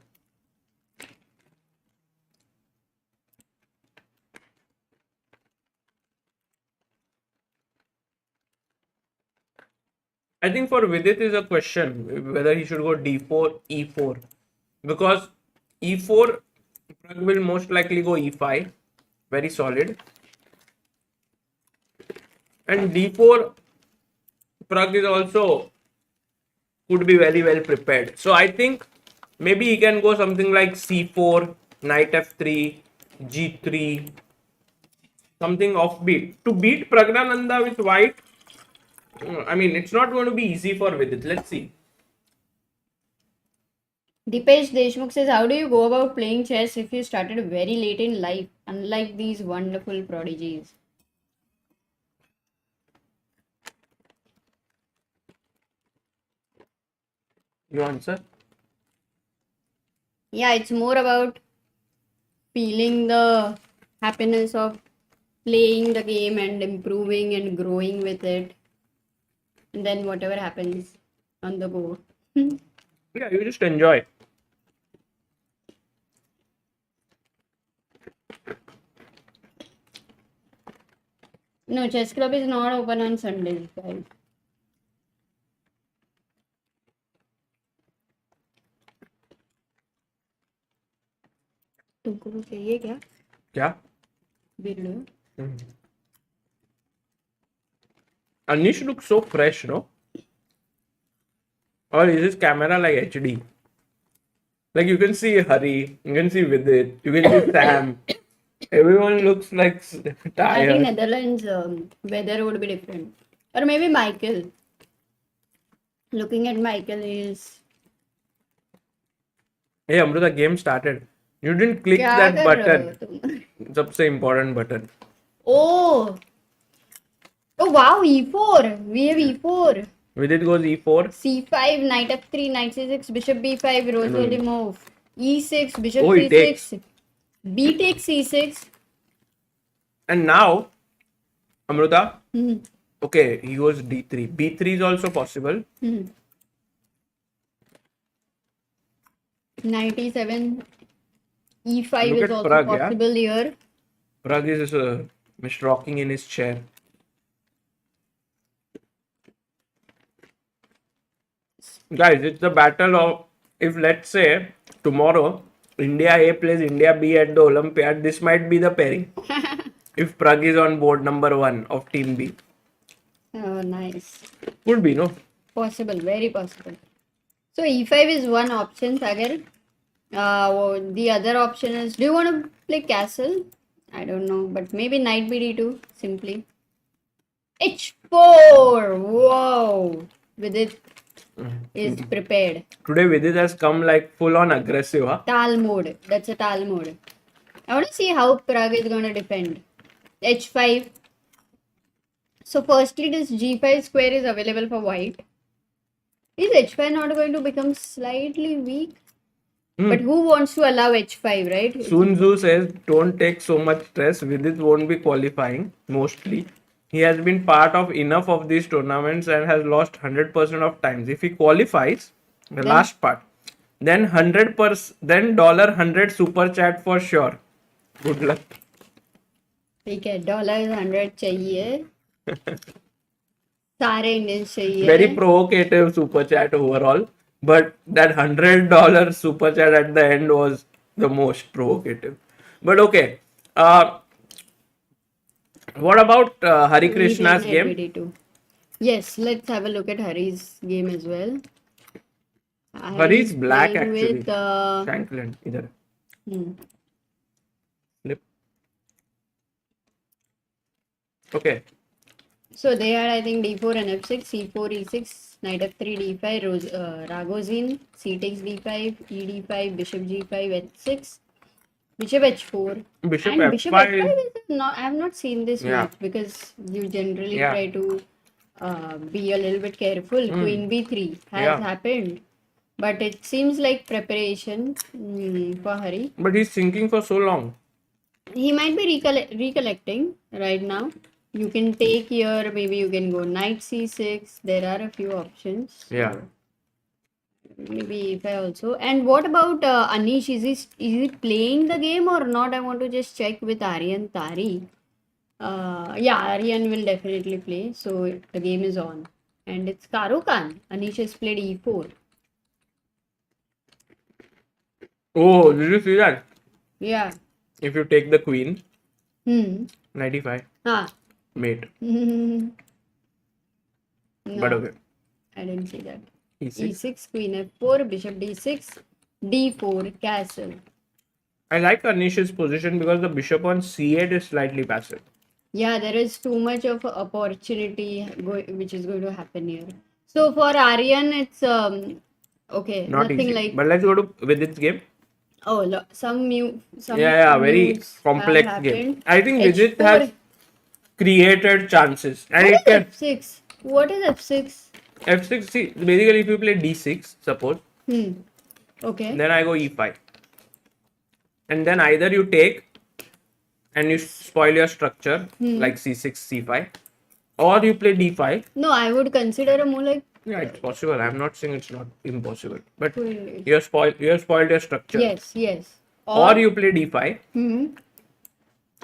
I think for Vidit is a question whether he should go d4, e4. Because e4, Pragg will most likely go e5. Very solid. And d4, Pragg is also could be very well prepared. So I think maybe he can go something like c4, knight f3, g3, something offbeat. To beat Praggnanandhaa with white, I mean, it's not going to be easy for Vidit. Let's see. Dipesh Deshmukh says, how do you go about playing chess if you started very late in life, unlike these wonderful prodigies? You answer? Yeah, it's more about feeling the happiness of playing the game and improving and growing with it. And then whatever happens on the go. Yeah, you just enjoy. No, chess club is not open on Sundays, guys. तुमको कुछ चाहिए क्या? क्या? बिरलो. Anish looks so fresh, no? Or is his camera like HD? Like you can see Hari, you can see Vidit, you can see Sam. Everyone looks like I think tired. Netherlands weather would be different. Or maybe Michael. Looking at Michael is... Hey Amruta, game started. You didn't click क्या that कर रहे हो button. तुम? सबसे important button. Oh! Oh wow, e4. We have e4. Vidit goes e4. c5, knight f3, knight c6, bishop b5, rose the move. e6, bishop Oh, he c6. b takes c6. And now, Amruta, Hmm. okay, he goes d3. b3 is also possible. Knight e7, e5 Look is at also Pragg, possible here. Pragg is Mr. rocking in his chair. Guys, it's the battle of, if let's say tomorrow India A plays India B at the Olympiad, this might be the pairing. If Pragg is on board number 1 of Team B. Oh, nice. Could be, no? Possible, very possible. So e5 is one option, Sagar. The other option is, do you want to play castle? I don't know, but maybe knight bd2 simply. h4. Whoa, with it is prepared. Today Vidit has come like full on aggressive, huh? Tal mode. That's a tal mode. I want to see how Pragg is going to defend. h5. So firstly, this g5 square is available for white. Is h5 not going to become slightly weak? But who wants to allow h5, right? Sun Tzu says, don't take so much stress. Vidit won't be qualifying, mostly. He has been part of enough of these tournaments and has lost 100% of times. If he qualifies, the last part, then 100%, then $100 super chat for sure. Good luck. ठीक है, $100 चाहिए. सारे Indians चाहिए. Very provocative super chat overall. But that $100 super chat at the end was the most provocative. But okay. What about Harikrishna's game? BD2. Yes, let's have a look at Hari's game as well. Hari's black playing actually. with, Shankland, either. Flip. Okay. So they had, I think, d4 and f6, c4, e6, knight f3, d5, Ragozin, c takes d5, e d5, bishop g5, h6, bishop h4. Bishop And f5. bishop f5 is not, I have not seen this Yeah. much because you generally Yeah. try to be a little bit careful. Queen b3 has happened, but it seems like preparation for Hari. But he's thinking for so long. He might be recollecting right now. You can take here, maybe you can go knight c6. There are a few options. Yeah. So maybe if I also. And what about Anish? Is he playing the game or not? I want to just check with Aryan Tari. Yeah, Aryan will definitely play. So the game is on. And it's Karu Khan. Anish has played e4. Oh, did you see that? Yeah. If you take the queen, Hmm. 95. Ah. mate. No, But okay. I didn't see that. E6. E6, queen f4, bishop d6, d4, castle. I like Anish's position because the bishop on c8 is slightly passive. Yeah, there is too much of opportunity which is going to happen here. So for Aryan, it's okay, Not nothing easy. like But let's go to Vidit's game. some Yeah, very moves have complex game. happened. I think Vidit H4. has created chances. And What it is can f6? What is f6? f6. See, basically if you play d6, suppose, Okay. then I go e5. And then either you take and you spoil your structure like c6, c5, or you play d5. No, I would consider a more like Yeah, it's possible. I'm not saying it's not impossible, but Wait. you have spoiled your structure. yes. Or you play d5, Hmm.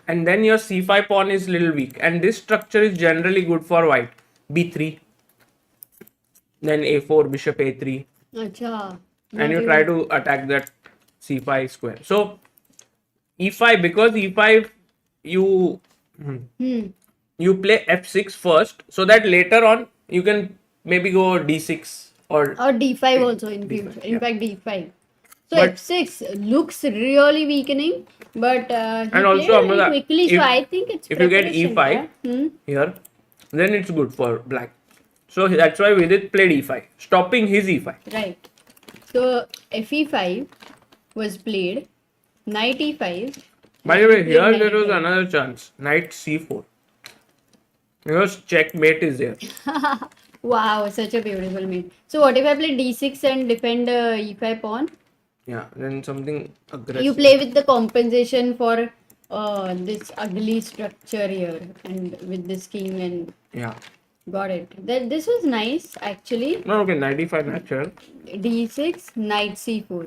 and then your c5 pawn is little weak, and this structure is generally good for white. b3, then a4, bishop a3, Acha. and you try to attack that c5 square. So e5, because e5 you you play f6 first, so that later on you can maybe go d6 or d5 also in D5, future. yeah. In fact, d5. So But- f6 looks really weakening, but he And played also, very Amruta, quickly. So if- I think it's if you get preparation, e5 yeah? here, then it's good for black. So that's why Vidit played e5, stopping his e5. Right. So fe5 was played. Knight e5. By the way, Knight here played there was knight another chance. Knight c4. Because checkmate is there. e5. Wow, such a beautiful mate. So what if I play d6 and defend e5 pawn? Yeah, then something aggressive. You play with the compensation for this ugly structure here and with this king and Yeah. got it. This was nice actually. No, okay, knight e5 natural. d6, knight c4.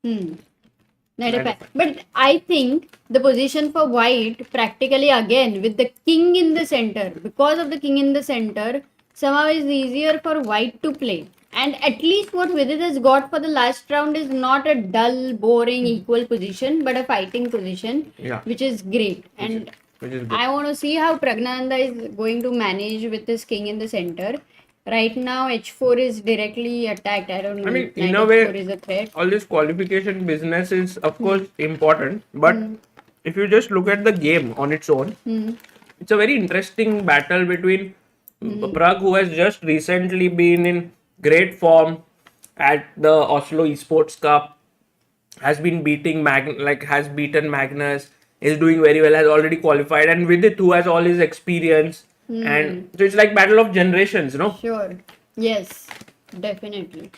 Knight Knight f5. f5. But I think the position for white practically again with the king in the center, because of the king in the center, somehow is easier for white to play. And at least what Vidit has got for the last round is not a dull, boring, equal position, but a fighting position, Yeah. which is great. And Which is good. I want to see how Praggnanandhaa is going to manage with his king in the center. Right now, h4 is directly attacked. I don't know. I mean, if in knight a way, h4 is a threat. all this qualification business is, of course, important. But if you just look at the game on its own, it's a very interesting battle between Pragg, who has just recently been in great form at the Oslo Esports Cup, has been beating has beaten Magnus, is doing very well, has already qualified, and Vidit, who has all his experience, and so it's like battle of generations, Sure. Yes, definitely.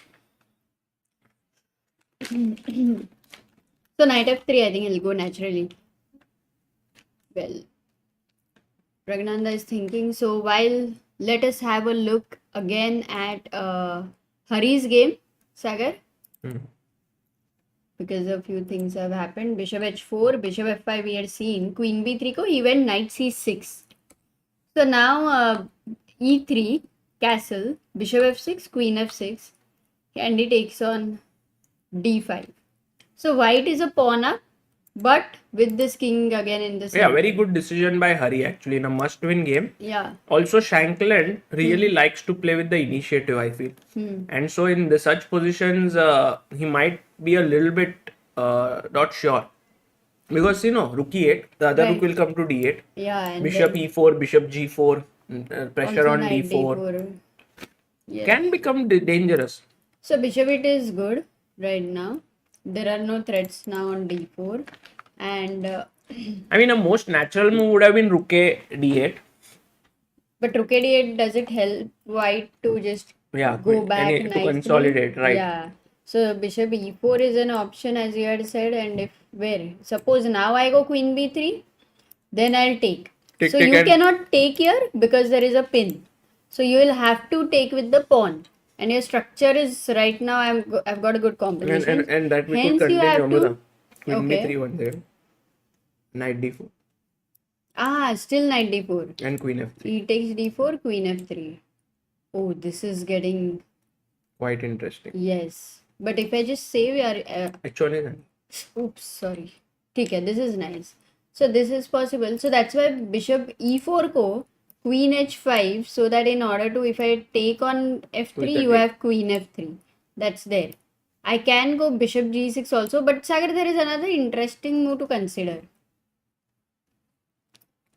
So knight f3, I think he'll go naturally. Well, Praggnanandhaa is thinking. So while let us have a look again at Hari's game, Sagar. Because a few things have happened. Bishop h4, bishop f5 we had seen. Queen b3 ko he went knight c6. So now e3, castle, bishop f6, queen f6, and he takes on d5. So white is a pawn up, but with this king again in the center. Yeah, very good decision by Hari actually in a must-win game. Yeah. Also, Shankland really likes to play with the initiative, I feel. And so in such positions, he might be a little bit not sure. Because, rook e8, the other rook Right. will come to d8. Yeah. And Bishop then e4, bishop g4, pressure also on knight d4. Yes. Can become dangerous. So bishop it is good right now. There are no threats now on d4. And I mean, a most natural move would have been rook a d8. but rook a d8, does it help white to just Yeah, go and back to nicely? consolidate, right? Yeah. So bishop e4 is an option as you had said, and if suppose now I go queen b3, then I'll take. Take, So take, you and- cannot take here because there is a pin. So you will have to take with the pawn. And your structure is right now I've got a good combination. And that we Hence could you continue, have to- Amruta. Queen Okay. b3 one there. Knight d4 Still knight d4. and queen f3. E takes d4, queen f3. Oh, this is getting Quite interesting. yes. But if I just save your H1 is Oops, sorry. Okay, this is nice. So this is possible. So that's why bishop e4 ko, queen h5, so that in order to, if I take on f3, With the you take. have queen f3. That's there. I can go bishop g6 also, but Sagar, there is another interesting move to consider.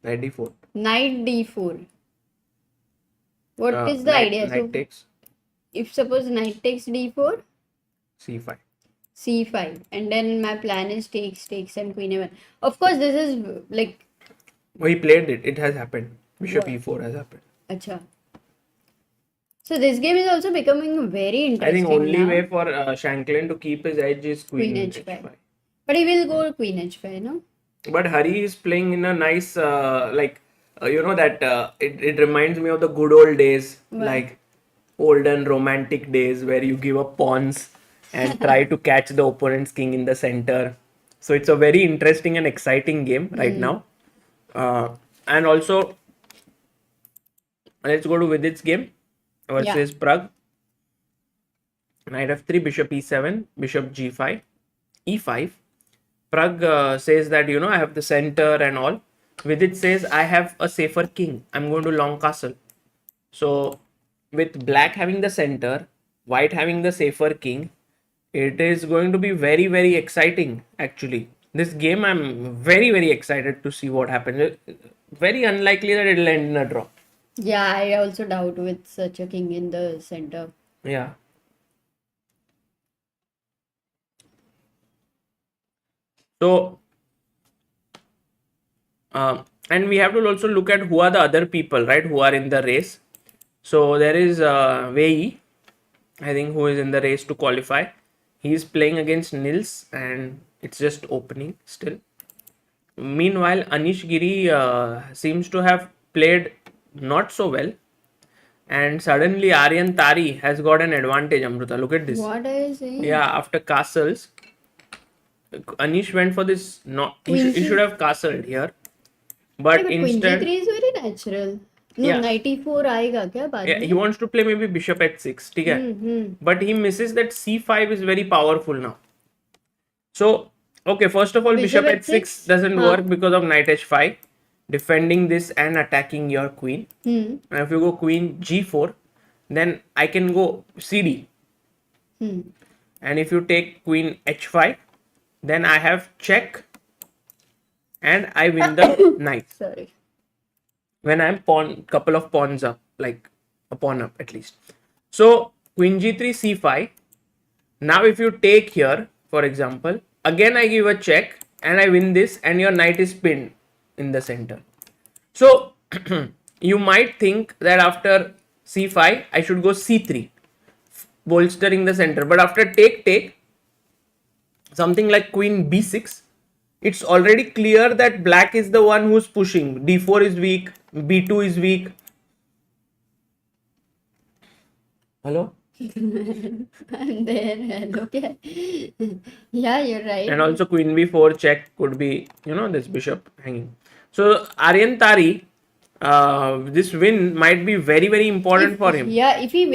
Knight d4. Knight d4. What is the Knight, idea? So knight takes if suppose knight takes d4, c5. c5, and then my plan is takes and queen a1. Of course, this is like Oh, he played it. It has happened. Bishop what? e4 has happened. Acha. So this game is also becoming very I think interesting only now. way for Shanklin to keep his edge is Queen queen h5. But he will go queen h5, no? But Hari is playing in a nice, that it reminds me of the good old days, Why? like olden romantic days where you give up pawns and try to catch the opponent's king in the center. So it's a very interesting and exciting game right now. And also, let's go to Vidit's game versus Pragg. Knight f3, bishop e7, bishop g5, e5. Pragg says that, I have the center and all. Vidit says, I have a safer king. I'm going to long castle. So, with black having the center, white having the safer king, it is going to be very, very exciting, actually. This game, I'm very, very excited to see what happens. Very unlikely that it'll end in a draw. Yeah, I also doubt with such a king in the center. Yeah. So, and we have to also look at who are the other people, right, who are in the race. So there is Wei, I think, who is in the race to qualify. He is playing against Nils and it's just opening still. Meanwhile, Anish Giri seems to have played not so well. And suddenly Aryan Tari has got an advantage, Amruta. Look at this. What are you saying? Yeah, after castles, Anish went for this. No, Queen he should have castled here. But Queen instead, g3 is very natural. No, Yeah. knight e4 आएगा क्या बाद yeah, में? he wants to play maybe bishop h6. ठीक है? But he misses that c5 is very powerful now. So, okay, first of all, Bishop bishop h6 h6? doesn't Huh. work because of knight h5, defending this and attacking your queen. And if you go queen g4, then I can go cd. And if you take queen h5, then I have check and I win the knight. Sorry. When I'm couple of pawns up, like a pawn up at least. So queen g3, c5. Now if you take here, for example, again I give a check and I win this and your knight is pinned in the center. So you might think that after c5 I should go c3, bolstering the center. But after take, something like queen b6, it's already clear that black is the one who's pushing. d4 is weak, b2 is weak. Hello? I'm there. Hello. Okay. Yeah, you're right. And also queen b4 check could be, this bishop hanging. So Aryan Tari, this win might be very, very important for him. Yeah, if he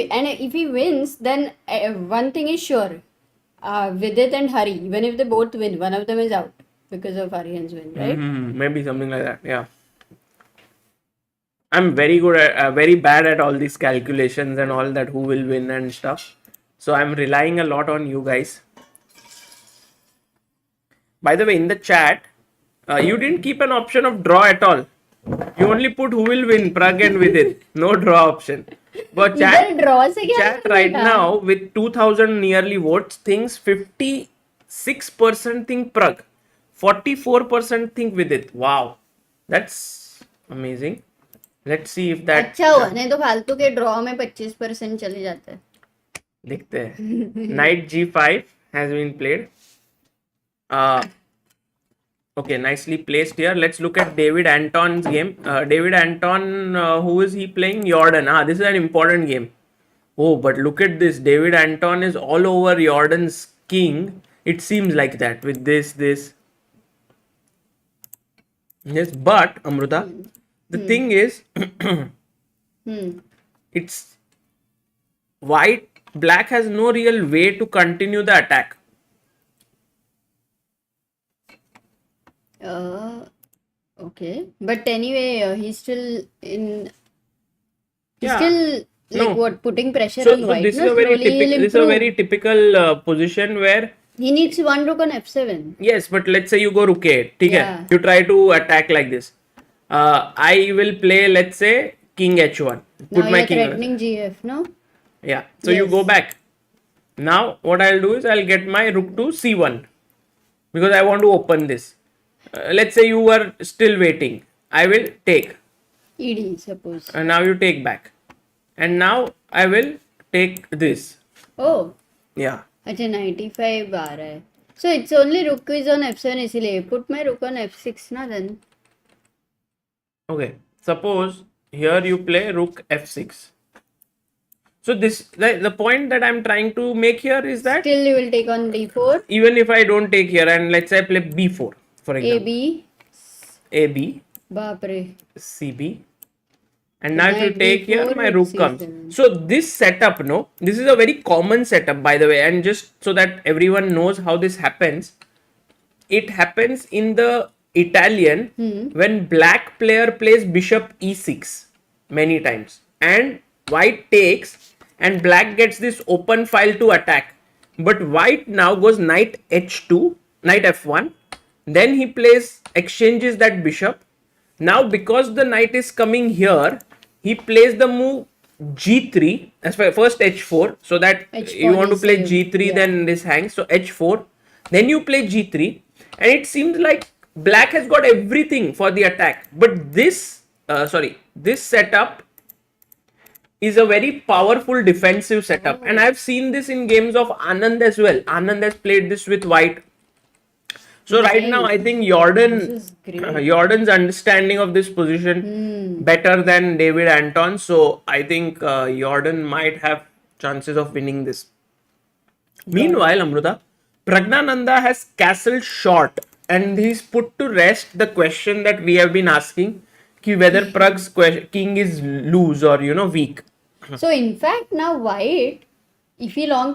wins, then one thing is sure. Vidit and Hari, even if they both win, one of them is out because of Aryan's win, right? Maybe something like that. Yeah. I'm very good at, very bad at all these calculations and all that, who will win and stuff. So I'm relying a lot on you guys. By the way, in the chat, you didn't keep an option of draw at all. You only put who will win, Pragg and Vidit. No draw option. But इधर draw से क्या chat right now with 2000 nearly votes thinks 56% think Pragg, 44% think Vidit. Wow, that's amazing. Let's see if that अच्छा हुआ नहीं तो फालतू के draw में 25% चले जाते हैं दिखते हैं. Knight g5 has been played. Okay, nicely placed here. Let's look at David Anton's game. David Anton, who is he playing? Jordan. This is an important game. Oh, but look at this. David Anton is all over Jordan's king. It seems like that with this. Yes, but Amruta, the thing is, it's black has no real way to continue the attack. Uh, okay. But anyway, he's still in. He's Yeah. still like No. what, putting pressure So, on so white. this is No, a very slowly he'll typical. This is a improve. very typical position where, He needs one rook on f7. yes, but let's say you go rook a, ठीक है? Yeah. You try to attack like this. I will play, let's say, king h1. Now Put my you're king. threatening GF, no? Yeah. So you go Yes. back. Now what I'll do is I'll get my rook to c1 because I want to open this. Let's say you are still waiting. I will take. ED, suppose. And now you take back. And now I will take this. Oh, Yeah. अच्छा 95 आ रहा है. So it's only rook is on f7 इसीलिए. Put my rook on f6 ना then. Okay. Suppose here you play rook f6. So this the point that I'm trying to make here is that Still you will take on d4. even if I don't take here and let's say I play b4 for example. AB. AB, बाप रे. CB. And now if you Knight take here, D4 my with rook comes. C7. So this setup, no, this is a very common setup by the way, and just so that everyone knows how this happens, it happens in the Italian when black player plays bishop e6 many times and white takes and black gets this open file to attack. But white now goes knight h2, knight f1, then he plays exchanges that bishop. Now because the knight is coming here, he plays the move g3 as first h4 so that H you want to play saved, g3 yeah. then this hangs, so h4, then you play g3 and it seems like black has got everything for the attack, but this this setup is a very powerful defensive setup and I've seen this in games of Anand as well. Anand has played this with white. So right now I think This is great. Jordan's understanding of this position better than David Anton. So I think Jordan might have chances of winning this. Meanwhile, Amruta, Praggnanandhaa has castled short and he's put to rest the question that we have been asking, ki whether Pragg's king is loose or weak. So in fact now white, if he long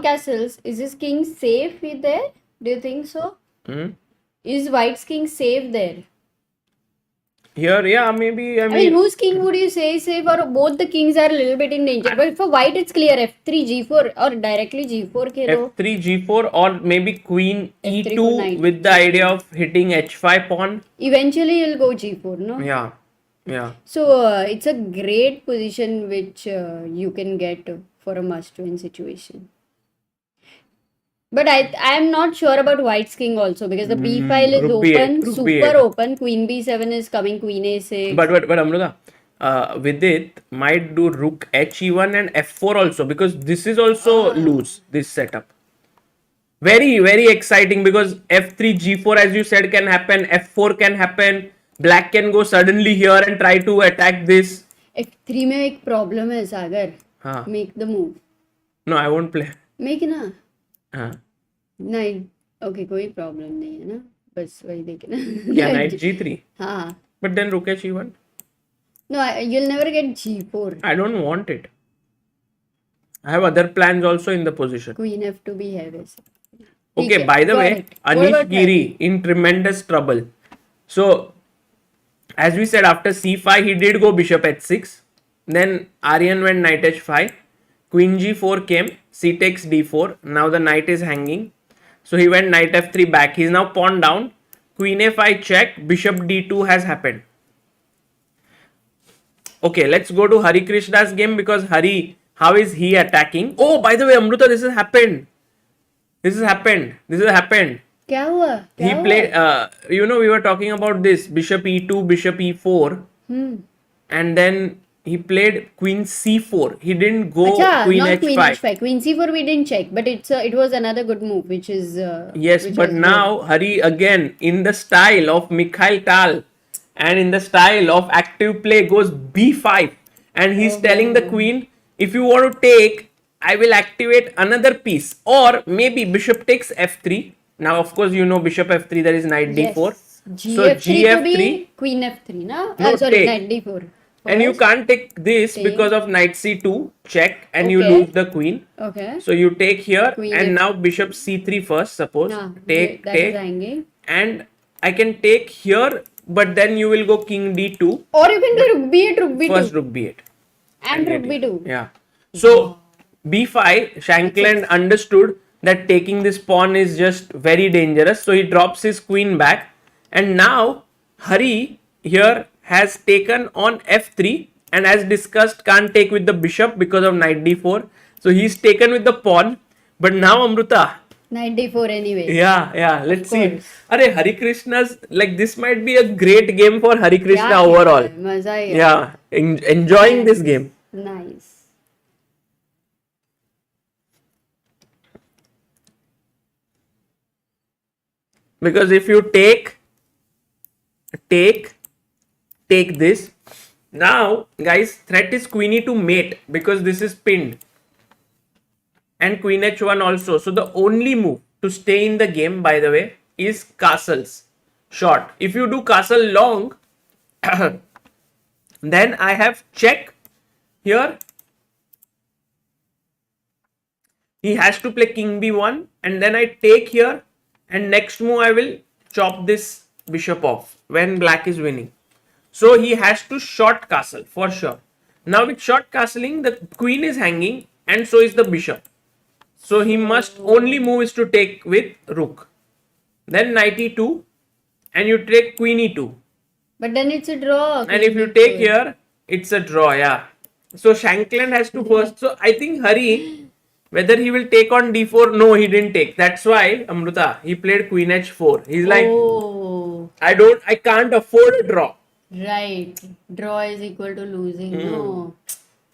castles, is his king safe there? Do you think so? Is white's king safe there? Here, yeah, maybe. I I mean, mean, whose king would you say is safe? Or both the kings are a little bit in danger. But for white, it's clear f3, g4, or directly g4 Khelo. f3, g4, or maybe queen F3 e2 for knight. with the idea of hitting h5 pawn. Eventually, you'll go g4, no? Yeah, yeah. So it's a great position which you can get for a must-win situation. But I am not sure about white's king also because the b file is rook b8, open, rook super b8. open. Queen b7 is coming, queen a6. But Amruta, Vidit might do rook he1 and f4 also because this is also loose, this setup. Very, very exciting because f3, g4 as you said can happen, f4 can happen, black can go suddenly here and try to attack this. f3 में एक problem है सागर. हाँ. Make the move. No, I won't play. Make ना. हाँ. नहीं, okay, कोई problem नहीं है ना. बस वही देखना. क्या knight g3? हाँ. But then rook he1. No, you'll never get g4. I don't want it. I have other plans also in the position. Queen f2 भी है वैसे. Okay, ठीक है, by the got way, it. What Anish about Giri in tremendous trouble. So, as we said, after c5, he did go bishop h6. Then Aryan went knight h5. Queen g4 came. C takes d4. Now the knight is hanging. So he went knight f3 back. He's now pawn down. Queen a5 check. Bishop d2 has happened. Okay, let's go to Harikrishna's game because Hari, how is he attacking? Oh, by the way, Amruta, this has happened. This has happened. क्या हुआ? He played, we were talking about this bishop e2, bishop e4, and then he played queen c4. He didn't go अच्छा, queen not h5. queen h5. Queen c4 we didn't check, but it was another good move, which is Yes, which but was now Hari again in the style of Mikhail Tal and in the style of active play goes b5, and he's telling the queen, if you want to take, I will activate another piece, or maybe bishop takes f3. Now, of course, bishop f3, there is knight d4. Yes. So gf3 to gf3, be queen f3, na? No, Sorry, take. knight d4. And you First, can't take this take. because of knight c2 check, and you Okay. lose the queen. Okay. So you take here, Queen and F- now bishop c3 first, suppose. Take, that is take, hanging. and I can take here, but then you will go king d2. Or you can do rook b8, rook b2. First rook b8. And rook get here. b2. Yeah. So b5, Shankland understood that taking this pawn is just very dangerous. So he drops his queen back. And now Hari here has taken on f3, and as discussed can't take with the bishop because of knight d4. So he's taken with the pawn. But now Amruta, Knight d4 anyway. yeah, let's see. course. Arey, Harikrishna's, like, this might be a great game for Harikrishna Yeah, overall. मजा ही है. Yeah, enjoying this game. Nice. Because if you take this, now guys, threat is queen e2 mate because this is pinned, and queen h1 also. So the only move to stay in the game, by the way, is castles short. If you do castle long, then I have check here. He has to play king b1, and then I take here, and next move I will chop this bishop off when black is winning. So he has to short castle for sure. Now with short castling, the queen is hanging, and so is the bishop. So he must only move is to take with rook. Then knight e2, and you take queen e2. But then it's a draw. And if you take here, it's a draw, yeah. So Shankland has to first. So I think Hari, whether he will take on d4, no, he didn't take. That's why Amruta, he played queen h4. He's like, Oh, I can't afford a draw. right. Draw is equal to losing. No.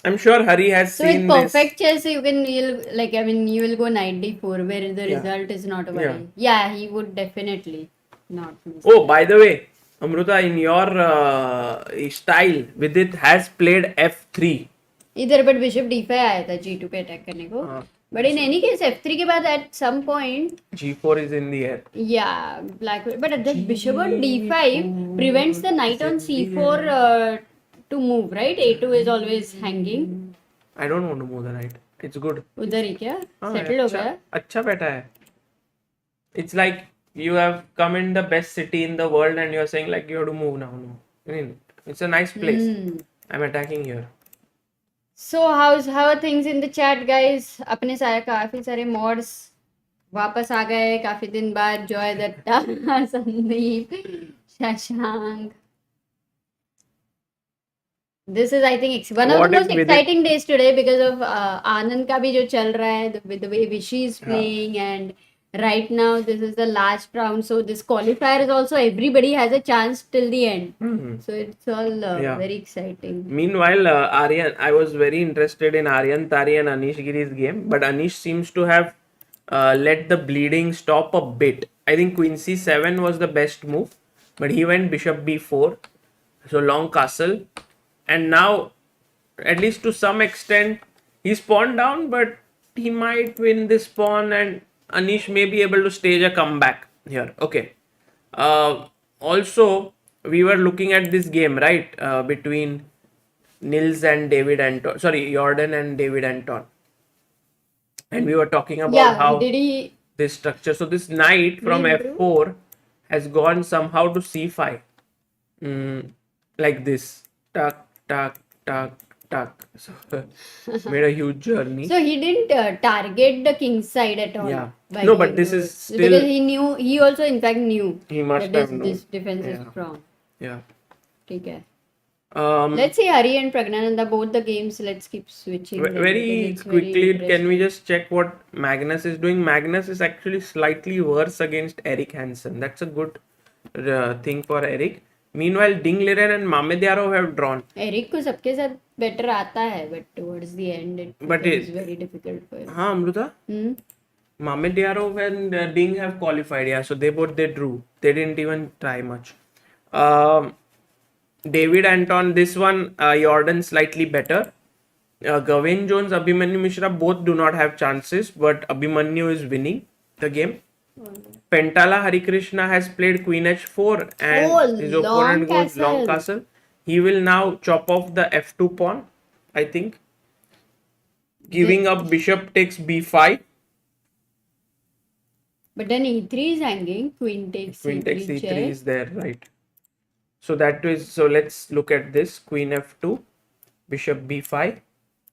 I'm sure Hari has So with seen this. perfect chess, you will go knight d4 where the result is not a worry. Yeah, he would definitely not miss. Oh, by the way, Amruta, in your style, Vidit has played f3. इधर but bishop d5 आया था g2 पे attack करने को. But in any case, f3 के बाद at some point, g4 is in the air. yeah, black. But that bishop on d5 prevents the knight on c4 to move, right? a2 is always hanging. I don't want to move the knight. It's good. उधर ही क्या? हाँ, Settled हो अच्छा, गया? अच्छा बैठा है. It's like you have come in the best city in the world and you're saying like you have to move now. No, I mean, it's a nice place. I'm attacking here. So how are things in the chat, guys? अपने सारे काफी सारे mods वापस आ गए काफी दिन बाद. Joy Datta, Sandeep, Shashank. This is, I think, one of What the if most Vidit- exciting days today because of Anand का भी जो चल रहा है, with the way Vishy is playing, and right now this is the last round. So this qualifier is also, everybody has a chance till the end. So it's all very exciting. Meanwhile, Aryan, I was very interested in Aryan Tari and Anish Giri's game, but Anish seems to have let the bleeding stop a bit. I think queen c7 was the best move, but he went bishop b4, so long castle, and now, at least to some extent, he's pawned down, but he might win this pawn, and Anish may be able to stage a comeback here. Okay. Also, we were looking at this game, right? Between Nils and David Anton. Sorry, Jordan and David Anton. And we were talking about how did he? this structure. So this knight from f4 has gone somehow to c5. Like this. Tuck, tuck, tuck, tuck. So made a huge journey. So he didn't target the king side at all. Yeah. by No, but doing this those. is still- because he knew. He also in fact knew He must that have known. this defense is Yeah. strong. Yeah. ठीक है. Um, Let's see Hari and Praggnanandhaa, both the games. Let's keep switching. them very because it's quickly, very can we just check what Magnus is doing? Magnus is actually slightly worse against Eric Hansen. That's a good thing for Eric. Meanwhile, Ding Liren and Mamedyarov have drawn. Eric को सबके साथ better आता है, but towards the end it But becomes very difficult for him. Huh, Amruta? Mamedyarov and Ding have qualified. Yeah, so they drew. They didn't even try much. David Anton, this one, Jordan slightly better. Gawain Jones, Abhimanyu Mishra both do not have chances, but Abhimanyu is winning the game. Pentala Harikrishna has played queen h4 and his opponent goes long castle. he will now chop off the f2 pawn, I think. Giving up bishop takes b5. But then e3 is hanging. Queen takes Queen takes e3 e3 check. is there, right? So that is, so let's look at this. Queen f2, bishop b5,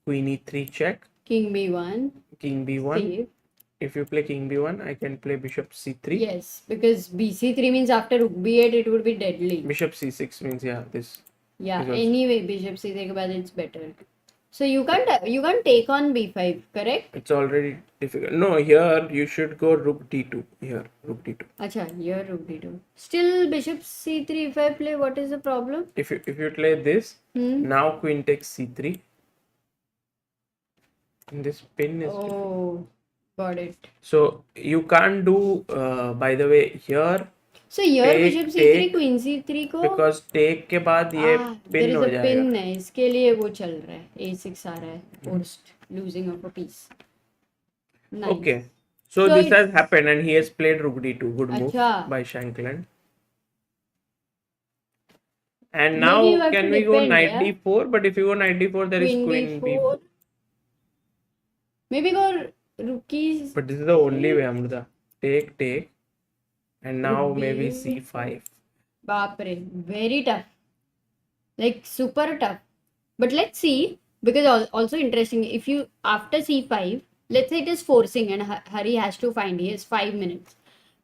queen e3 check, King b1. king b1. Save. If you play king b1, I can play bishop c3. Yes, because bc3 means after rook b8 it would be deadly. Bishop c6 means, yeah, this. Yeah, is also- anyway, bishop c3 ke baad it's better. So you can't take on b5, correct? It's already difficult. No, here you should go rook d2. Here, rook d2. Acha, here rook d2. Still bishop c3 if I play, what is the problem? If you play this, now queen takes c3. And this pin is difficult. Oh, got it. So you can't do, by the way, here, So here Take- bishop c3, take- queen c3 को because take के बाद ये there pin is हो a जाएगा. pin है, इसके लिए वो चल रहा है, a6 आ रहा है, forced losing of a piece. Nice. Okay. So So this it's- has happened and he has played rook d2. Good move Acha. by Shankland. And Maybe now you have can to we go defend, knight yeah? d4? But if you go knight d4, there is queen b4. b4. Maybe go rookies. But this is the only way, Amruta. Take. And now Rook maybe b- c5. Baapre, very tough. Like super tough. But let's see, because also interesting, if you after c5, let's say it is forcing and Hari has to find, he has 5 minutes.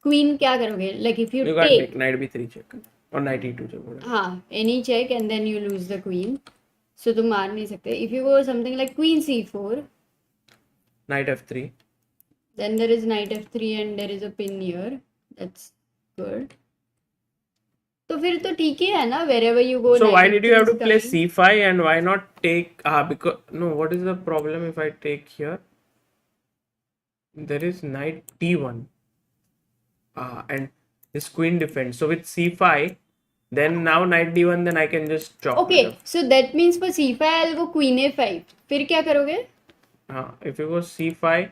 Queen क्या करोगे? Like if you You can't take, take knight b3 check. Or knight e2 check. Whatever. हाँ, any check and then you lose the queen. So तुम मार नहीं सकते. If you go something like queen c4, Knight f3. then there is knight f3 and there is a pin here. That's good. तो फिर तो ठीक ही है ना, wherever you go. So knight why did you f3 have to is play coming. c5 and why not take? Because no. What is the problem if I take here? There is knight d1. And this queen defends. So with c5, then now knight d1, then I can just chop. Okay, so that means for c5 I'll go queen a5. फिर क्या करोगे? If you go c5,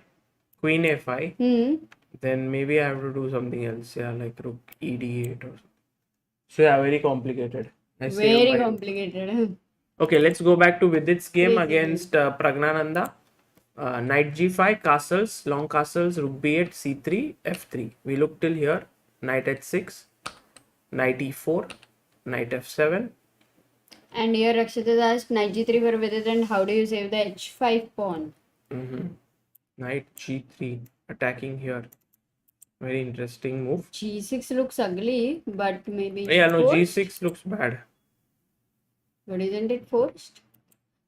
queen a5, then maybe I have to do something else. Yeah, like rook ed8 or something. So yeah, very complicated. I saved Very my- complicated. Okay, let's go back to Vidit's game Yes, against Praggnanandhaa. Knight g5, castles, long castles, rook b8, c3, f3. We look till here. Knight h6, knight e4, knight f7. And here Rakshita asked knight g3 for Vidit and how do you save the h5 pawn? Knight g3, attacking here. Very interesting move. g6 looks ugly, but maybe Yeah, no, forced. g6 looks bad. But isn't it forced?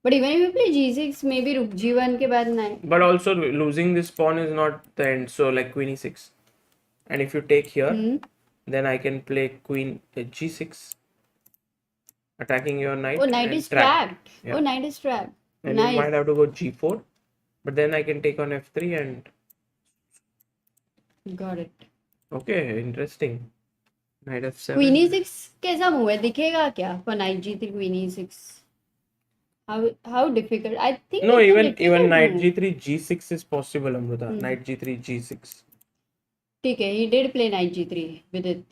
But even if you play g6, maybe rook g1 के बाद knight. But also losing this pawn is not the end. So like queen e6. And if you take here, then I can play queen g6. Attacking your knight. Oh, knight and is trap. trapped. Yeah. Oh, knight is trapped. And you Nice. might have to go g4. But then I can take on f3 and... Got it. Okay, interesting. Knight f7. Queen e6 कैसा move है? दिखेगा क्या? For knight g3, queen e6. How difficult? I think No, it's a even difficult knight move. g3, g6 is possible, Amruta. Knight g3, g6. ठीक है, he did play knight g3 with it.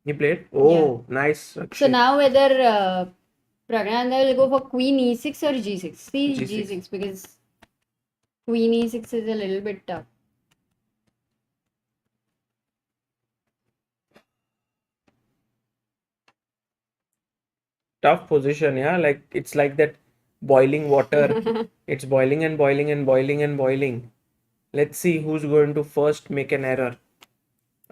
He played? Oh, nice. So Akshay. now whether Praggnanandhaa will go for queen e6 or g6. See G6. g6 because queen e6 is a little bit tough. Tough position, yeah. Like it's like that boiling water. It's boiling and boiling and boiling and boiling. Let's see who's going to first make an error.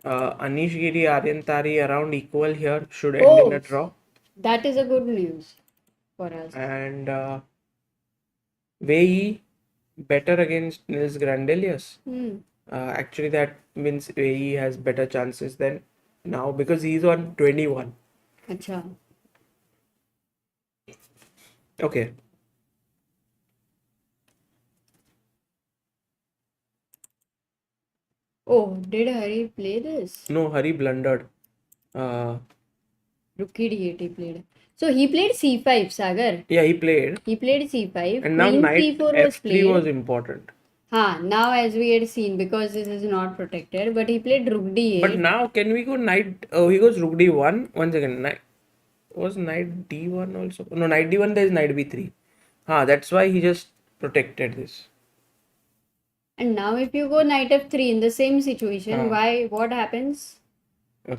Anish Giri, Aryantari around equal here should end in a Oh. draw. That is a good news for us. And Wei better against Nils Grandelius. Actually, that means Wei has better chances than now because he's on 21. अच्छा. Okay. Oh, did Hari play this? No, Hari blundered. Rookie d8 he played. So he played c5, Sagar. Yeah, he played. He played c5. And now Queen knight c4 was f3 played. was important. Now as we had seen, because this is not protected, but he played rook d8. But now can we go knight? Oh, he goes rook d1. Once again, knight. was knight d1 also? No, knight d1 there is knight b3. That's why he just protected this. And now if you go knight f3 in the same situation, Ah. what happens?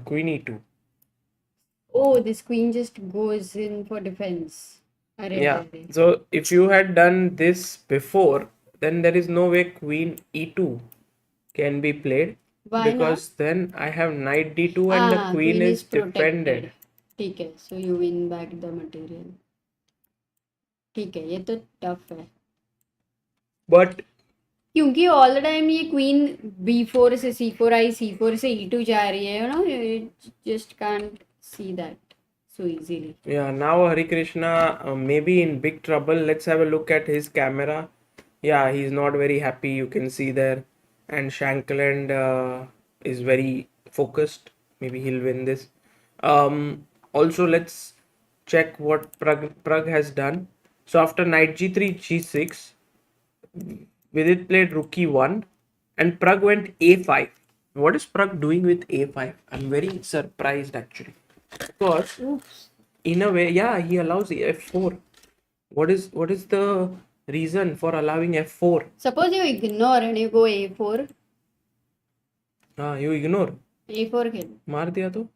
Queen e2. Oh, this queen just goes in for defense. Arre, Yeah. arre, arre. So if you had done this before, then there is no way queen e2 can be played, Why not? because then I have knight d2 and the queen is defended. ठीक है, so you win back the material. ठीक है, ये तो tough है. But क्योंकि all the time ये queen b4 से c4 आई, c4 से e2 जा रही है, you know, you just can't see that so easily. yeah, now Harikrishna maybe in big trouble. Let's have a look at his camera. Yeah, he's not very happy. You can see there, and Shankland is very focused. Maybe he'll win this. Also, let's check what Pragg has done. So after knight g3, g6, Vidit played rook e1, and Pragg went a5. What is Pragg doing with a5? I'm very surprised actually, because Oops. in a way, yeah, he allows f4. What is the reason for allowing f4? Suppose you ignore and you go a4. You ignore. a4 खेल. मार दिया तो.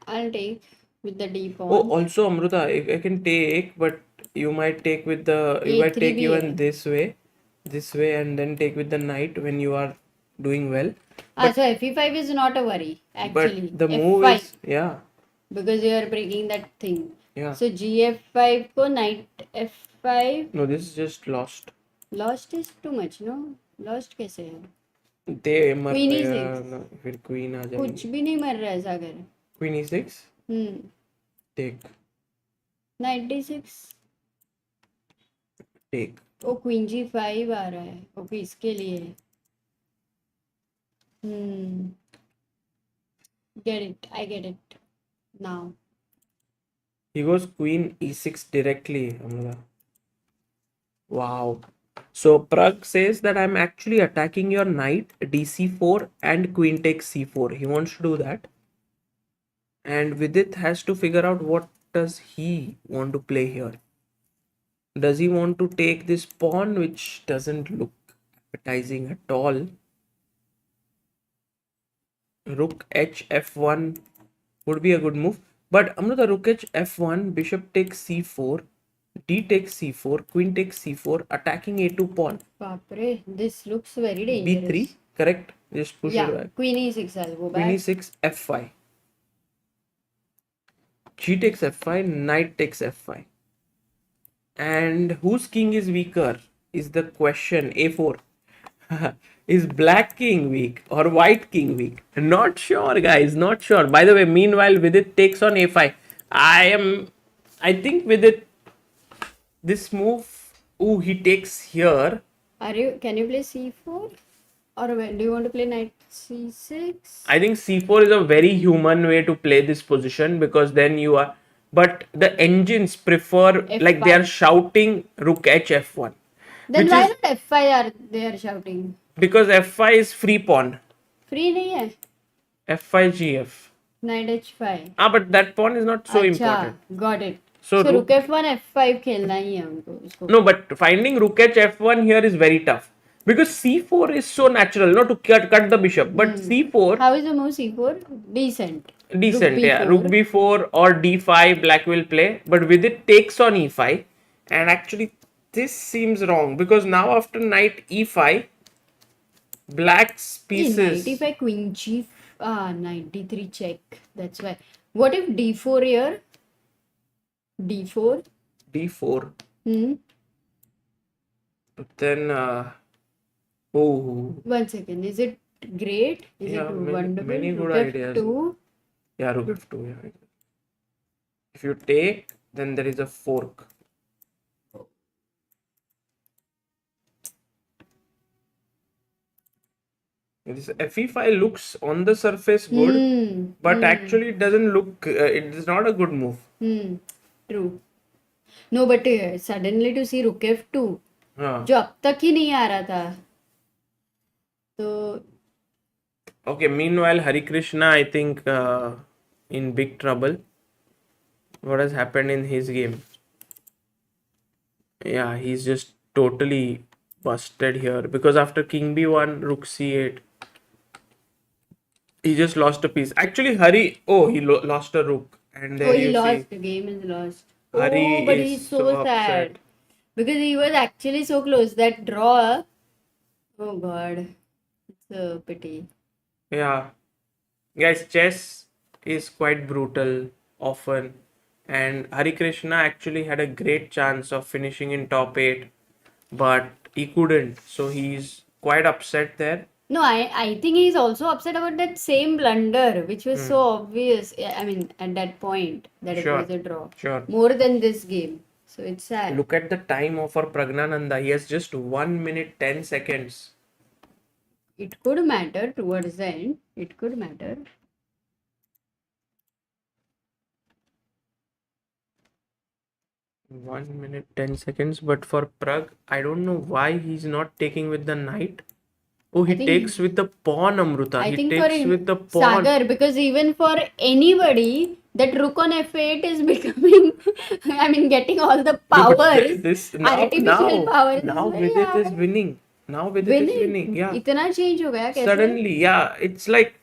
I'll take with the d pawn. Oh, also Amruta, I can take, but you might take with the, you might A3 take भी even है. this way, and then take with the knight when you are doing well. So fe5 is not a worry actually. But the move f5 is, yeah, because you are breaking that thing. yeah. So gf5 को knight f5. No, this is just lost. Lost is too much, no? Lost कैसे है? they मर Queen रहे e6. हैं ना, फिर queen आ कुछ जाएगी. भी नहीं मर रहा है सागर. Queen e6, take, Knight d6. take. ओ queen g5 आ रहा है. ओके इसके लिए. Get it. I get it now. He goes queen e6 directly, Amruta. Wow. So Pragg says that I'm actually attacking your knight dc4 and queen takes c4. He wants to do that. And Vidit has to figure out what does he want to play here. Does he want to take this pawn, which doesn't look appetizing at all? Rook h f1 would be a good move. But Amruta, rook h f1, bishop takes c4, d takes c4, queen takes c4, attacking a2 pawn. Baapre, this looks very dangerous. b3, correct? Just push it back. Queen e6, I'll go back. Queen e6, f5. G takes f5, knight takes f5. And whose king is weaker is the question. a4. Is black king weak or white king weak? Not sure, guys. Not sure. By the way, meanwhile, Vidit takes on a5. I think Vidit, this move, he takes here. Can you play c4? Or do you want to play knight c6? I think c4 is a very human way to play this position, because then you are, but the engines prefer, like they are shouting rook h f1. Then why not f5 are they are shouting? Because f5 is free pawn. Free नहीं है. f5 gf. Knight h5. But that pawn is not so important. Got it. So rook f1 f5 खेलना ही है उनको. No, but finding rook h f1 here is very tough, because c4 is so natural, to cut the bishop. But c4. How is the move c4? Decent. Rook b4 or d5 black will play, but with it takes on e5, and actually this seems wrong, because now after knight e5, black's pieces. Knight e5 queen g. Knight d3 check. That's why. What if d4 here? d4. d4. But then, One second. Is it great? Is it wonderful? Many good rook ideas. f2. Yeah, rook f2. Yeah. If you take, then there is a fork. This fe5 looks on the surface good, but actually it doesn't look. It is not a good move. True. No, but suddenly to see rook f2, जो अब तक ही नहीं आ रहा था. तो. Okay. Meanwhile, Harikrishna, I think, in big trouble. what has happened in his game. Yeah, he's just totally busted here because after king b1, rook c8, he just lost a piece. Actually, Hari, oh, he lost a rook, and Oh, there he you see lost. The game is lost. Hari Oh, but is he's so so upset. sad because he was actually so close. That draw. Oh God, it's a pity. Yeah, guys, chess is quite brutal often, and Harikrishna actually had a great chance of finishing in top 8, but he couldn't, so he's quite upset there. No, I think he's also upset about that same blunder, which was Hmm. so obvious. I mean, at that point, that it Sure, was a draw. sure. More than this game. So it's sad. Look at the time of our Praggnanandhaa. He has just 1 minute 10 seconds. It could matter towards the end. It could matter. 1 minute 10 seconds. But for Pragg, I don't know why he's not taking with the knight. Oh, I he takes think with the pawn, Amruta. I He think for takes with the pawn. Sagar, because even for anybody, that rook on f8 is becoming, I mean, getting all the No, but powers, this artificial powers is now very Vidit is hard. winning. Now Vidit is Winning, winning. Yeah. इतना change हो गया कैसे? Suddenly, yeah. It's like,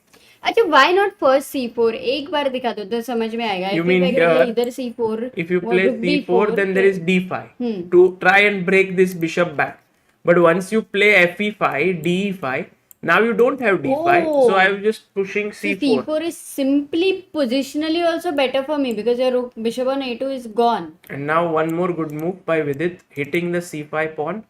अच्छा, why not first c4? एक बार दिखा दो तो समझ में आएगा. you mean f5 के बजाय here, इधर c4 if you और play rook c4, d4 then there is d5 Hmm. to try and break this bishop back. But once you play fe5, de5, now you don't have d5. So Oh. I'm just pushing So c4. c4 is simply positionally also better for me because your rook bishop on a2 is gone. And now one more good move by Vidit, hitting the c5 pawn.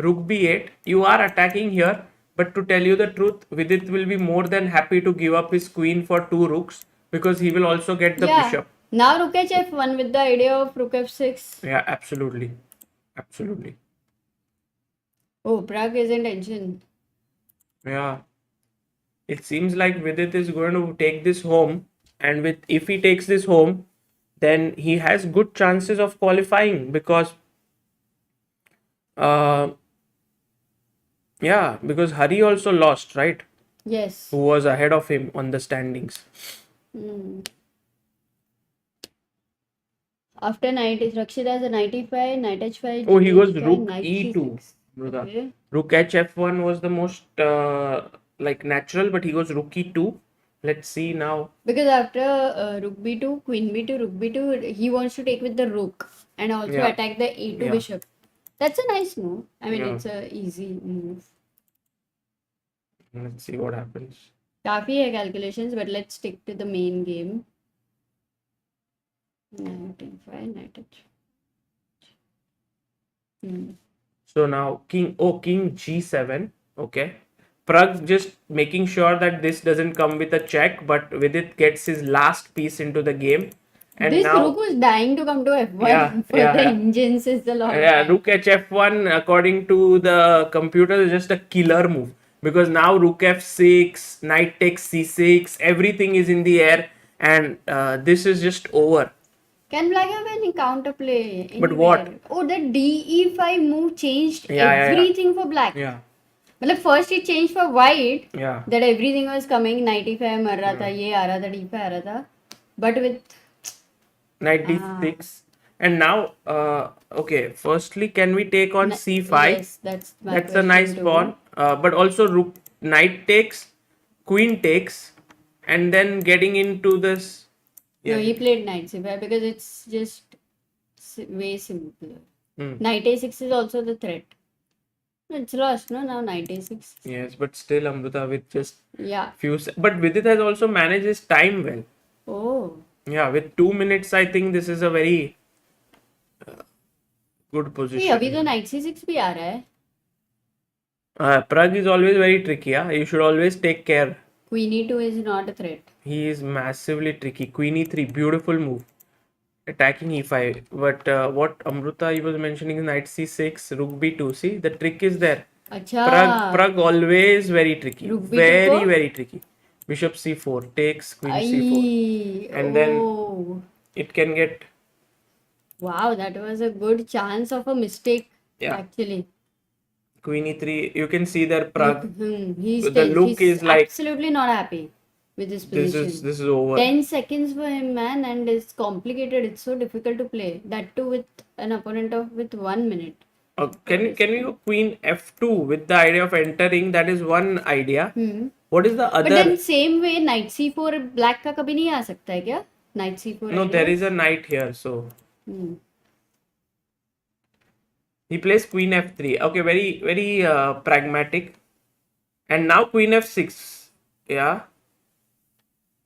Rook b8. You are attacking here, but to tell you the truth, Vidit will be more than happy to give up his queen for 2 rooks because he will also get the Yeah. bishop. Now rook h1 with the idea of rook f6. Yeah, absolutely. Absolutely. Oh, Pragg is in tension. Yeah. It seems like Vidit is going to take this home, and with if he takes this home, then he has good chances of qualifying because uh yeah, because Hari also lost, right? Yes. Who was ahead of him on the standings. Hmm. After knight is Rakshit has a knight e5, knight h5, Oh, he goes h5, rook knight e2. c6. Amruta. Okay. Rook hf1 was the most like natural, but he goes rook e2. Let's see now. Because after rook b2, queen b2, rook b2, he wants to take with the rook and also Yeah. attack the a2 Yeah. bishop. That's a nice move. I mean, Yeah. it's a easy move. Let's see what happens. काफी है calculations, but let's stick to the main game. Knight e5, knight h. So now king g7. Okay. Pragg just making sure that this doesn't come with a check, but Vidit gets his last piece into the game. And This now, rook was dying to come to f1 Yeah, for yeah, the yeah. engines is the long yeah, time. rook hf1 according to the computer is just a killer move because now rook f6, knight takes c6, everything is in the air, and this is just over. Can black have any counterplay? But what? Anywhere? Oh, the de5 move changed Yeah, yeah, yeah. everything for black. Yeah, मतलब first it changed for white yeah. that everything was coming knight e5 मर रहा था ये आ रहा था d5 आ रहा था but with Knight d6. And now, okay, firstly, can we take on c5? yes, that's my That's a nice question too. pawn. But also, rook, knight takes, queen takes, and then getting into this. No, he played knight c5 because it's just way simpler. Knight a6 is also the threat. It's lost, no? Now knight a6. Yes, but still, Amruta with just Yeah. few. But Vidit has also managed his time well. Oh. Yeah, with 2 minutes, I think this is a very good ये position. अभी तो knight c6 भी आ रहा है. Pragg is always very tricky. Yeah, you should always take care. Queen e2 is not a threat. He is massively tricky. Queen e3, beautiful move. Attacking e5. But what Amruta he was mentioning is knight c6, rook b2. See, the trick is there. अच्छा. Pragg always very tricky. Rook b2 Very, को? very tricky. Bishop c4 takes queen c4. And then it can get. Wow, that was a good chance of a mistake. Yeah. Actually. Queen e3. You can see there Pragg. He's The look he's is like. absolutely not happy. with his This position. is over. 10 seconds for him, man, and it's complicated. It's so difficult to play. That too with an opponent of with 1 minute. Can you go queen f2 with the idea of entering? That is one idea. What is the But other? then same way knight c4 black का कभी नहीं आ सकता है क्या? Knight c4 No, idea? there is a knight here, so Hmm. he plays queen f3. Okay, very pragmatic. And now queen f6. Yeah.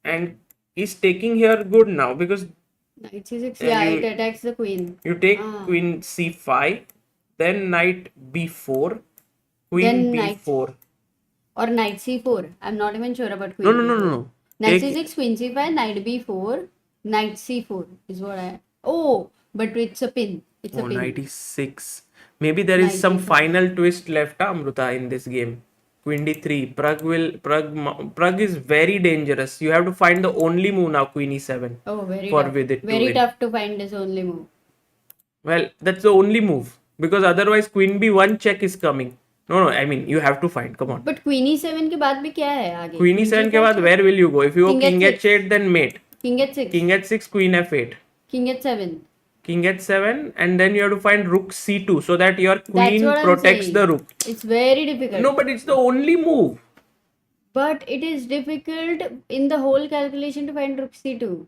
And he's taking here good now because Knight c6. Yeah, it attacks the queen. you take queen c5, then knight b4, queen Then knight b4. or knight c4. I'm not even sure about queen No, no, b4. no, no, no. Knight Take- c6, queen c5, knight b4, knight c4 is what I. Oh, but it's a pin. It's a Oh, pin. 96. Maybe there is some 95. final twist left, Amruta, in this game. Queen d3. Pragg is very dangerous. You have to find the only move now, queen e7. Oh, very For tough. Vidit to Very win. tough to find his only move. Well, that's the only move. Because otherwise queen b1 check is coming. No, I mean, you have to find. Come on. But queen e7 के बाद भी क्या है आगे? Queen e7 के बाद where will you go? If you go king h8, then mate. King h6. King h6, queen f8. King h7. King h7, and then you have to find rook c2 so that your That's queen what I'm protects saying. the rook. It's very difficult. No, but it's the only move. But it is difficult in the whole calculation to find rook c2.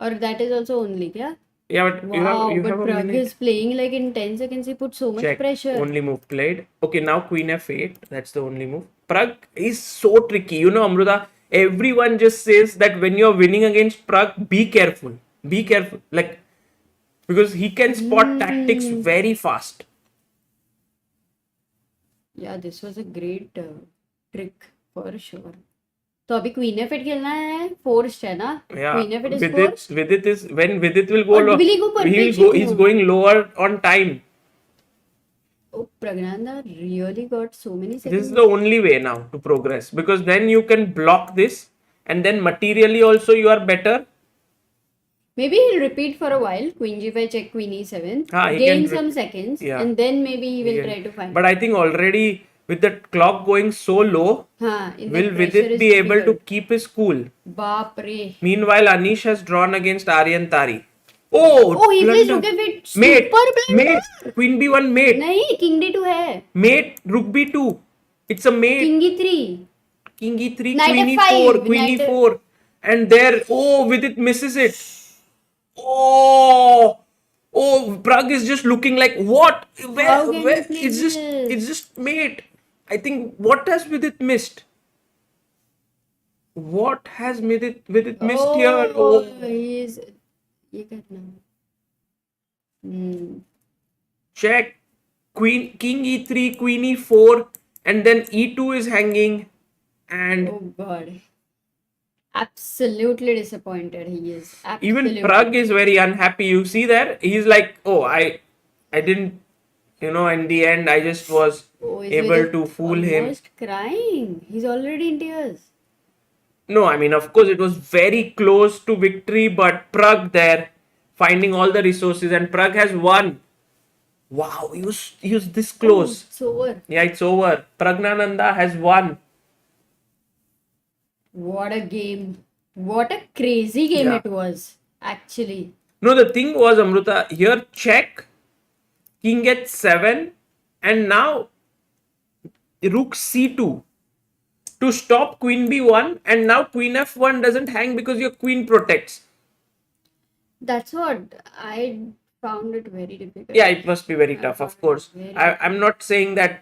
Or that is also only, yeah? Yeah, but Wow, you but have a Pragg minute. is playing like in 10 seconds he put so much Check. pressure. Only move played. Okay, now queen f8. That's the only move. Pragg is so tricky. You know, Amruta, everyone just says that when you're winning against Pragg, be careful. Be careful. Like, because he can spot tactics very fast. Yeah, this was a great trick for sure. तो अभी queen एफ8 खेलना है forced है ना Yeah, queen F eight is forced. Vidit is when Vidit will go Or low. will he go perfection He's move? going lower on time. Oh, Praggnanandhaa really got so many This seconds. is the only way now to progress because then you can block this and then materially also you are better. Maybe he'll repeat for a while. Queen g5 check, queen e7. He Gain can some seconds. Yeah. And then maybe he will Yeah. try to find. But I think already with the clock going so low, will Vidit be able to keep his cool? Baap re. Meanwhile, Anish has drawn against Aryan Tari. Oh, he plays blunder. rook f8. Mate, Super blunder. mate, queen b1 mate, नहीं, king d2 है. mate, rook b2. It's a mate. King e3. King e3, Knight queen f5, e4, queen knight e4. And there, Vidit misses it. Oh, Pragg is just looking like what? How can Where? you play this? It's just mate. I think what has Vidit missed? What has Vidit missed here? Oh, he is. ये करना. check. King e3, queen e4, and then e2 is hanging. And Oh God. Absolutely disappointed he is. even Absolutely. Pragg is very unhappy. You see there, he's like, oh, I didn't, in the end, I just was he's able to fool him. almost crying. He's already in tears. No, I mean, of course, it was very close to victory, but Pragg there finding all the resources, and Pragg has won. Wow, he was this close. It's over. Yeah, it's over. Praggnanandhaa has won. What a game. What a crazy game Yeah. it was, actually. No, the thing was, Amruta, here check, king h7, and now rook c2 to stop queen b1, and now queen f1 doesn't hang because your queen protects. That's what I found it very difficult. Yeah, it must be very tough, of course. very I'm not saying that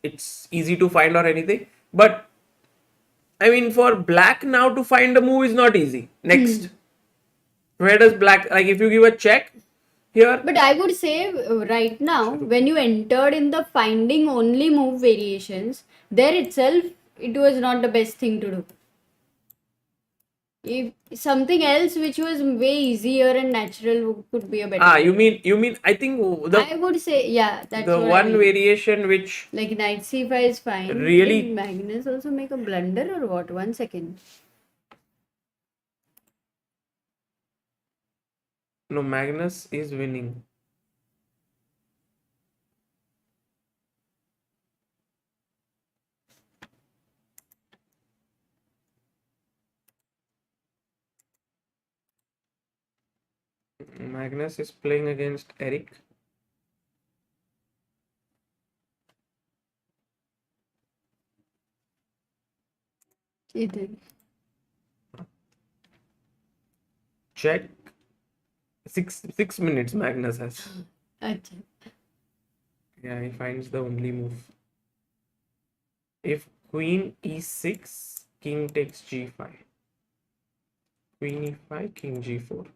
it's easy to find or anything, but I mean, for black now to find a move is not easy. Next, where does black, like if you give a check here, But I would say right now, when you entered in the finding only move variations, there itself, it was not the best thing to do. If something else which was way easier and natural could be a better. you mean, I think I would say, yeah, that's the what one I mean. variation which Like knight c5 is fine. Really- Did Magnus also make a blunder or what? 1 second. no, Magnus is winning. Magnus is playing against Eric. इधर Check. 6 minutes Magnus has. अच्छा Yeah, he finds the only move. If queen e6, king takes g5. Queen e5, king g4.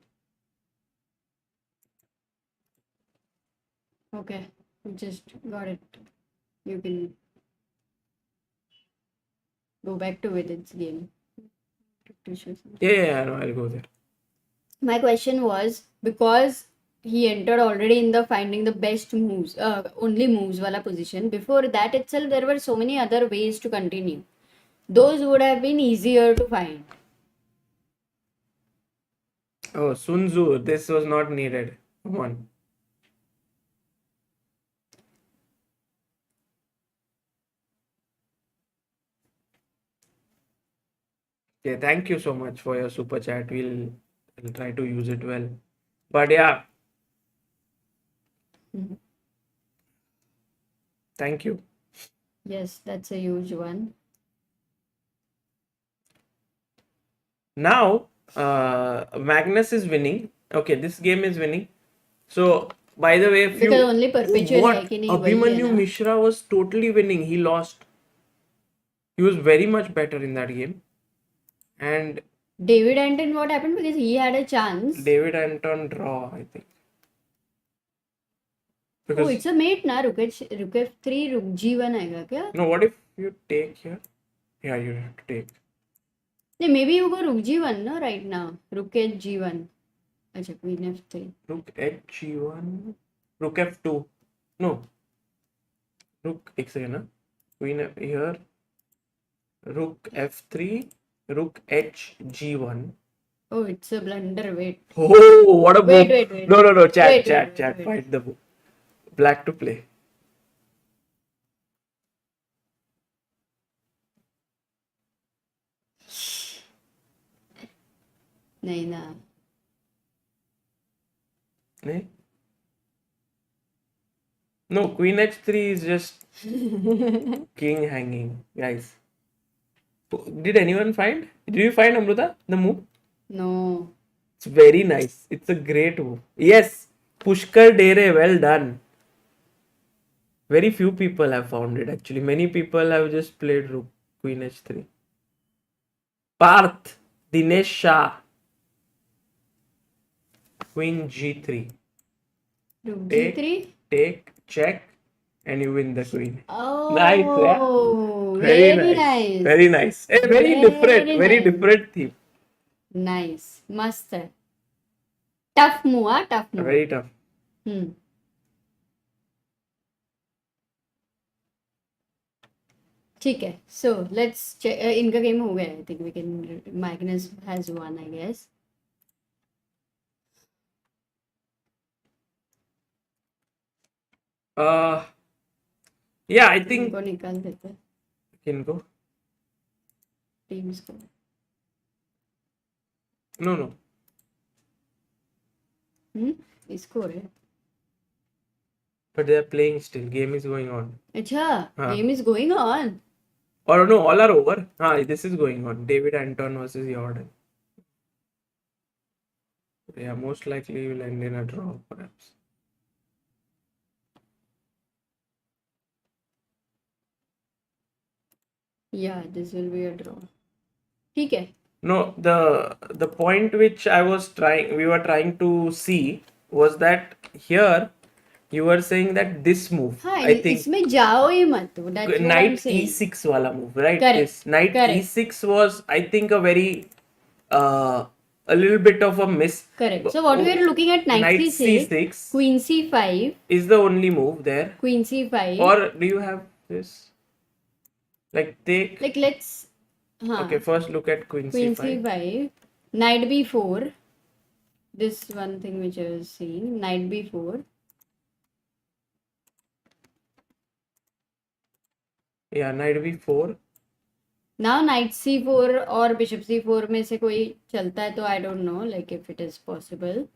okay just got it you can go back to Vidit's game to show something. Yeah, no, I'll go there. My question was because he entered already in the finding the best moves, only moves wala position. Before that itself, there were so many other ways to continue. Those would have been easier to find. Oh, Sun Tzu, this was not needed. Come on. Yeah, thank you so much for your super chat. We'll try to use it well. But yeah, Mhm. thank you. Yes, that's a huge one. Now, Magnus is winning. Okay, this game is winning. So, by the way, if Because you only perpetual what hai ki nahi, wahi hai Abhimanyu na. Mishra was totally winning. He lost. He was very much better in that game. And David Anton, what happened? Because he had a chance. David Anton draw, I think. Oh, Because it's a mate na. Rook F3, Rook G1 आएगा क्या? no, what if you take here? Yeah, you have to take. नहीं, maybe you go Rook G1 no right now. Rook H G1. अच्छा, Queen F3. Rook H1, Rook F2. No, Rook एक second ना. Queen here. Rook F3, Rook H G1. Oh, it's a blunder. Wait. Oh, what a Wait, move! wait, wait. No, chat, Wait, chat, wait, chat. wait. Find the move. Black to play. नहीं ना. Eh? No, Queen H3 is just king hanging, guys. Did anyone find? Did you find Amruta the move? No. It's very nice. It's a great move. Yes, Pushkar Dere, well done. Very few people have found it actually. Many people have just played Rook Queen H3. Parth, Dinesh Shah, Queen G3. Rook Take, G3? take, check, and you win the queen. Oh, Nice, yeah? Very nice. Very nice. A very different, very nice. different theme. Nice. मस्त है. Tough move, हाँ? Tough move. Very tough. ठीक है. So let's check. इनका game हो गया. I think we can. Magnus has won, I guess. Yeah, I think इनको निकाल देते हैं. can go. Teams को. No. इसको है. But they are playing still. Game is going on. अच्छा. हाँ. Game is going on. Or no, all are over. This is going on. David Anton versus Jordan. Yeah, most likely will end in a draw, perhaps. Yeah, this will be a draw. ठीक है. No, the point which we were trying to see was that here you were saying that this move, हाँ, I think इसमें जाओ ही मत. That's what I'm knight saying. e6 wala move, right? Correct. This knight Correct. e6 was, I think, a little bit of a miss. Correct. So what we are looking at, knight c6, queen c5 is the only move there. Queen c5. Or do you have this? Like take. Like let's. Okay, first look at queen c5. c5, knight b4. This one thing which I was seeing, knight b4. Yeah, knight b4. Now knight c4 और bishop c4 में से कोई चलता है तो I don't know, like if it is possible.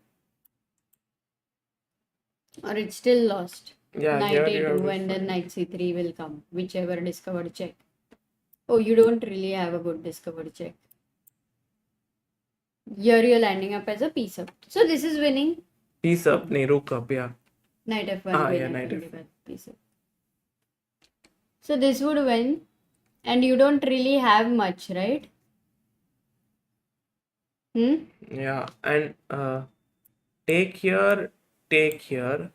Or it's still lost. Yeah, Knight here you have A2 to and then find. knight C3 will come. Whichever discovered check. Oh, you don't really have a good discovered check. Here you're landing up as a piece up. So this is winning. Piece up, nahi, rook up, yeah. Knight F1, Queen Yeah, F1, knight give F1. a piece up. So this would win. And you don't really have much, right? Yeah, and take here, take here.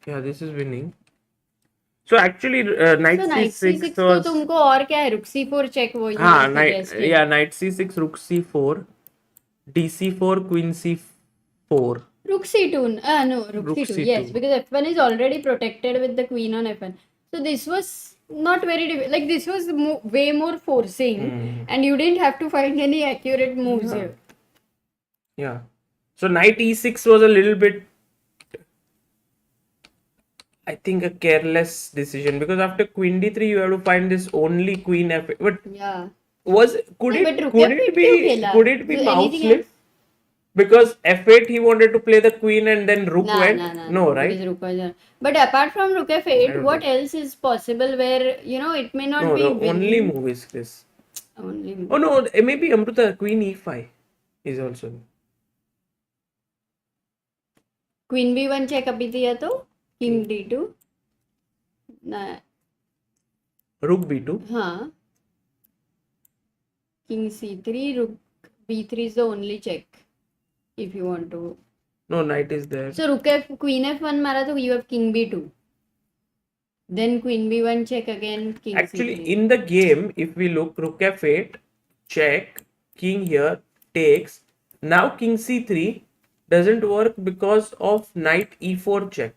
Yeah, this is winning. So actually, knight So knight c6 C6 तो was. तुमको और क्या है? Rook C4 check वो you हाँ, were knight, suggesting. yeah, knight c6, rook c4, dc4, queen c4. Rook C2. No, Rook Rook C2. c2. Yes, because F1 is already protected with the queen on F1. So this was not very like this was way more forcing, and you didn't have to find any accurate moves here. Yeah. So knight e6 was a little bit, I think, a careless decision, because after queen d3 you have to find this only queen f8. But Yeah. could No, but it Rook could F8 it क्यों be खेला? could it be So mouse anything slip? else? Because f8 he wanted to play the queen and then rook went. No, right? Because Rook was but apart from Rook F8, what else is possible where it may not No, be the only winning move is this. only move. Oh no, maybe Amruta, queen e5 is also. Queen B1 check अभी दिया तो King D2 ना Rook b2. हाँ King C3 Rook B3 is the only check if you want to. No, knight is there. So Queen F1 मारा तो you have King B2. Then Queen B1 check again King Actually, C3. in the game, if we look, rook f8, check, king here, takes. Now king c3 doesn't work because of knight e4 check.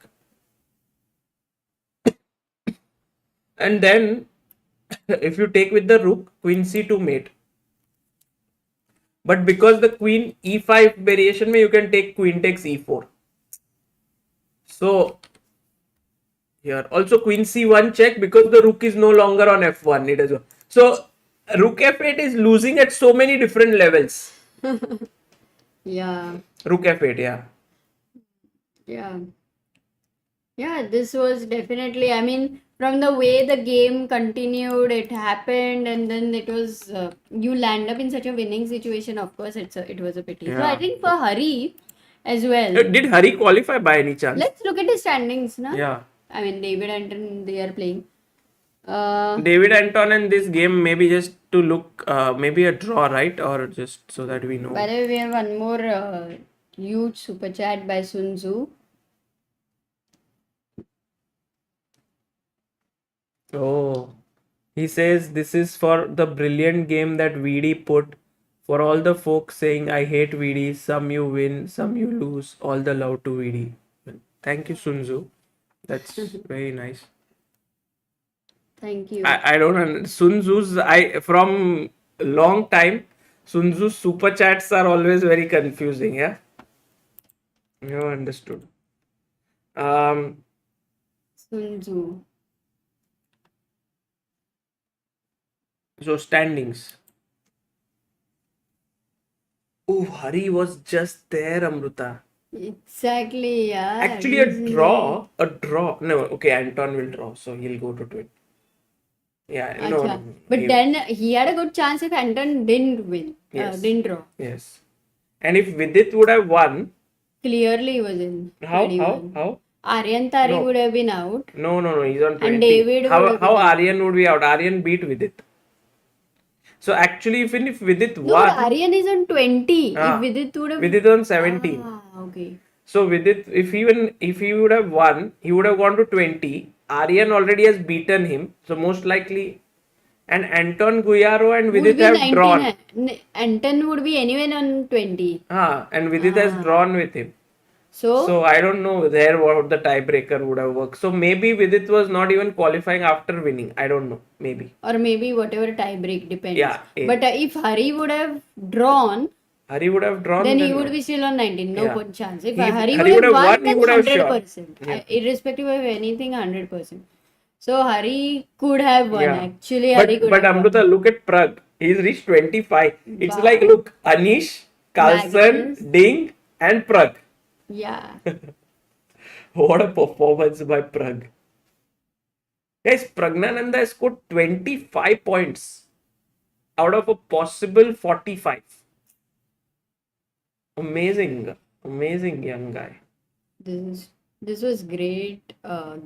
And then, if you take with the rook, queen c2 mate. But because the queen e5 variation, you can take queen takes e4. So, here also queen c1 check, because the rook is no longer on f1. It is so rook f8 is losing at so many different levels. Yeah. Rook f8, yeah. Yeah. Yeah, this was definitely, I mean, from the way the game continued, it happened, and then it was, you land up in such a winning situation, of course, it was a pity. So I Yeah. think for Hari as well, Did Hari qualify by any chance? let's look at his standings, na? Yeah. I mean, David and Anton, they are playing. David Anton in this game, maybe just to look, maybe a draw, right? Or just so that we know. By the way, we have one more huge super chat by Sun Tzu. Oh, he says this is for the brilliant game that VD put. For all the folks saying I hate VD, some you win, some you lose. All the love to VD. Thank you, Sun Tzu. That's very nice. Thank you. I don't know. Sun Tzu's, from long time, Sun Tzu's super chats are always very confusing. Yeah, you understood. Sun Tzu. So standings. Oh, Hari was just there, Amruta. Exactly, yeah. Actually, a draw. No, okay, Anton will draw, so he'll go to 20. Yeah, no. Acha. But then he had a good chance if Anton didn't win, Yes. didn't draw. Yes. And if Vidit would have won. Clearly he was in. How? Aryan Tari No. would have been out. No, he's on 20. And David would How have been out. Aryan would be out? Aryan beat Vidit. So actually, even if Vidit No, won. but Aryan is on 20. Ah, If Vidit would have. Vidit on 17. Okay. So Vidit, if he would have won, he would have gone to 20. Aryan already has beaten him, so most likely. And Anton Guyaro and Would Vidit be have 19. drawn. Anton would be anyway on 20. And Vidit has drawn with him. So So I don't know there what the tiebreaker would have worked. So maybe Vidit was not even qualifying after winning. I don't know. Maybe. or maybe whatever tiebreak depends. Yeah, But if Hari would have drawn, Hari would have drawn. then he would be still on 19. No Yeah. chance. If If Hari Hari would have won, he then would have sure. 100%. Irrespective of anything, 100%. So Hari could have won. Yeah. Actually, Hari could But have won. Amruta, look at Pragg. He's reached 25. It's Wow. like, look, Anish, Carlsen, Magnus. Ding, and Pragg. Yeah. What a performance by Pragg. Guys, Praggnanandhaa scored 25 points out of a possible 45. Amazing. Amazing young guy. This was great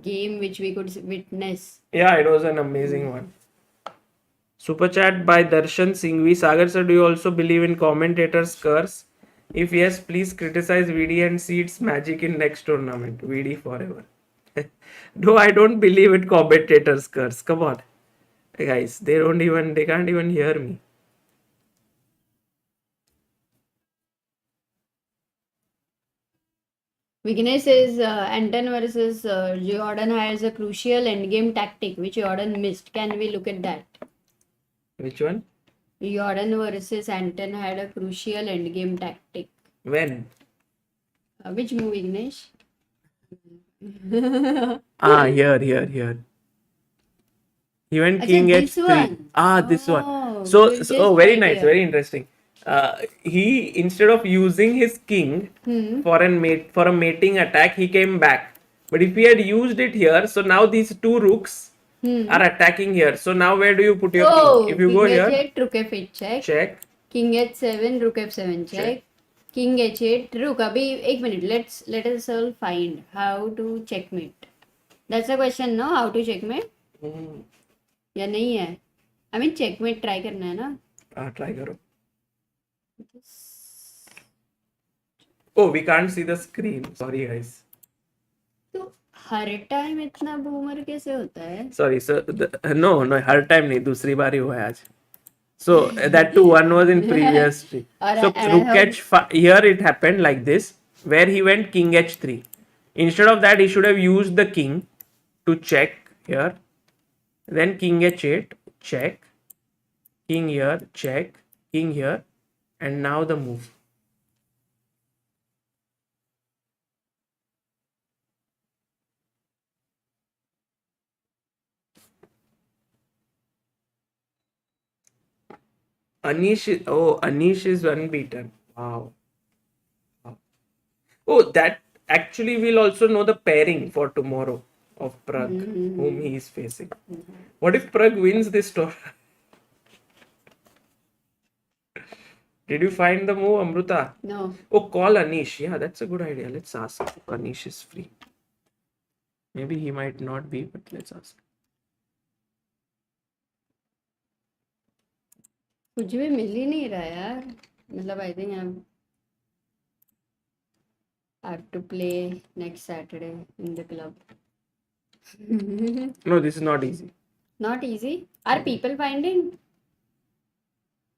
game which we could witness. Yeah, it was an amazing one. Super chat by Darshan Singhvi. Sagar sir, do you also believe in commentators' curse? If yes, please criticize VD and see its magic in next tournament. VD forever. No, I don't believe in commentators' curse. Come on. Guys, they can't even hear me. Vignesh says Anton versus Jordan has a crucial endgame tactic which Jordan missed. Can we look at that? Which one? Jordan versus Anton had a crucial endgame tactic. When? Which move, Vignesh? Here. He went Achha, king this h3. one. This one. Oh, So, good, so just very right nice, here. very interesting. He instead of using his king for a mating attack, he came back. But if he had used it here, so now these two rooks are attacking here. So now where do you put your king? If you go king here, h8, rook f8 check. check. King h7, rook f7 check. King h8, rook. Abhi, एक minute. Let us all find how to checkmate. That's the question, no? How to checkmate? या नहीं है? I mean checkmate try करना है ना? Try करो. Oh, we can't see the screen. Sorry, guys. तो हर time इतना बूमर कैसे होता है? Sorry, sir. No, हर टाइम नहीं. दूसरी बार ही हुआ है आज. So that too, one was in previous stream. So rook h5, here it happened like this, where he went king h3. Instead of that, he should have used the king to check here. Then king h8, check. King here, check. King here. And now the move. Anish is unbeaten. Wow. Oh, that actually we'll also know the pairing for tomorrow of Pragg, whom he is facing. What if Pragg wins this tournament? Did you find the move, Amruta? No. Oh, call Anish. Yeah, that's a good idea. Let's ask if Anish is free. Maybe he might not be, but let's ask. कुछ भी मिल ही नहीं रहा यार. मतलब I think I have to play next Saturday in the club. No, this is not easy. Not easy. Are people finding?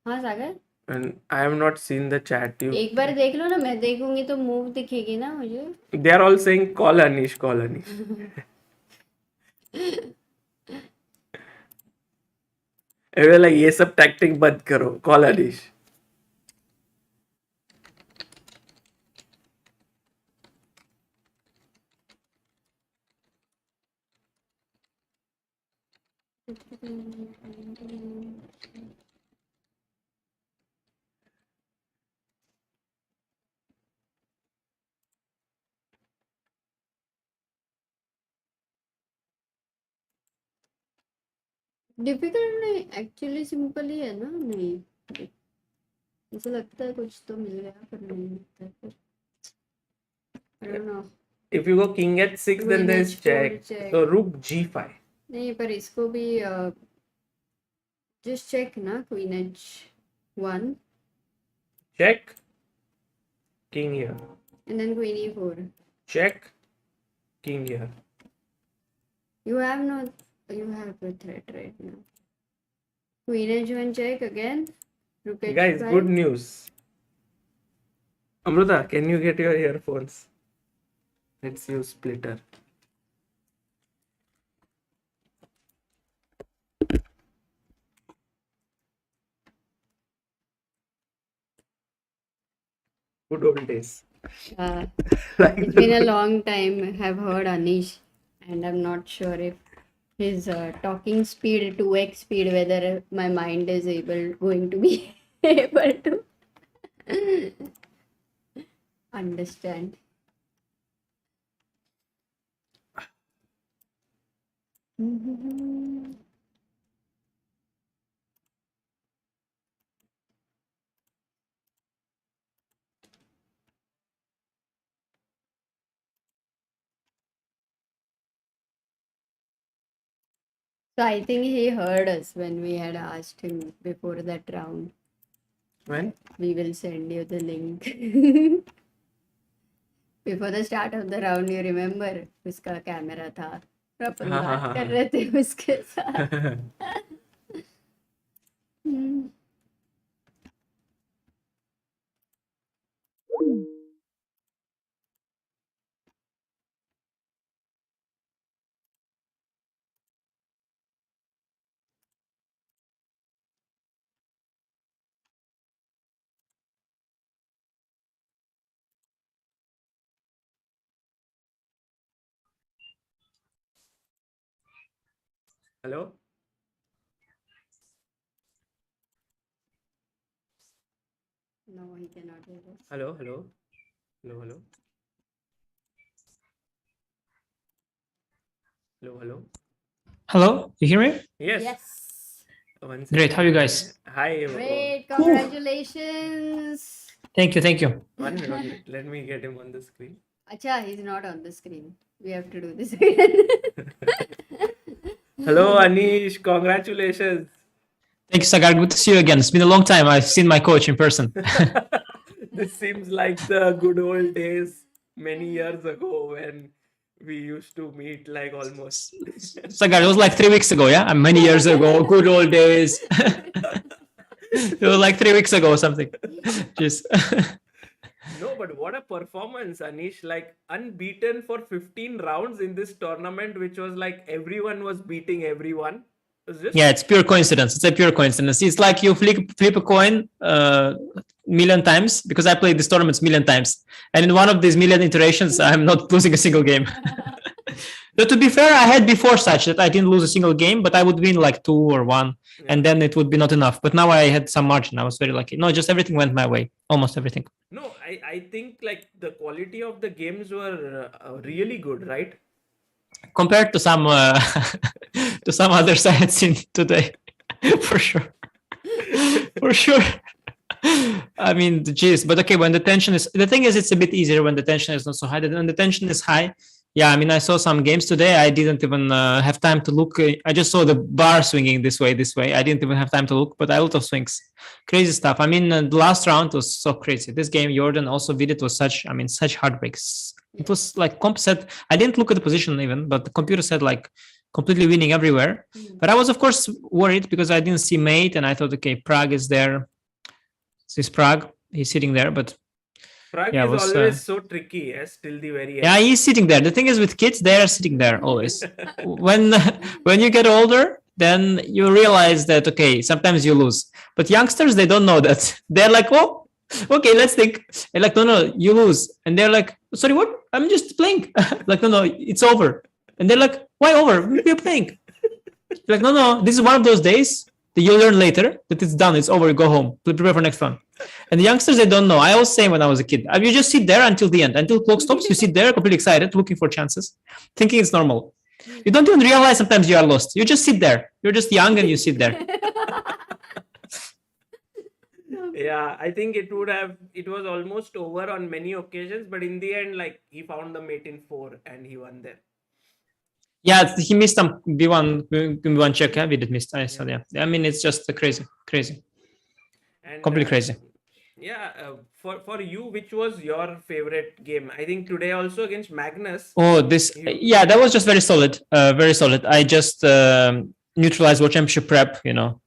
हाँ सागर. And I have not seen the chat. एक बार देख लो ना, मैं देखूंगी तो मूव दिखेगी ना मुझे. They are all saying call Anish, call Anish. like ये सब tactic बंद करो, call Anish. डिफिकल्ट नहीं, एक्चुअली सिंपल ही है ना. नहीं, ऐसा लगता है कुछ तो मिल गया पर नहीं लगता है फिर. I don't know. If you go king h6, then Queen there is check. check. So rook g5. नहीं, पर इसको भी just check ना. Queen h1 Check. King here. and then Queen e4. Check. King here. You have a threat right now. Queen h1 check again. Rook h5. Guys, good news. Amruta, can you get your earphones? Let's use splitter. Good old days. It's been a long time. I've heard Anish, and I'm not sure if his talking speed, 2x speed, whether my mind is going to be able to understand. So I think he heard us when we had asked him before that round. When? We will send you the link. Before the start of the round, you remember उसका camera था और अपन बात कर रहे थे उसके साथ. Hello? No, he cannot hear us. Hello, hello. Hello, hello. Hello, hello. Hello, you hear me? Yes. Yes. One Great, how are you second. guys? Hi. Great. Congratulations. Thank you, thank you. 1 minute. Let me get him on the screen. Acha, he's not on the screen. We have to do this again. Hello, Anish. Congratulations. Thank you, Sagar. Good to see you again. It's been a long time. I've seen my coach in person. This seems like the good old days many years ago when we used to meet like almost. Sagar, it was like 3 weeks ago, yeah? Many years ago, good old days. It was like 3 weeks ago or something. Just No, but what a performance, Anish. Like unbeaten for 15 rounds in this tournament, which was like everyone was beating everyone. It was just yeah, it's pure coincidence. It's a pure coincidence. It's like you flip a coin million times, because I played these tournaments million times. And in one of these million iterations, I'm not losing a single game. But to be fair, I had before such that I didn't lose a single game, but I would win like 2 or 1, and then it would be not enough. But now I had some margin. I was very lucky. No, just everything went my way. Almost everything. No, I think like the quality of the games were really good, right? Compared to some to some others I had seen today, for sure. For sure. I mean, geez, but okay, when the tension is, the thing is, it's a bit easier when the tension is not so high. When the tension is high, yeah, I mean, I saw some games today. I didn't even have time to look. I just saw the bar swinging this way. I didn't even have time to look, but a lot of swings. Crazy stuff. I mean, the last round was so crazy. This game, Jordan, also Vidit was such heartbreaks. It was like comp said, I didn't look at the position even, but the computer said like completely winning everywhere. But I was, of course, worried because I didn't see mate, and I thought, okay, Pragg is there. This is Pragg. He's sitting there, but Pragg yeah, is was, always so tricky, yes, till the very end. yeah, he's sitting there. The thing is, with kids, they are sitting there always. when you get older, then you realize that, okay, sometimes you lose. But youngsters, they don't know that. They're like, oh, okay, let's think. They're like, no, you lose. And they're like, sorry, what? I'm just playing. Like, no, it's over. And they're like, why over? We're playing. Like, no, this is one of those days that you'll learn later that it's done, it's over, you go home, prepare for next one. And the youngsters, they don't know. I was saying when I was a kid, you just sit there until the end, until clock stops. You sit there completely excited, looking for chances, thinking it's normal. You don't even realize sometimes you are lost. You just sit there. You're just young and you sit there. Yeah, I think it was almost over on many occasions, but in the end, like he found the mate in 4 and he won there. Yeah, he missed some B1 check. Yeah, we did miss. I saw. Yeah, I mean, it's just crazy, And, completely crazy. Yeah, for you, which was your favorite game? I think today also against Magnus. Oh, that was just very solid, very solid. I just neutralized World Championship prep. You know,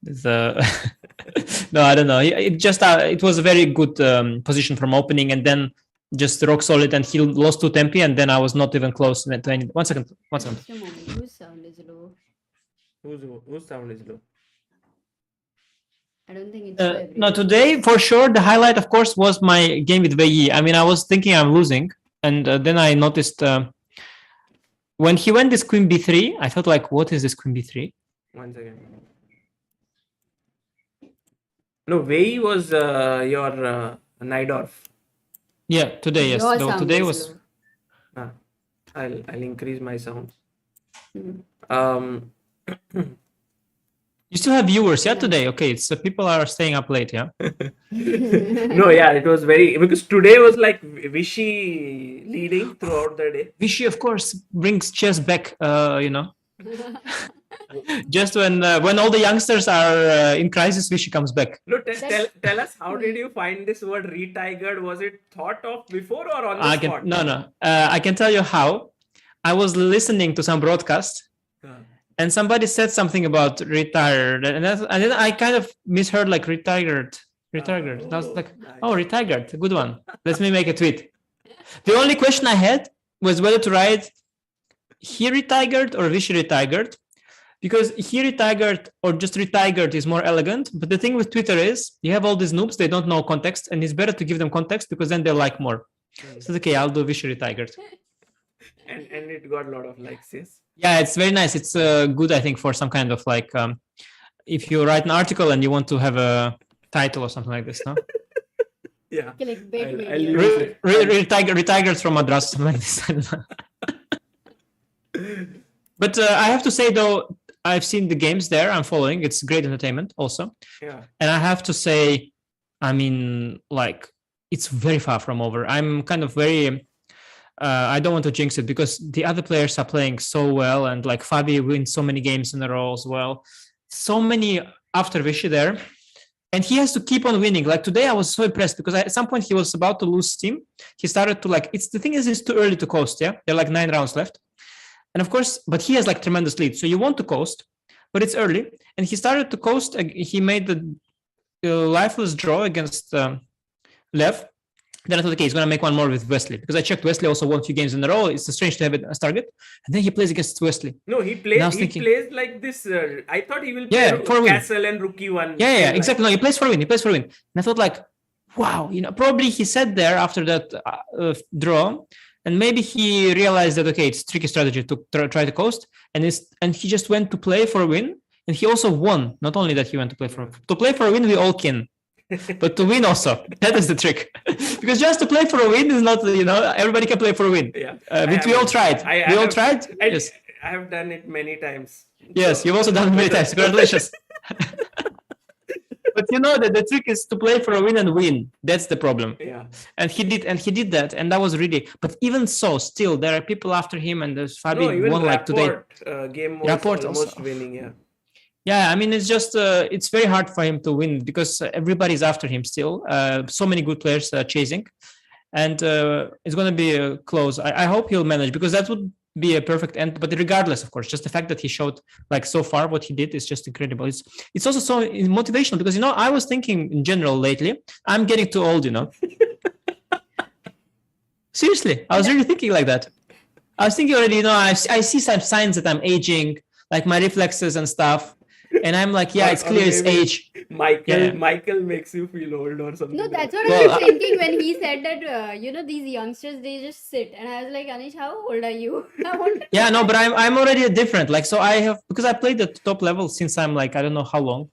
no, I don't know. It was a very good position from opening, and then just rock solid, and he lost to Tempe, and then I was not even close to any. One second. Whose sound is low? Whose sound is low? I don't think it's no, today for sure the highlight, of course, was my game with Wei. I mean, I was thinking I'm losing, and then I noticed when he went this queen b3, I thought like, what is this queen b3? One second. No, Wei was your Najdorf. Yeah, today, yes. Your Though sound today is was. low. Ah, I'll increase my sound. Mhm. You still have viewers, yeah, Yeah. today? Okay, it's people are staying up late, yeah. No, yeah, it was very because today was like Vishy leading throughout the day. Vishy, of course, brings chess back. Just when all the youngsters are in crisis, Vishy comes back. No, tell us, how did you find this word retigered? Was it thought of before or on the spot? No. I can tell you how. I was listening to some broadcast, and somebody said something about retired, and then I kind of misheard like retired. I was like, nice. oh, retired, good one. Let me make a tweet. The only question I had was whether to write he retired or Vishy retired, because he retired or just retired is more elegant. But the thing with Twitter is you have all these noobs, they don't know context, and it's better to give them context because then they like more. So okay, I'll do Vishy retired. And it got a lot of likes, yes. Yeah, it's very nice. It's good, I think, for some kind of like if you write an article and you want to have a title or something like this, no? Yeah. Clickbait I'll video. use it. Retired from Madras, something like this. I don't know. But I have to say though, I've seen the games there. I'm following. It's great entertainment also. Yeah. And I have to say, I mean, like, it's very far from over. I'm kind of very, I don't want to jinx it because the other players are playing so well. And like Fabi wins so many games in a row as well. So many after Vishy there. And he has to keep on winning. Like today, I was so impressed because at some point he was about to lose steam. He started to like, the thing is, it's too early to coast. Yeah. There are like 9 rounds left. And of course, but he has like tremendous lead. So you want to coast, but it's early. And he started to coast. He made the lifeless draw against Lev. Then I thought, okay, he's going to make one more with Wesley because I checked Wesley also won 2 games in a row. It's strange to have it as target. And then he plays against Wesley. No, he plays like this. I thought he will play Castle and Rookie one. Yeah, exactly. No, he plays for a win. And I thought like, wow, probably he sat there after that draw. And maybe he realized that, okay, it's a tricky strategy to try to coast. And he just went to play for a win. And he also won. Not only that he went to play for a win, we all can. But to win also, that is the trick. Because just to play for a win is not, everybody can play for a win. Yeah. But we all tried. Yes. I have done it many times. Yes, you've also done it many times. Congratulations. But the trick is to play for a win and win. That's the problem. Yeah. And he did that, and that was really. But even so, still there are people after him, and there's Fabi won like today. Game was almost also winning. Yeah. Yeah, I mean it's just it's very hard for him to win because everybody's after him still. So many good players chasing, and it's going to be close. I hope he'll manage because that would be a perfect end. But regardless, of course, just the fact that he showed like so far what he did is just incredible. It's also so motivational because I was thinking in general lately I'm getting too old. Seriously, I was really thinking like that. I was thinking already. I see some signs that I'm aging, like my reflexes and stuff. And I'm like, yeah, it's clear it's age. Michael makes you feel old or something. No, that's what I was thinking when he said that, these youngsters, they just sit. And I was like, Anish, how old are you? Yeah, no, but I'm already different. Like, so because I played at top level since I'm like, I don't know how long.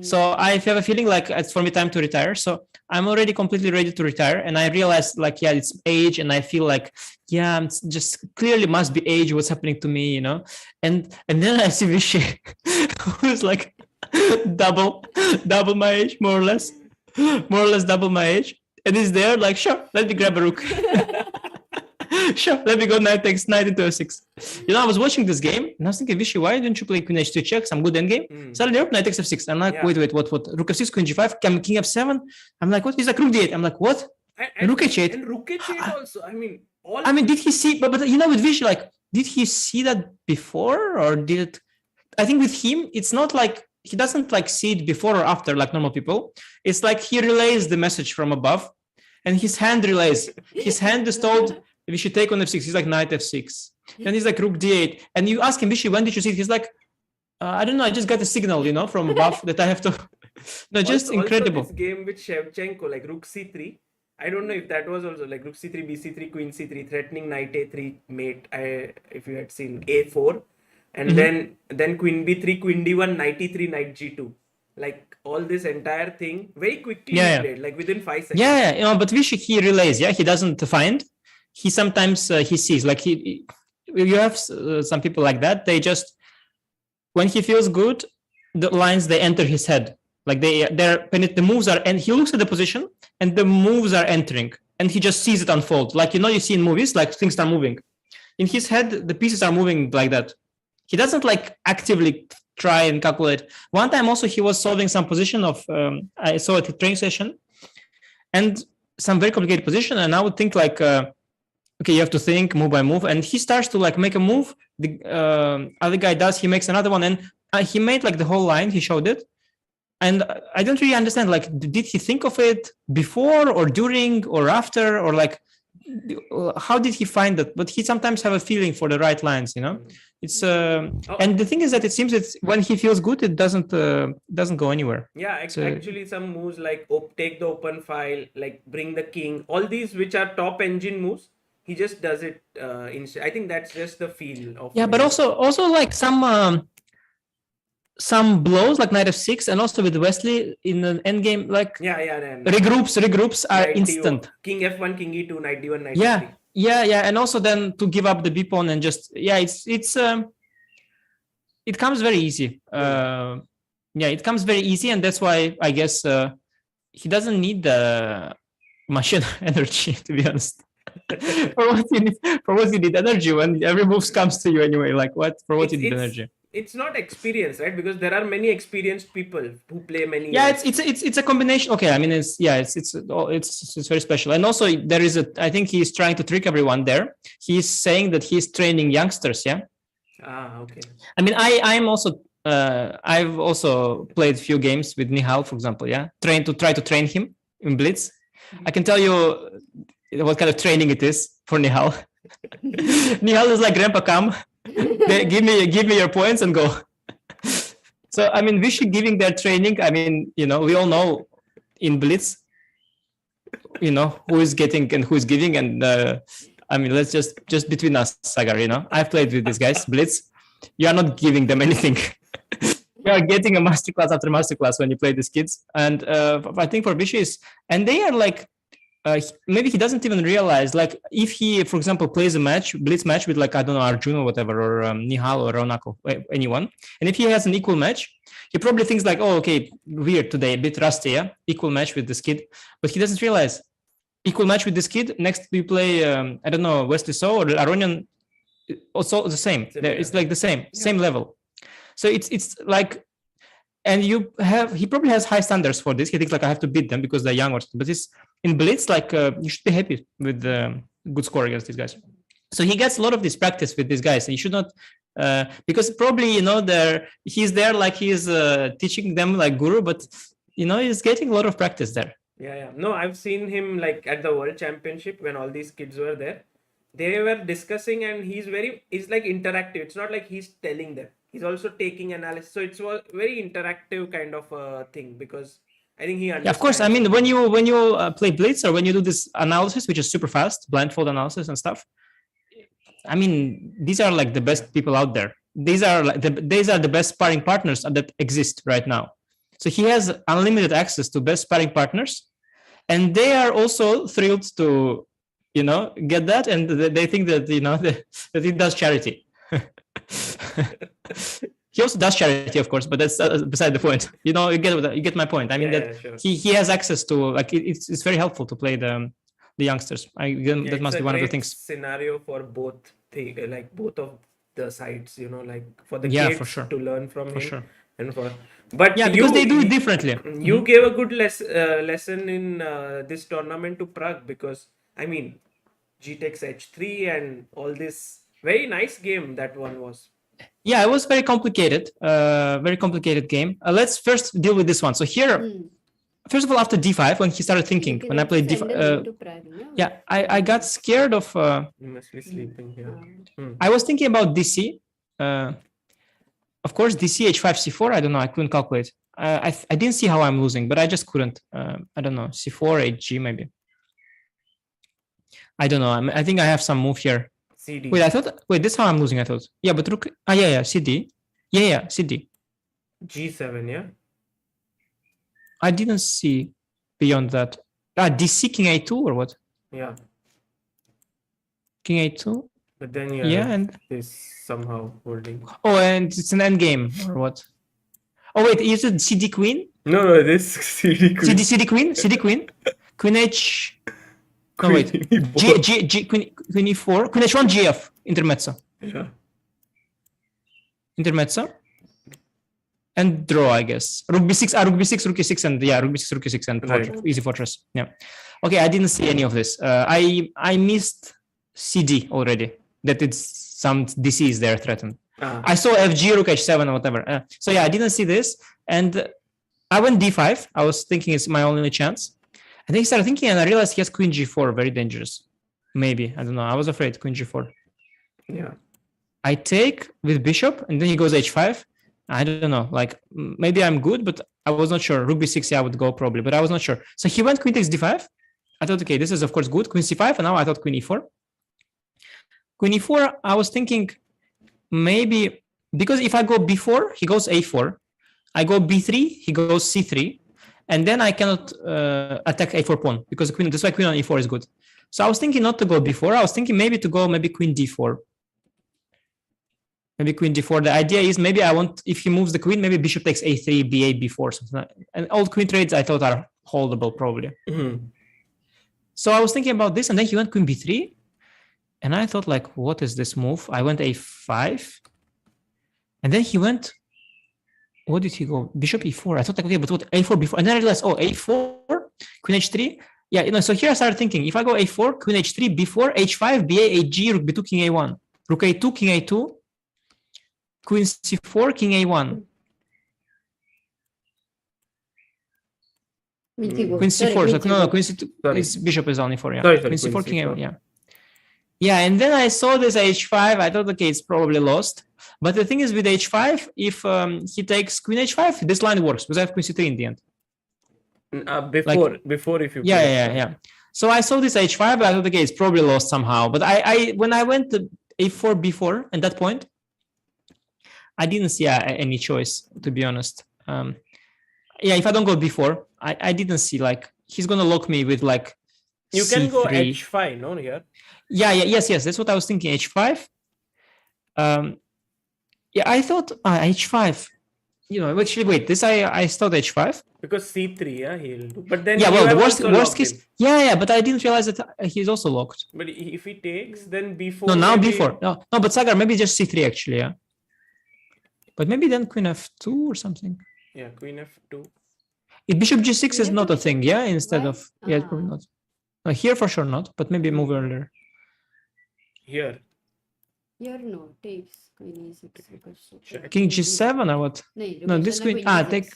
So I have a feeling like it's for me time to retire. So I'm already completely ready to retire. And I realized like, yeah, it's age. And I feel like, yeah, I'm just clearly must be age what's happening to me, And then I see Vishy who's like double my age, more or less double my age. And he's there like, sure, let me grab a rook. Sure, let me go knight takes knight into f6. I was watching this game and I was thinking, Vishy, why don't you play queen h2 check, some good endgame? Suddenly, knight takes f6. I'm like, wait, what? Rook f6, queen g5, king f7. I'm like, what? He's like, rook d8. I'm like, what? And rook h8. And rook h8 also. Did he see? But with Vishy, like, did he see that before or did it? I think with him, it's not like he doesn't like see it before or after like normal people. It's like he relays the message from above, and his hand relays. His hand is told, we should take on f6. He's like knight f6. And he's like rook d8. And you ask him, Vishy, when did you see it? He's like, I don't know. I just got a signal, from above that I have to. No, just incredible. Also this game with Shevchenko, like rook c3. I don't know if that was also like rook c3, bc3, queen c3, threatening knight a3 mate. If you had seen a4, and then queen b3, queen d1, knight e3, knight g2. Like all this entire thing very quickly he played, like within 5 seconds. Yeah, but Vishy, he relays. Yeah, he doesn't find. He sometimes he sees. Like you have some people like that. They just, when he feels good, the lines they enter his head. Like the moves are, and he looks at the position and the moves are entering, and he just sees it unfold. Like you see in movies, like things are moving. In his head, the pieces are moving like that. He doesn't like actively try and calculate. One time also he was solving some position of I saw at a training session, and some very complicated position, and I would think like okay, you have to think move by move, and he starts to like make a move. The other guy does, he makes another one, and he made like the whole line, he showed it, and I don't really understand, like did he think of it before or during or after, or like how did he find that? But he sometimes have a feeling for the right lines, it's and the thing is that it seems it's when he feels good, it doesn't go anywhere. Yeah, actually some moves like take the open file, like bring the king, all these which are top engine moves, he just does it I think that's just the feel of but also like some blows like knight f6, and also with Wesley in an endgame, like regroups are instant. King f1, king e2, knight d1, knight d3. And also then to give up the b pawn and just it comes very easy. It comes very easy, and that's why I guess he doesn't need the machine energy, to be honest. for what you need energy when every move comes to you anyway? Like for what you need energy? It's not experience, right? Because there are many experienced people who play many years. It's a combination. Okay, I mean it's very special, and also there is I think he's trying to trick everyone there. He's saying that he's training youngsters. Okay. I mean I'm also I've also played few games with Nihal, for example. Try to train him in Blitz. I can tell you what kind of training it is for Nihal. Nihal is like, grandpa, come. give me your points and go. So I mean, Vishy giving their training, I mean, we all know in Blitz, who is getting and who is giving, and I mean, let's just between us, Sagar, I've played with these guys, Blitz. You are not giving them anything. You are getting a masterclass after masterclass when you play these kids, and I think for Vishy is, and they are like, maybe he doesn't even realize, like if he, for example, plays a blitz match with like, I don't know, Arjun or whatever, or Nihal or Ronako, anyone, and if he has an equal match, he probably thinks like, oh, okay, weird today, a bit rusty, equal match with this kid, but he doesn't realize equal match with this kid, next we play, I don't know, Wesley So or Aronian, also the same. It's like the same level. So it's like, and he probably has high standards for this. He thinks like, I have to beat them because they're young, but it's in Blitz, like you should be happy with the good score against these guys. So he gets a lot of this practice with these guys. You should not, because probably, he's there like he's teaching them like guru, but he's getting a lot of practice there. No, I've seen him like at the World Championship when all these kids were there. They were discussing, and he's like interactive. It's not like he's telling them. He's also taking analysis. So it's a very interactive kind of thing, because I think he understands. Yeah, of course. I mean, when you play Blitz, or when you do this analysis, which is super fast, blindfold analysis and stuff, I mean, these are like the best people out there. These are the best sparring partners that exist right now. So he has unlimited access to best sparring partners, and they are also thrilled to, get that, and they think that that he does charity. He also does charity, of course, but that's beside the point. You get my point. I mean sure. He has access to, like, it's very helpful to play the youngsters. That must be one of the things. Scenario for both of the sides. Like for the kids for sure. to learn from him. Sure. And but because they do it differently. You gave a good lesson in this tournament to Pragg, because I mean, G takes h3 and all this. Very nice game that one was. Yeah, it was very complicated game. Let's first deal with this one. So here, first of all, after d5, when he started thinking, when I played d5, I got scared of. You must be sleeping here. I was thinking about dc. Of course, dc h5 c4. I don't know. I couldn't calculate. I didn't see how I'm losing, but I just couldn't. I don't know. c4 hg maybe. I don't know. I think I have some move here. CD. Wait, this is how I'm losing, I thought. Yeah, but rook. Yeah, CD. Yeah, CD. G7, yeah? I didn't see beyond that. DC, King A2 or what? Yeah. King A2? But then you Yeah, have and this somehow holding. oh, and it's an endgame or what? Oh wait, is it CD Queen? No, this CD queen. CD Queen? CD Queen? Queen H. No, Queen wait. E4. Queen E4. Queen H1 GF. Intermezzo. Yeah. Intermezzo. And draw, I guess. Rook B6, Rook B6, Rook E6, and yeah, Rook B6, Rook E6, and Right. easy fortress. Yeah. Okay, I didn't see any of this. I missed CD already. That it's some DC is there threatened. I saw FG, Rook H7, or whatever. So yeah, I didn't see this, and I went D5. I was thinking it's my only chance. And then I started thinking, and I realized he has Queen G4, very dangerous. Maybe, I don't know. I was afraid Queen G4. Yeah. I take with Bishop, and then he goes H5. I don't know. Like maybe I'm good, but I was not sure. Rook B6, yeah, I would go probably, but I was not sure. So he went Queen takes D5. I thought, okay, this is of course good. Queen C5, and now I thought Queen E4. Queen E4, I was thinking maybe because if I go B4, he goes A4. I go B3, he goes C3, and then I cannot attack A4 pawn because queen. That's why Queen on E4 is good. So I was thinking not to go B4. I was thinking maybe to go maybe Queen D4. Maybe Queen D4. The idea is maybe I want if he moves the queen, maybe Bishop takes A3, B8, B4, something like that. And all queen trades I thought are holdable probably. Mm-hmm. So I was thinking about this, and then he went Queen B3, and I thought like, what is this move? I went A5, and then he went. What did he go? Bishop E4. I thought like, okay, but what A4 before? And then I realized, oh, A4, Queen H3. Yeah, so here I started thinking, if I go A4, Queen H3, B4, H5, BA, HG, Rook B2, King A1, Rook A2, King A2, Queen C4, King A1. Queen C4. So no, Queen C2. Bishop is only 4. Yeah. Sorry, Queen C4, King A1. Yeah. Yeah, and then I saw this H5. I thought, okay, it's probably lost. But the thing is with H5, if he takes Queen H5, this line works because I have Queen C3 in the end. Before if you Yeah. So I saw this H5. I thought, okay, it's probably lost somehow. But I when I went to A4 before at that point, I didn't see any choice, to be honest. Yeah, if I don't go B4, I didn't see like he's gonna lock me with like. You C3. can go H5, no, here. Yes. That's what I was thinking. H5. Yeah, I thought H5. Actually, wait. This I thought H5 because C3, yeah, he'll do. But then yeah, well, the worst case. Him. Yeah, but I didn't realize that he's also locked. But if he takes, then B4. No, now B4. No, but Sagar maybe just C3 actually. Yeah. But maybe then Queen F2 or something. Yeah, Queen F2. If Bishop G6 is not a thing, yeah. Instead of it's probably not. No, here for sure not. But maybe move earlier. Here no takes Queen E6. King G7 or what? No, this Queen. Take.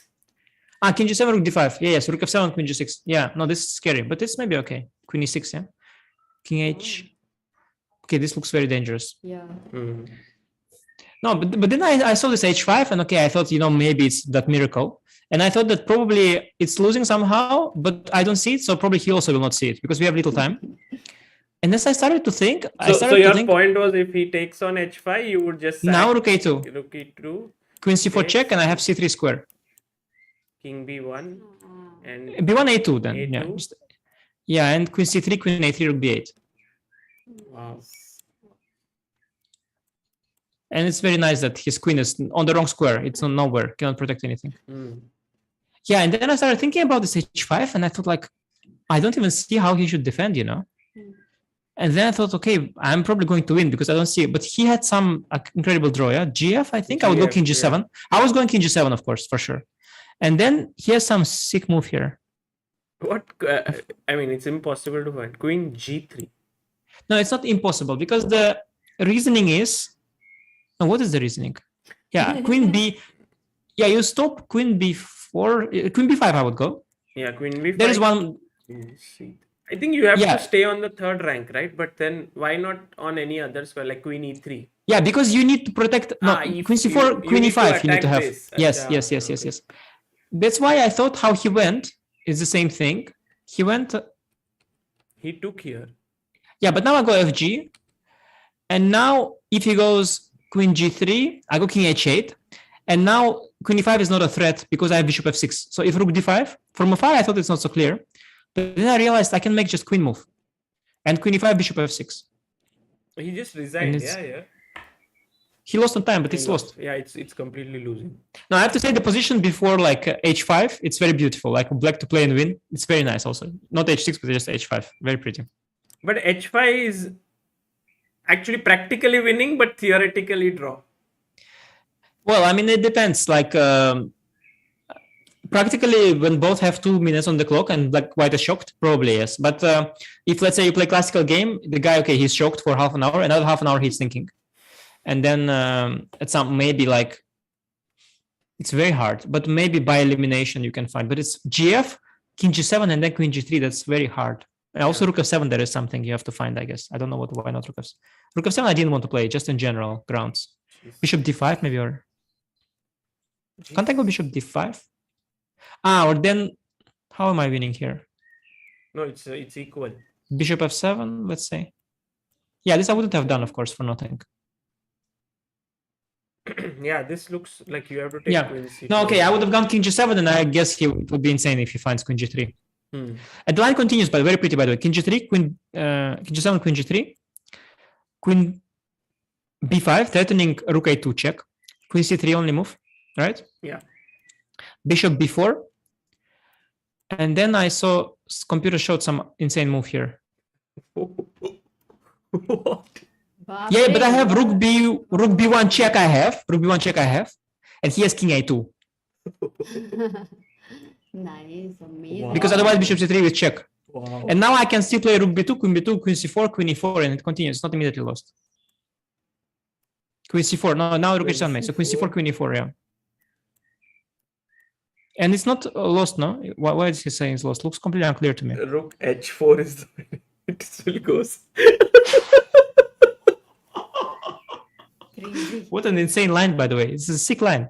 King G7, Rook D5. Yes, Rook F7, Queen G6. Yeah, no, this is scary, but it's maybe okay. Queen E6, yeah. King H. Okay, this looks very dangerous. Yeah. Mm-hmm. No, but then I saw this H5, and okay, I thought maybe it's that miracle, and I thought that probably it's losing somehow, but I don't see it, so probably he also will not see it because we have little time. And as I started to think, so your point was if he takes on H5, you would just now Rook A2, Rook E2, Queen C4 check, and I have C3 square. King B1 and B1 A2 then A2. Yeah, and Queen C3, Queen A3, Rook B8. Wow. And it's very nice that his queen is on the wrong square. It's on nowhere, cannot protect anything. Yeah, and then I started thinking about this H5, and I thought like, I don't even see how he should defend, And then I thought, okay, I'm probably going to win because I don't see it. But he had some incredible draw, yeah? GF, I think. I would go King G7. Yeah. I was going King G7, of course, for sure. And then he has some sick move here. What? I mean, it's impossible to find. Queen G3. No, it's not impossible because the reasoning is... No, what is the reasoning? Yeah, Queen B... Yeah, you stop Queen B4... Queen B5, I would go. Yeah, Queen B5. There is one... I think you have to stay on the third rank, right? But then why not on any other square like Queen E3? Yeah, because you need to protect... No, Queen C4, Queen E5 you need to have. Yes. That's why I thought how he went is the same thing. He went... He took here. Yeah, but now I go FG. And now if he goes queen G3, I go king H8. And now queen E5 is not a threat because I have bishop F6. So if rook D5, from afar I thought it's not so clear. But then I realized I can make just queen move. And queen E5, bishop F6. He just resigned. Yeah. He lost on time, but it's lost. Yeah, it's completely losing. Now I have to say the position before like H5, it's very beautiful. Like black to play and win. It's very nice also. Not H6, but just H5. Very pretty. But H5 is actually practically winning, but theoretically draw. Well, I mean, it depends. Like practically when both have 2 minutes on the clock and black white is shocked, probably yes. But if let's say you play classical game, the guy, okay, he's shocked for half an hour, another half an hour he's thinking. And then at some maybe like it's very hard, but maybe by elimination you can find. But it's GF, king G7, and then queen G3. That's very hard. And also rook F7. There is something you have to find, I guess. I don't know why not rook F7. Rook F7. I didn't want to play just in general grounds. Jeez. Bishop D5 maybe, or can't I go bishop D5? Or then how am I winning here? No, it's equal. Bishop F7. Let's say. Yeah, this I wouldn't have done, of course, for nothing. Yeah, this looks like you have to take queen C2. No, okay, I would have gone king G7, and I guess it would be insane if he finds queen G3. And the line continues, but very pretty, by the way. King G3, king G7, queen G3, queen B5, threatening rook A2 check, queen C3 only move, right? Yeah. Bishop B4, and then I saw computer showed some insane move here. What? Yeah, but I have rook B1 check. Rook B1 check. And he has king A2. Nice, amazing. Wow. Because otherwise bishop C3 will check. Wow. And now I can still play rook B2, queen B2, queen C4, queen E4, and it continues. It's not immediately lost. Queen C4. No, now rook H7 mate. So queen C4, queen E4. Yeah. And it's not lost, no? Why is he saying it's lost? Looks completely unclear to me. Rook H4 is the way it still goes. What an insane line, by the way. It's a sick line.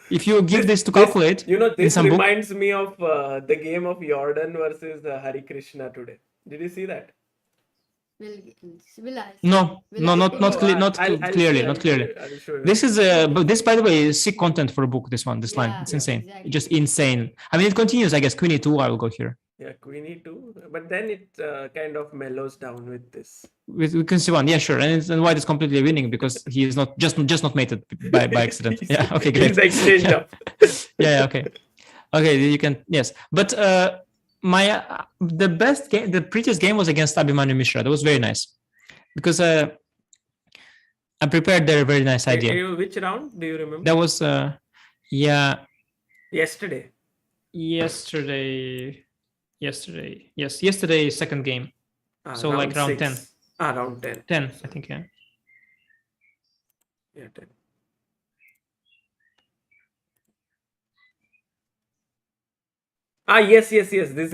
If you give this to calculate, this reminds me of the game of Jordan versus Harikrishna today. Did you see that? No, not clearly. This is but this, by the way, is sick content for a book. This line, it's insane. Exactly. Just insane. I mean, it continues. I guess queen E2. I will go here. Yeah, queen E2, but then it kind of mellows down with this. With queen C1, yeah, sure, and white is completely winning because he is not just not mated by accident. Yeah, okay, great. He's exchanged up. Yeah, okay, you can, yes, but the best game, the prettiest game was against Abhimanyu Mishra. That was very nice because I prepared their very nice idea. Which round do you remember? That was yesterday. Yesterday second game. So like round 10. Round 10. 10, I think, yeah. Yeah, 10. Yes. This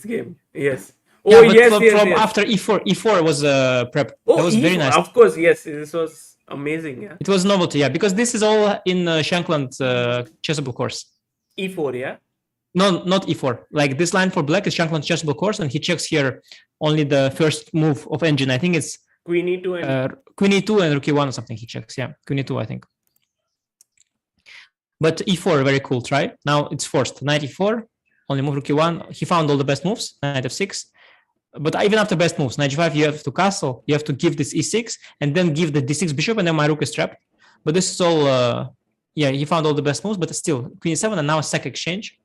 game. Yes. Oh, yeah, from after E4 was prep. That was very nice. Of course, yes. This was amazing. Yeah. It was novelty, yeah, because this is all in Shankland chessable course. E4, yeah. No, not E4. Like this line for black is Shankland's chessable course, and he checks here only the first move of engine. I think it's queen E2 and queen E2 and rook E1 or something. He checks, yeah, queen E2, I think. But E4, very cool try. Now it's forced. Knight E4, only move rook E1. He found all the best moves. Knight F6. But even after best moves, Knight G5, you have to castle. You have to give this E6 and then give the D6 bishop, and then my rook is trapped. But this is all. Yeah, he found all the best moves, but still queen E7, and now a second exchange.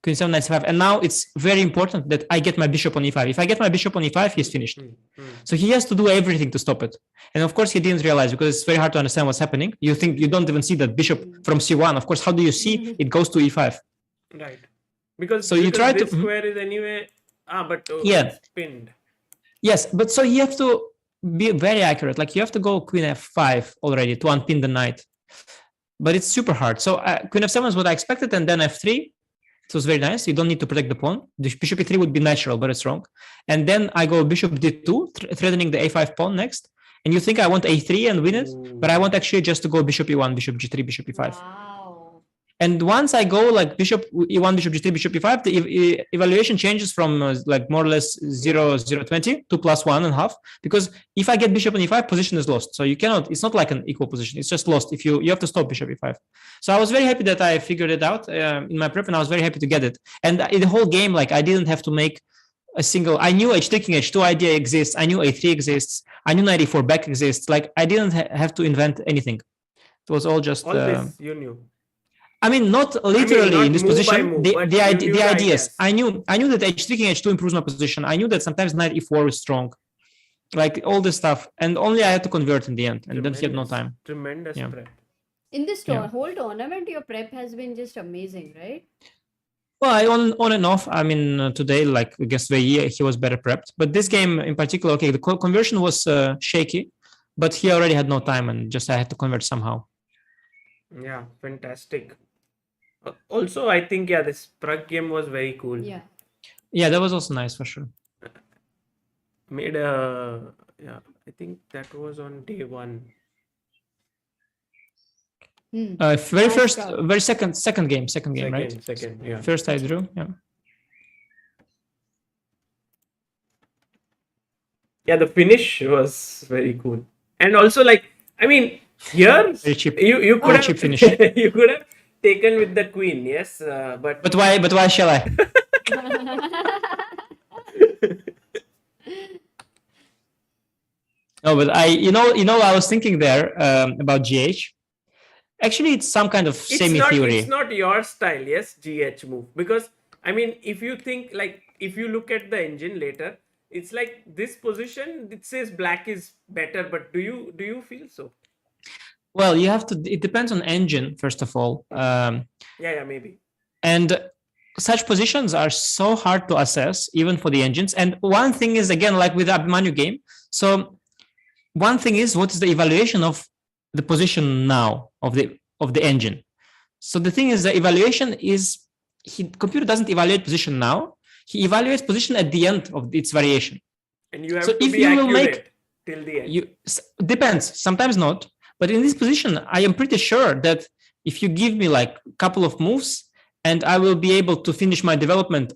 Queen 7, knight c5, and now it's very important that I get my bishop on e5. If I get my bishop on e5, he's finished. So he has to do everything to stop it. And of course, he didn't realize because it's very hard to understand what's happening. You think you don't even see that bishop from c1. Of course, how do you see it goes to e5? Right. Because you try this square is anyway. It's pinned. Yes, but so you have to be very accurate. Like you have to go queen f5 already to unpin the knight. But it's super hard. So queen f7 is what I expected, and then f3. It was very nice. You don't need to protect the pawn. The bishop e3 would be natural, but it's wrong. And then I go bishop d2, threatening the a5 pawn next. And you think I want a3 and win it, but I want actually just to go bishop e1, bishop g3, bishop e5. Wow. And once I go like bishop e1, bishop g3, bishop e5, the evaluation changes from like more or less 0.20 to +1.5. Because if I get bishop on e5, position is lost. So you cannot, it's not like an equal position. It's just lost. If you have to stop bishop e5. So I was very happy that I figured it out in my prep, and I was very happy to get it. And in the whole game, like I didn't have to make a single, I knew h3 king h2 idea exists. I knew a3 exists. I knew knight e4 back exists. Like I didn't have to invent anything. It was all just... All this you knew. I mean, not literally not in this move by position. move, The ideas. I knew that h3 king h2 improves my position. I knew that sometimes knight e4 is strong, like all this stuff, and only I had to convert in the end, and then he had no time. Tremendous prep. In this whole tournament, your prep has been just amazing, right? Well, I on and off. I mean, today, like against VE, he was better prepped, but this game in particular, okay, the conversion was shaky, but he already had no time, and just I had to convert somehow. Yeah, fantastic. Also, I think this Pragg game was very cool. Yeah, that was also nice for sure. Made a I think that was on day 1. Very first, very second game, right? Second, yeah. First I drew, yeah. Yeah, the finish was very cool, and also like I mean here very cheap. You could have cheap finish. You could have taken with the queen, yes, but why shall I? No, but I was thinking there about GH. Actually, it's some kind of semi-theory. It's not your style, yes, GH move, because I mean, if you think like if you look at the engine later, it's like this position. It says black is better, but do you feel so? Well, you have to. It depends on engine, first of all. Maybe. And such positions are so hard to assess, even for the engines. And one thing is, again, like with the Abhimanyu game. So one thing is, what is the evaluation of the position now of the engine? So the thing is, the evaluation is, computer doesn't evaluate position now. He evaluates position at the end of its variation. And you have to be accurate till the end. Depends. Sometimes not. But in this position, I am pretty sure that if you give me like a couple of moves and I will be able to finish my development,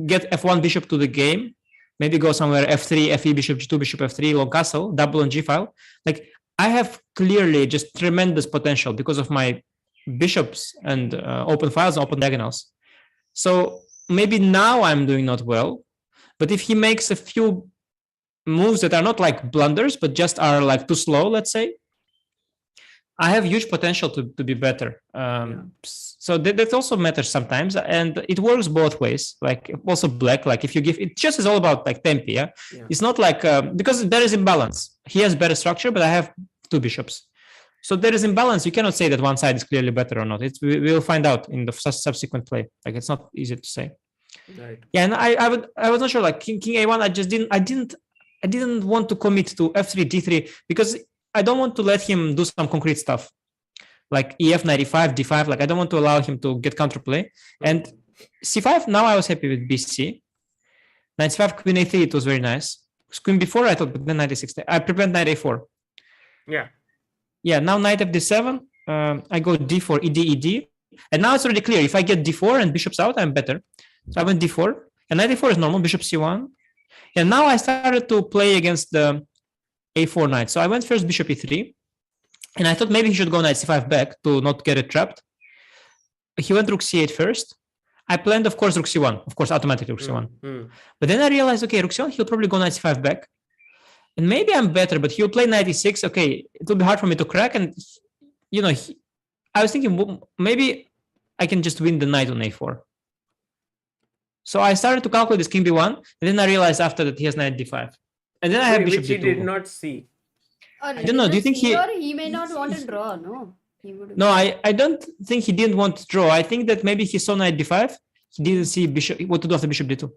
get f1 bishop to the game, maybe go somewhere f3, fe bishop g2, bishop f3, long castle, double on g file. Like I have clearly just tremendous potential because of my bishops and open files, open diagonals. So maybe now I'm doing not well, but if he makes a few moves that are not like blunders, but just are like too slow, let's say, I have huge potential to be better. So that also matters sometimes, and it works both ways. Like also black, like if you give it, just is all about like tempi. Yeah, it's not like because there is imbalance. He has better structure, but I have 2 bishops, so there is imbalance. You cannot say that one side is clearly better or not. We will find out in the subsequent play. Like it's not easy to say. Right. Yeah, and I was not sure. Like king a1, I didn't want to commit to f3 d3 because I don't want to let him do some concrete stuff like ef 95 d5. Like I don't want to allow him to get counterplay. And c5, now I was happy with bc. Knight c5, queen a3, it was very nice. Queen b4, I thought, but then knight a6. I prepared knight a4. Yeah, now knight fd7. I go d4, ed, ed. And now it's already clear. If I get d4 and bishop's out, I'm better. So I went d4. And knight a4 is normal, bishop c1. And now I started to play against the a4 knight. So I went first bishop e3. And I thought maybe he should go knight c5 back to not get it trapped. He went rook c8 first. I planned, of course, rook c1. Of course, automatically rook c1. But then I realized, okay, rook c1, he'll probably go knight c5 back. And maybe I'm better, but he'll play knight e6. Okay, it will be hard for me to crack. And, I was thinking, maybe I can just win the knight on a4. So I started to calculate this king b1. And then I realized after that he has knight d5. And then I have bishop which he d2. did not see. I don't know. Do you think he may not want to draw? No. No, I don't think he didn't want to draw. I think that maybe he saw knight d5. He didn't see what to do after bishop d2.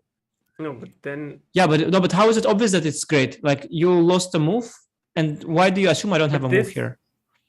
No, but then... Yeah, but how is it obvious that it's great? Like, you lost a move, and why do you assume I don't have a move here?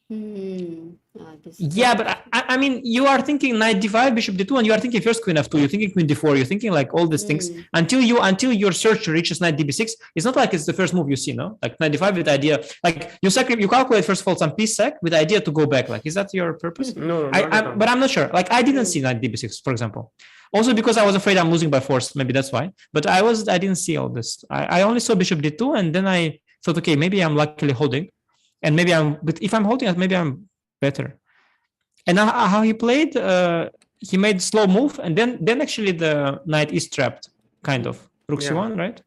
This Yeah, but I mean, you are thinking knight d5, bishop d2, and you are thinking first queen f2. You're thinking queen d4. You're thinking like all these things until your search reaches knight db6. It's not like it's the first move you see, no? Like knight d5 with the idea, like you calculate first of all some piece sack with the idea to go back. Like, is that your purpose? No, not at all. But I'm not sure. Like, I didn't see knight db6, for example. Also because I was afraid I'm losing by force. Maybe that's why. But I didn't see all this. I only saw bishop d2, and then I thought, okay, maybe I'm luckily holding, and but if I'm holding, maybe I'm better. And how he played, he made slow move, and then actually the knight is trapped, kind of. Rook c1, right?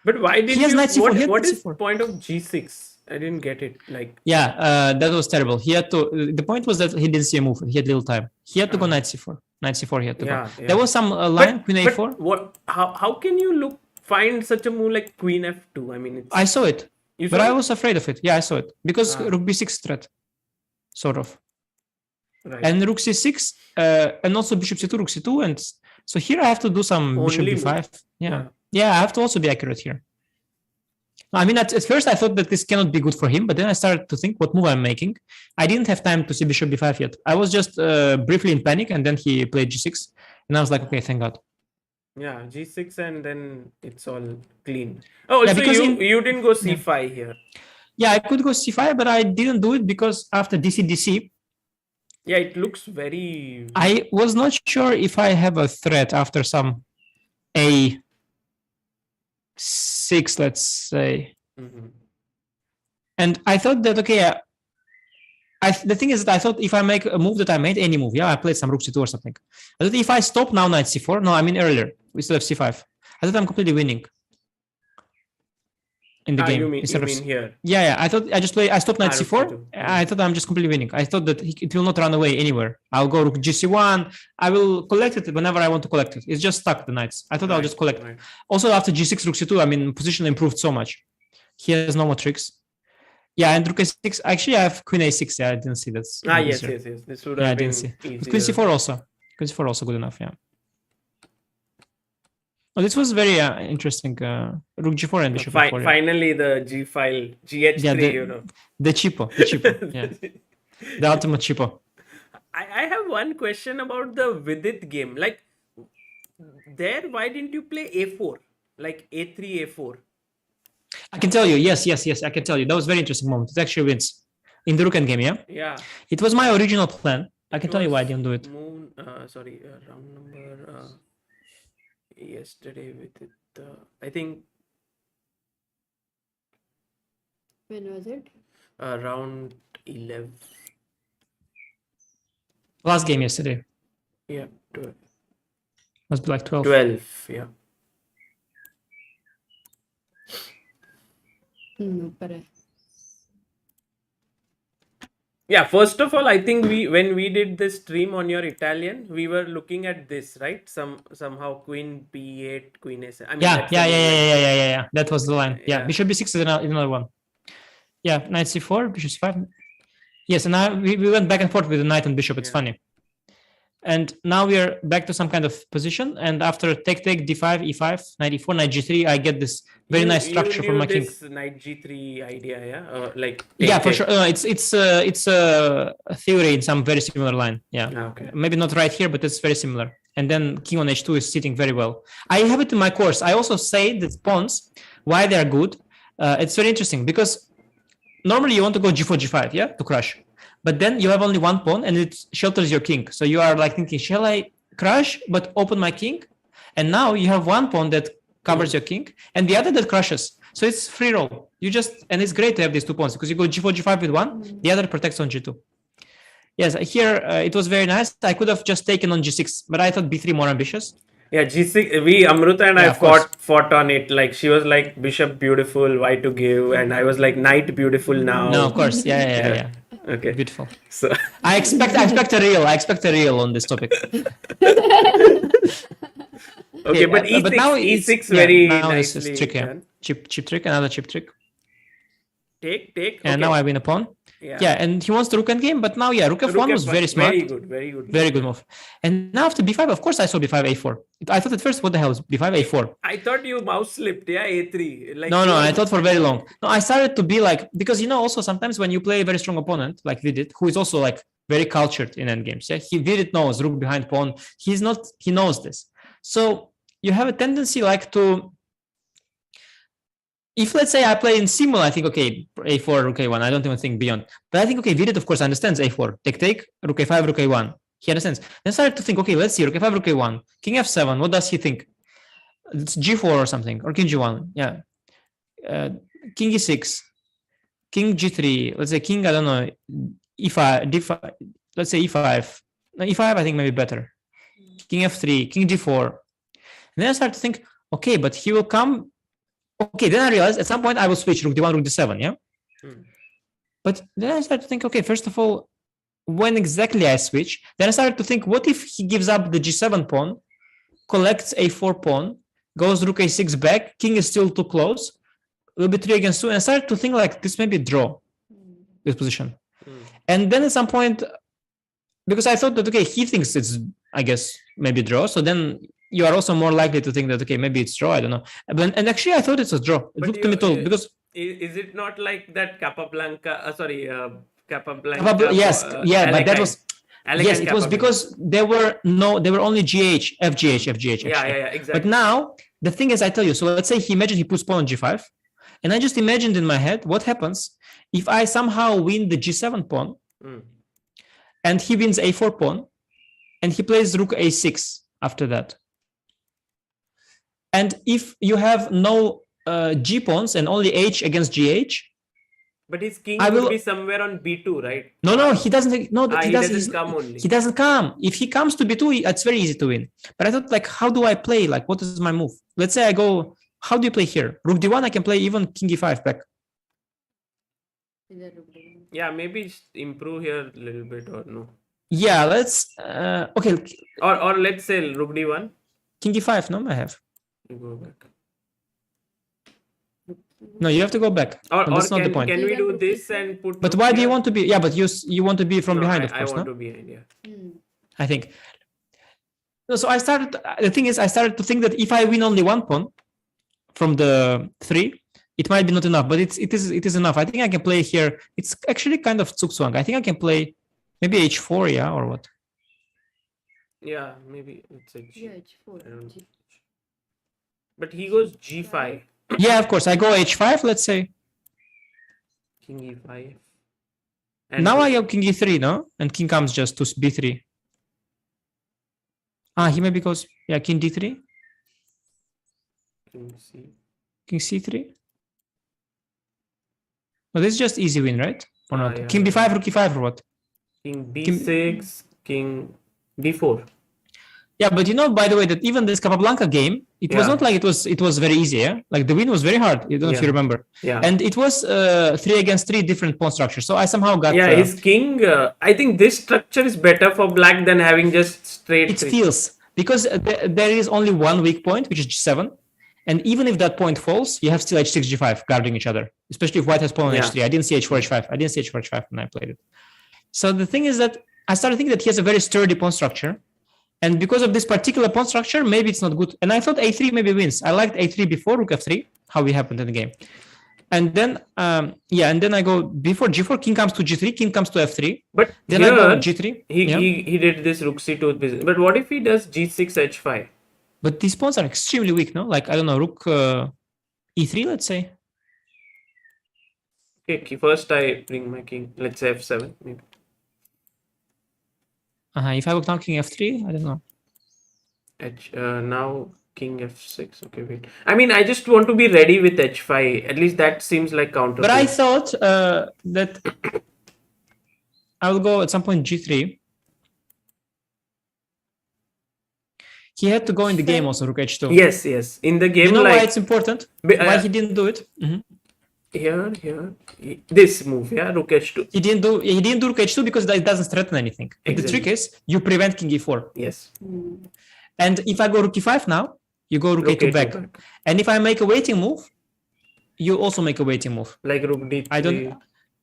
But why did He has knight c4. What is c4. point of g6? I didn't get it. Like, yeah, that was terrible. He had to. The point was that he didn't see a move. He had little time. He had to go knight c4. Knight c4. He had to go. There was some line queen a4. But what? How can you find such a move like queen f2? I mean, I saw it, but I was afraid of it. Yeah, I saw it because rook b6 threat, sort of. Right. And rook c6, and also bishop c2, rook c2, and so here I have to do some bishop b5. Yeah, I have to also be accurate here. I mean, at first I thought that this cannot be good for him, but then I started to think what move I'm making. I didn't have time to see bishop b5 yet. I was just briefly in panic, and then he played g6, and I was like, okay, thank God. Yeah, g6, and then it's all clean. Oh, yeah, so you didn't go c5 here. Yeah, I could go c5, but I didn't do it because after dc, yeah, it looks very... I was not sure if I have a threat after some a6, let's say. And I thought that, okay, the thing is that I thought if I make a move that I made, any move, I played some rook c2 or something. I thought if I stop now knight c4, no, I mean earlier, we still have c5. I thought I'm completely winning in the game. You mean here? Yeah. I thought I stopped knight c4. I thought I'm just completely winning. I thought that it will not run away anywhere. I'll go rook gc1. I will collect it whenever I want to collect it. It's just stuck, the knights. I thought I'll just collect it. Also, after g6, rook c2, I mean, position improved so much. He has no more tricks. Yeah, and rook a6. Actually, I have queen a6. Yeah, I didn't see that. Yes. This would have been easier. Queen c4 also. Queen c4 also good enough, yeah. Oh, this was very interesting. Rook g4 and bishop f4. Finally, the g file, gh3, The cheapo, yeah. The ultimate cheapo. I have one question about the Vidit game. Like, why didn't you play a4? Like a3, a4? I can tell you, yes, I can tell you. That was a very interesting moment. It actually wins. In the rook endgame, yeah? Yeah. It was my original plan. I can tell you why I didn't do it. Round number... yesterday with it, I think. When was it? Round 11. Last game yesterday. Yeah, 12. Must be like 12. 12, yeah. Yeah, first of all, I think when we did this stream on your Italian, we were looking at this, right? Somehow queen b8, queen a7. I mean, yeah. That was the line. Yeah, bishop b6 is another one. Yeah, knight c4, bishop c5. Yes, and now we went back and forth with the knight and bishop. It's funny. And now we are back to some kind of position. And after take, d5, e5, knight e4, knight g3, I get this very nice structure from my king. Knight g3 idea, yeah? For sure. It's a theory in some very similar line. Yeah. Okay. Maybe not right here, but it's very similar. And then king on h2 is sitting very well. I have it in my course. I also say that pawns, why they are good. It's very interesting because normally you want to go g4, g5, yeah, to crush. But then you have only one pawn and it shelters your king. So you are like thinking, shall I crush but open my king? And now you have one pawn that covers your king and the other that crushes. So it's free roll. And it's great to have these two pawns because you go g4, g5 with one, the other protects on g2. Yes, here it was very nice. I could have just taken on g6, but I thought b3 more ambitious. Yeah, g6, Amruta and I fought on it. Like, she was like, bishop beautiful, why to give? And I was like, knight beautiful now. No, of course. Yeah. Okay. Beautiful. So I expect a reel on this topic. Okay, but e6, now e6 very nicely this trick, yeah. Cheap trick, another cheap trick. Take. And now I win a pawn. Yeah. Yeah, and he wants the rook endgame, but now, yeah, rook f1 was very smart. Very good. Very good move. And now after b5, of course, I saw b5, a4. I thought at first, what the hell is b5, a4? I thought you mouse slipped, yeah, a3. Like No, I thought for very long. No, I started to be like, because, also sometimes when you play a very strong opponent, like Vidit, who is also like very cultured in endgames, yeah, Vidit knows rook behind pawn. He knows this. So you have a tendency like to, if let's say I play in simul, I think, okay, a4, rook a1, I don't even think beyond. But I think, okay, Vidit, of course, understands a4. Take, rook a5, rook a1. He understands. Then I started to think, okay, let's see, rook a5, rook a1, king f7, what does he think? It's g4 or something, or king g1, yeah. King e6, king g3, let's say king, I don't know, e5, d5, let's say e5. No, e5, I think maybe better. King f3, king g4. And then I started to think, okay, but he will come. Okay, then I realized at some point I will switch rook d1, rook d7, yeah? But then I started to think, okay, first of all, when exactly I switch, then I started to think, what if he gives up the g7 pawn, collects a4 pawn, goes rook a6 back, king is still too close, will be 3 against 2, and I started to think like this may be draw, this position. And then at some point, because I thought that, okay, he thinks it's, I guess, maybe draw, so then you are also more likely to think that, okay, maybe it's draw, I don't know. And actually, I thought it's a draw. It looked to me too, because... Is it not like that Capablanca, Capablanca? Yes, yeah, but that was... Yes, it was because there were only GH, FGH, actually. Yeah, exactly. But now, the thing is, I tell you, so let's say he puts pawn on G5, and I just imagined in my head, what happens if I somehow win the G7 pawn, and he wins A4 pawn, and he plays rook A6 after that. And if you have no G pawns and only H against GH, but his king will be somewhere on B2, right? No, he doesn't. No, he doesn't come only. He doesn't come. If he comes to B2, it's very easy to win. But I thought, like, how do I play? Like, what is my move? Let's say I go, how do you play here? Rook D1, I can play even King E5 back. Yeah, maybe improve here a little bit or no. Yeah, let's, okay. Or let's say Rook D1. King E5, no, I have. You go back. No, you have to go back. Or that's not the point. Can we do this and put... But why do you want to be... Yeah, but you want to be from behind, of course, I want to be behind, yeah. I think. No, so the thing is, I started to think that if I win only one pawn from the 3, it might be not enough, but it is enough. I think I can play here. It's actually kind of zugzwang. I think I can play maybe h4, yeah, or what? Yeah, maybe it's like H4. I don't know. But he goes G5. Yeah, of course. I go h5, let's say. King E5. And now I have King E3, no? And King comes just to B3. He maybe goes, yeah, King D3. King C. King C3. No, this is just easy win, right? Or not? Yeah, King B5, Rook E5 or what? King B6, King B4. Yeah, but by the way, that even this Capablanca game, it was not like it was very easy, yeah? Like the win was very hard. I don't know if you remember. Yeah. And it was 3 against 3 different pawn structures. So I somehow got... Yeah, his king, I think this structure is better for black than having just straight... It feels, because there is only one weak point, which is G7. And even if that point falls, you have still H6, G5 guarding each other, especially if white has pawn on H3. I didn't see H4, H5. I didn't see H4, H5 when I played it. So the thing is that I started thinking that he has a very sturdy pawn structure. And because of this particular pawn structure, maybe it's not good. And I thought A3 maybe wins. I liked A3 before Rook F3, how it happened in the game. And then, and then I go before G4, King comes to G3, King comes to F3. But then here, I go G3. He did this Rook C2 business. But what if he does G6, H5? But these pawns are extremely weak, no? Like, I don't know, Rook E3, let's say. Okay, first I bring my king, let's say F7, maybe. If I would now King F3, I don't know. Now King F6. Okay, wait. I mean, I just want to be ready with H5. At least that seems like counter. But I thought that I will go at some point G3. He had to go in the game also, Rook H2. Yes. In the game, you know why it's important? Why he didn't do it? Here, this move, Rook H2. He didn't do Rook H2 because it doesn't threaten anything. Exactly. The trick is you prevent King E4. Yes. And if I go Rook E5 now, you go Rook A2 back. And if I make a waiting move, you also make a waiting move. Like rook d3. I don't.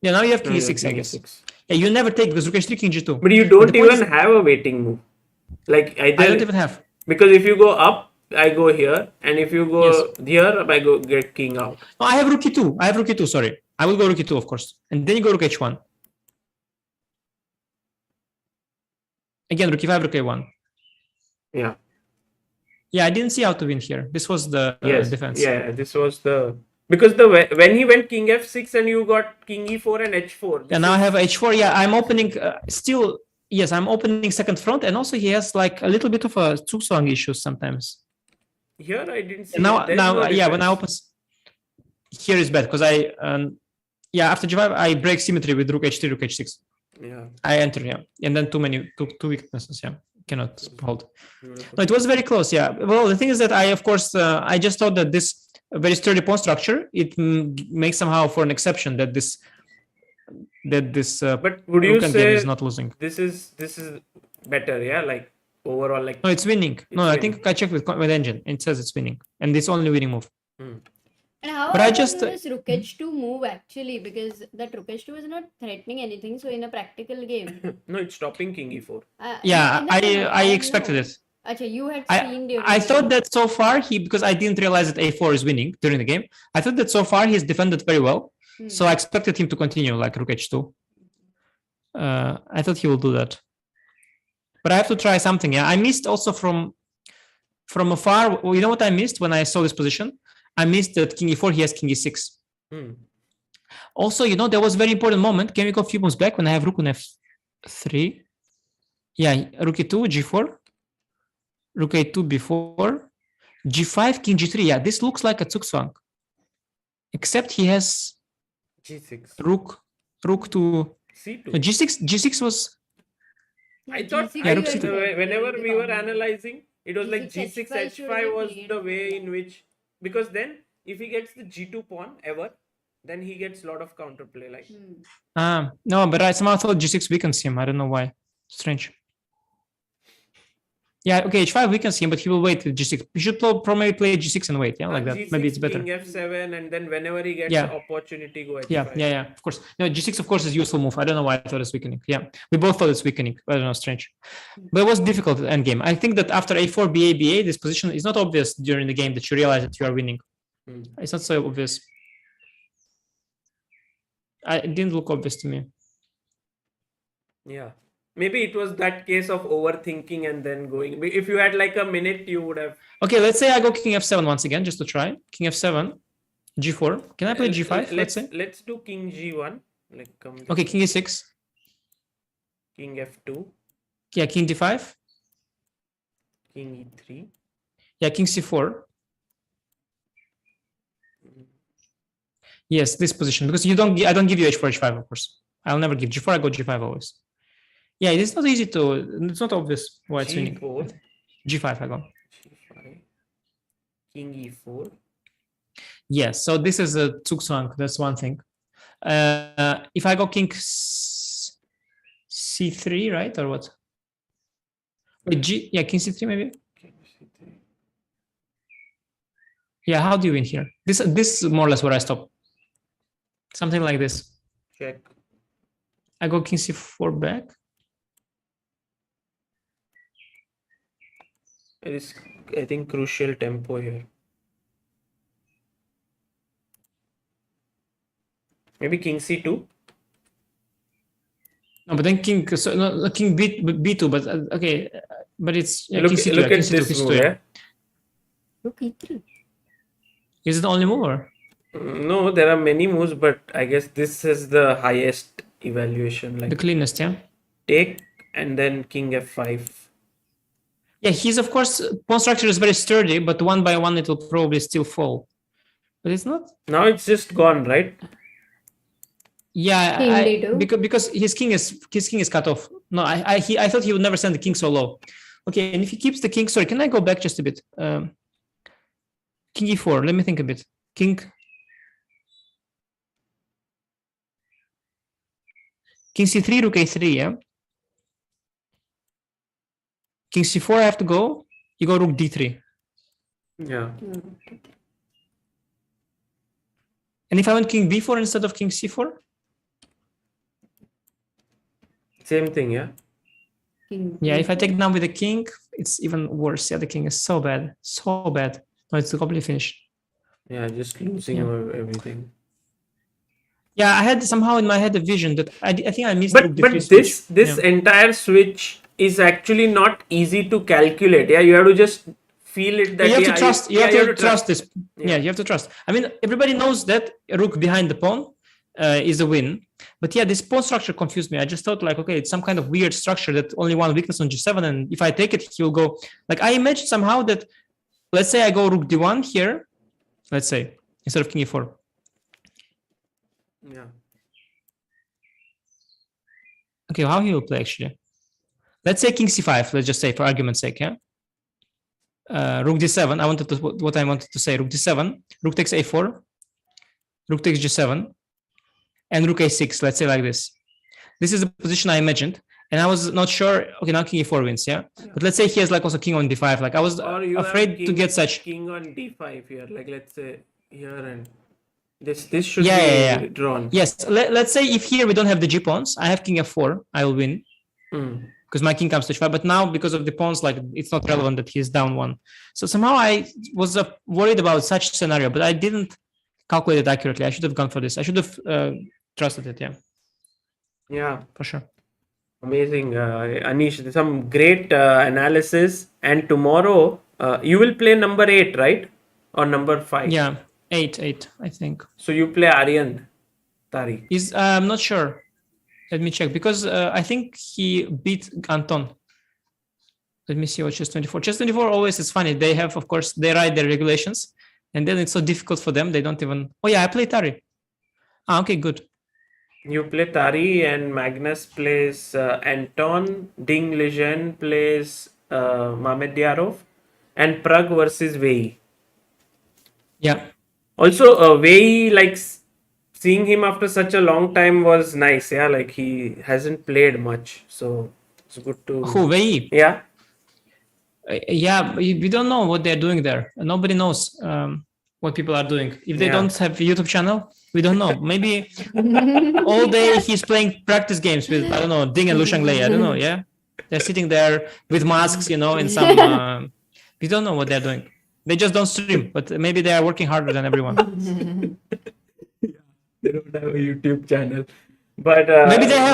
Yeah, now you have king No, e6, I king guess. e6. Yeah, you never take because rook h3, king g2. But you the don't point even is- have a waiting move. Like either I don't even have. because if you go up, I go here, and if you go Yes. here, I go get king out. No, I have rook e2. I have rook e2. Sorry, I will go rook e2, of course, and then you go rook h1. Again, rook e5, rook a1. Yeah. Yeah, I didn't see how to win here. This was the Yes. defense. Yeah. This was the because the when he went king f6 and you got king e4 and h4. Yeah, now I have h4. Yeah, I'm opening still. Yes, I'm opening second front, and also he has like a little bit of a Zugzwang issues sometimes. Here I didn't see. And now, There's no yeah, when I difference. open here is bad because I yeah, after g5 I break symmetry with rook h3, rook h6. Yeah. I enter, yeah, and then two weaknesses. Yeah, cannot hold. Beautiful. No, it was very close. Yeah. Well, the thing is that I, of course, I just thought that this very sturdy pawn structure it makes somehow for an exception that this But would you rook endgame say is not losing. this is better? Yeah, like overall, like No, it's winning. No, I winning. think I checked with engine. It says it's winning, and it's only winning move. And how But I about just- this rook h2 move actually? Because that rook h2 is not threatening anything. So in a practical game, no, it's stopping king e4. Yeah, no, no, I expected know. it. Acha, you had I- seen during I the thought game. that so far because I didn't realize that a4 is winning during the game. I thought that so far he's defended very well, so I expected him to continue like rook h2. I thought he will do that, but I have to try something. Yeah, I missed also from afar. You know what I missed when I saw this position? I missed that king e4. He has king e6. Also, you know, there was a very important moment. Can we go a few moves back when I have rook on f3? Yeah, rook e2, g4, rook a2 before, g5, king g3. Yeah, this looks like a Zugzwang, except he has G6. rook to C2. no, g6 was I thought G6 Yeah, rook you had C2. said whenever during the we were comment. analyzing, it was like G6 G6 should H5 have was played the like way that. in which because then if he gets the G2 pawn ever, then he gets a lot of counterplay. Like no, but I somehow thought g6 weakens him. I don't know why. Strange. Yeah, okay, h5 weakens him, but he will wait with g6. You should probably play g6 and wait. Yeah, like that. G6, Maybe it's better. King F7, and then whenever he gets Yeah. opportunity, go H5. Yeah, of course. No, g6 of course is useful move. I don't know why I thought it's weakening. Yeah, we both thought it's weakening. I don't know, strange. But it was difficult at endgame. I think that after a4, ba, this position is not obvious during the game that you realize that you are winning. It's not so obvious. It didn't look obvious to me. Yeah. Maybe it was that case of overthinking and then going. If you had like a minute, you would have. Okay, let's say I go king f7 once again, just to try. King f7, g4. Can I play g5? Let's say. Let's do king g1. Like come. Okay, king e6. King f2. Yeah, king d5. King e3. Yeah, king c4. Yes, this position because I don't give you h4, h5, of course. I'll never give g4. I go g5 always. Yeah, it is not easy to. It's not obvious why it's winning. G4. G5 I go. G5. King e4. Yes, so this is a Zugzwang. That's one thing. If I go king c3, right, or what? Wait, yeah, king c3 maybe. King c3. Yeah, how do you win here? This is more or less where I stop. Something like this. Check. I go king c4 back. It is, I think, crucial tempo here. Maybe king c2. No, but then king, so no, king b2, but okay, but it's yeah, Look, king c2. look king at c2, this king c2, move, yeah? Rook e3. Is it the only move or? No, there are many moves, but I guess this is the highest evaluation. The Like cleanest, yeah. take and then king f5. Yeah, he's of course pawn structure is very sturdy, but one by one it will probably still fall. But it's not. Now it's just gone, right? Yeah, King d2. because his king is cut off. No, I thought he would never send the king so low. Okay, and if he keeps the king, sorry, can I go back just a bit? King e4. Let me think a bit. King c3, rook a3. Yeah. King c4. I have to go. You go rook d3. Yeah. And if I went king b4 instead of king c4? Same thing, yeah. King Yeah, if I B4. take now with the king, it's even worse. Yeah, the king is so bad. So bad. No, it's completely finished. Yeah, just losing Yeah. everything. Yeah, I had somehow in my head a vision that I think I missed rook But d3 switch. this Yeah. entire switch is actually not easy to calculate. Yeah, you have to just feel it that You have to yeah, trust. You yeah, have to trust this. Yeah. Yeah, you have to trust. I mean, everybody knows that a rook behind the pawn is a win. But yeah, this pawn structure confused me. I just thought like, okay, it's some kind of weird structure that only one weakness on g7, and if I take it, he'll go. Like I imagined somehow that, let's say I go rook d1 here, let's say instead of king e4. Yeah. Okay, how he will play actually? Let's say king c5. Let's just say for argument's sake, yeah. Rook d7. What I wanted to say. Rook d7. Rook takes a4. Rook takes g7, and rook a6. Let's say like this. This is the position I imagined, and I was not sure. Okay, now king e4 wins, yeah. But let's say he has like also king on d5. Like I was afraid to get such king on d5 here. Like let's say here and this should yeah. be drawn. Yes, let's say if here we don't have the g pawns, I have king f4. I will win. Because my king comes to h5, but now because of the pawns, like it's not relevant that he's down one. So somehow I was worried about such scenario, but I didn't calculate it accurately. I should have gone for this. I should have trusted it. Yeah, for sure. Amazing, Anish. Some great analysis. And tomorrow you will play number 8, right? Or number 5? Yeah, 8, I think. So you play Aryan Tariq. I'm not sure. Let me check, because I think he beat Anton. Let me see what Chess 24. Chess 24 always is funny. They have, of course, they write their regulations, and then it's so difficult for them. They don't even. Oh yeah, I play Tari. Okay, good. You play Tari, and Magnus plays Anton. Ding Liren plays Mamedyarov, and Pragg versus Wei. Yeah. Also, Wei, like seeing him after such a long time was nice. Yeah, like he hasn't played much, so it's good to. Who, Wei? Yeah. Yeah, we don't know what they're doing there. Nobody knows what people are doing. If they don't have a YouTube channel, we don't know. Maybe all day he's playing practice games with, I don't know, Ding and Lu Shanglei. I don't know. Yeah, they're sitting there with masks, in some. We don't know what they're doing. They just don't stream, but maybe they are working harder than everyone. They don't have a YouTube channel, but maybe they have